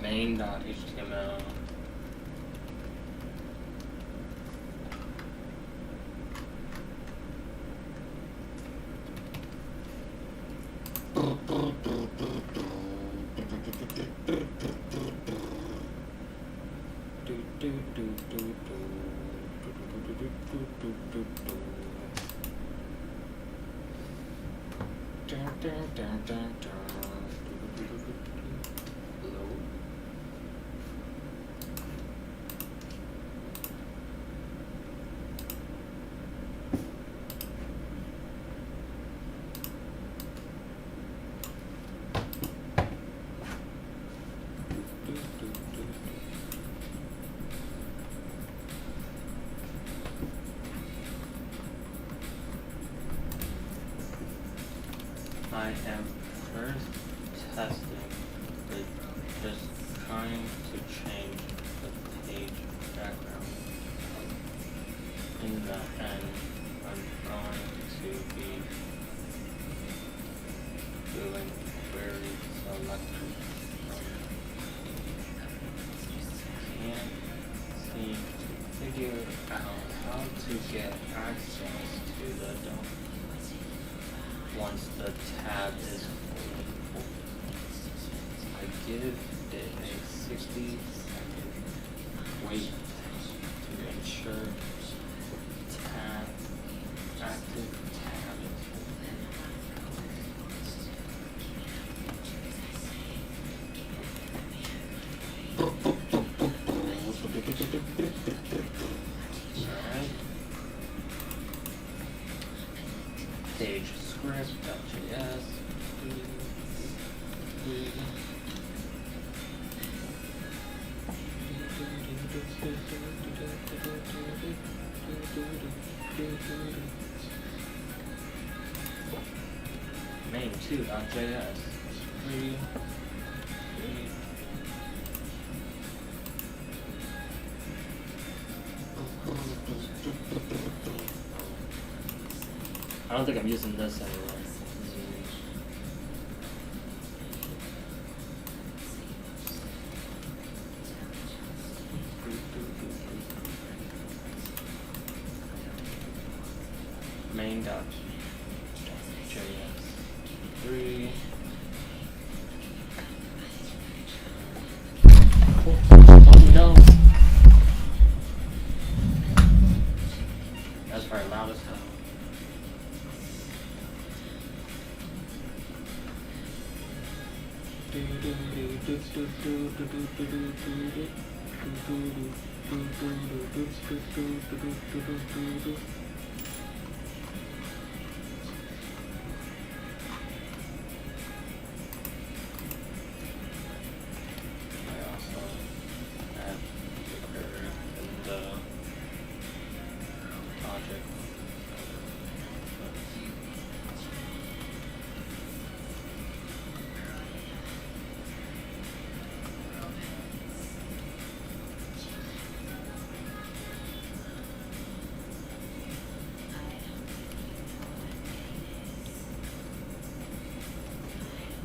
Main.html. I am first testing the just trying to change the page background. In the end, I'm going to be doing query selector. Can't seem to figure out how to get access to the DOM once the tab is fully open. I give it a 60-second wait to ensure active tab is Alright. Page script.js. Main2.js. I don't think I'm using this anyway. Main.js 3. Oh no! That's probably loud as hell.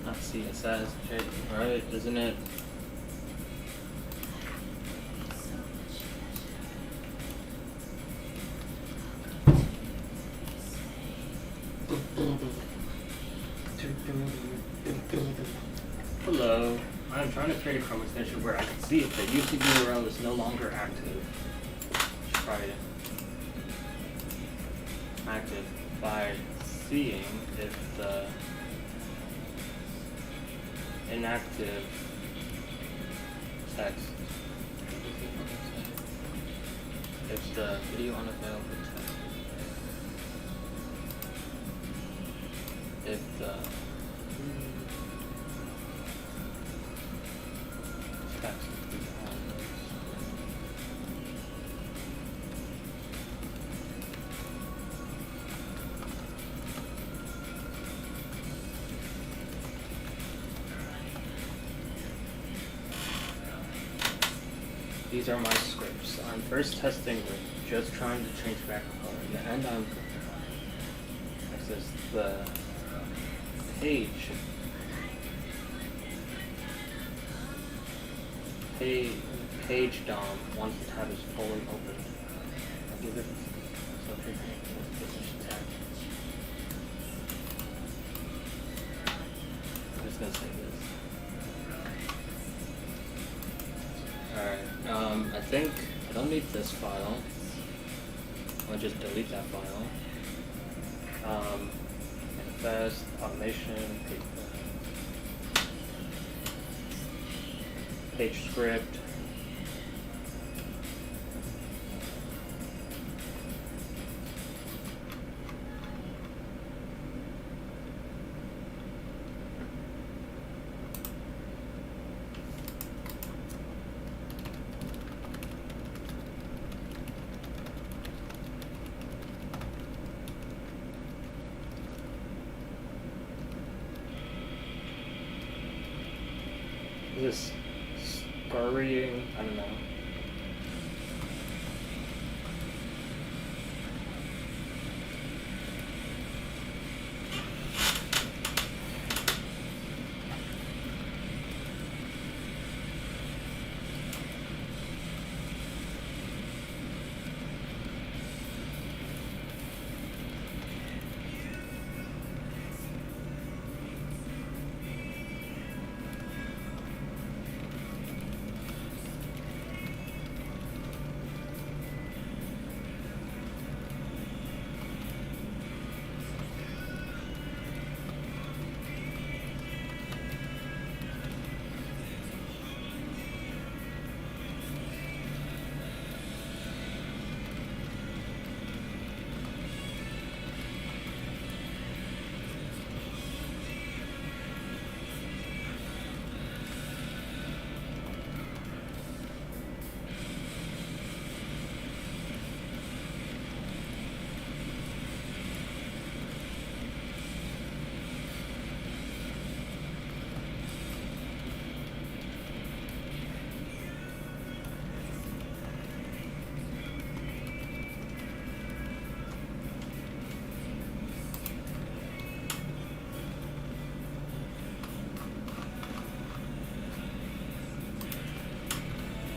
Not CSS, right? Isn't it? Hello. I'm trying to create a Chrome extension where I can see if the YouTube URL is no longer active. Let's try it. Active by seeing if the inactive text, if the video unavailable text, if the text is on These are my scripts. I'm first testing with just trying to change background color. In the end, I'm access the page. Page DOM once the tab is fully open. I'll give it subject finish tab. I'm just gonna say this. Alright, I think I don't need this file. I'll just delete that file. Manifest, automation, page script. This scurrying, I don't know.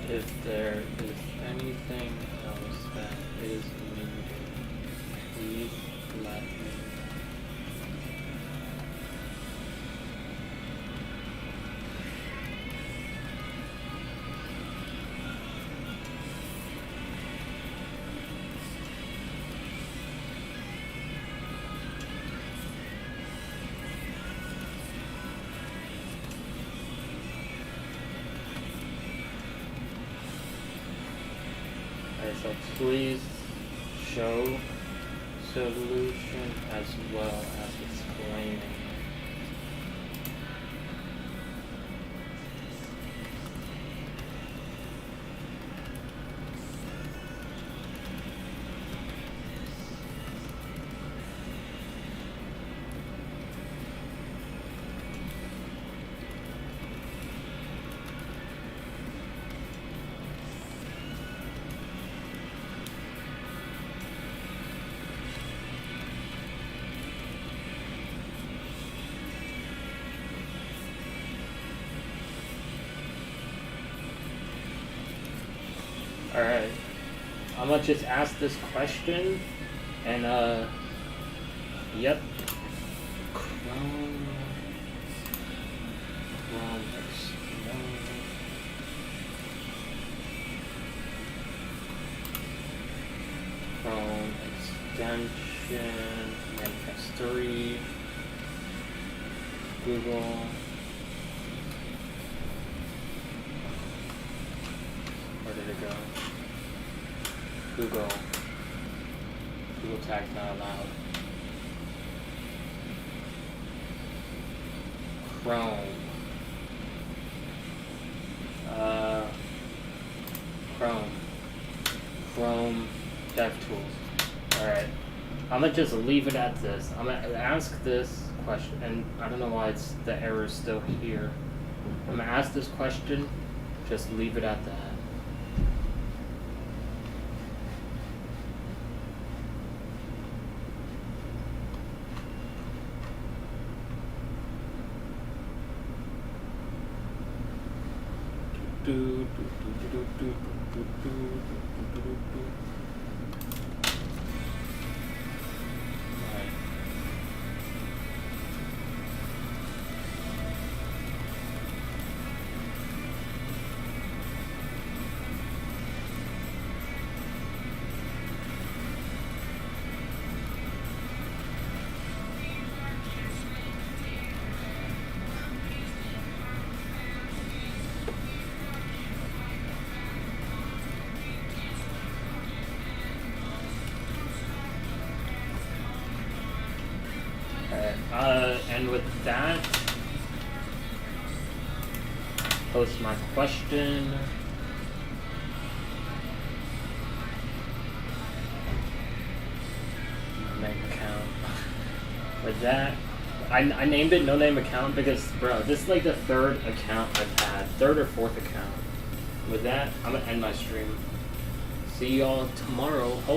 If there is anything else that is needed, please let me know. So please show solution as well as explaining. Alright, I'm gonna just ask this question, and yep. Chrome extension, manifest 3, Google. Where did it go? Google tags not allowed. Chrome. Chrome DevTools. Alright. I'm gonna just leave it at this. I'm gonna ask this question, and I don't know why the error is still here. I'm gonna ask this question, just leave it at that. And with that, post my question. Name account. With that, I named it no name account because, bro, this is like the third account I've had, third or fourth account. With that, I'm gonna end my stream. See y'all tomorrow. Hopefully.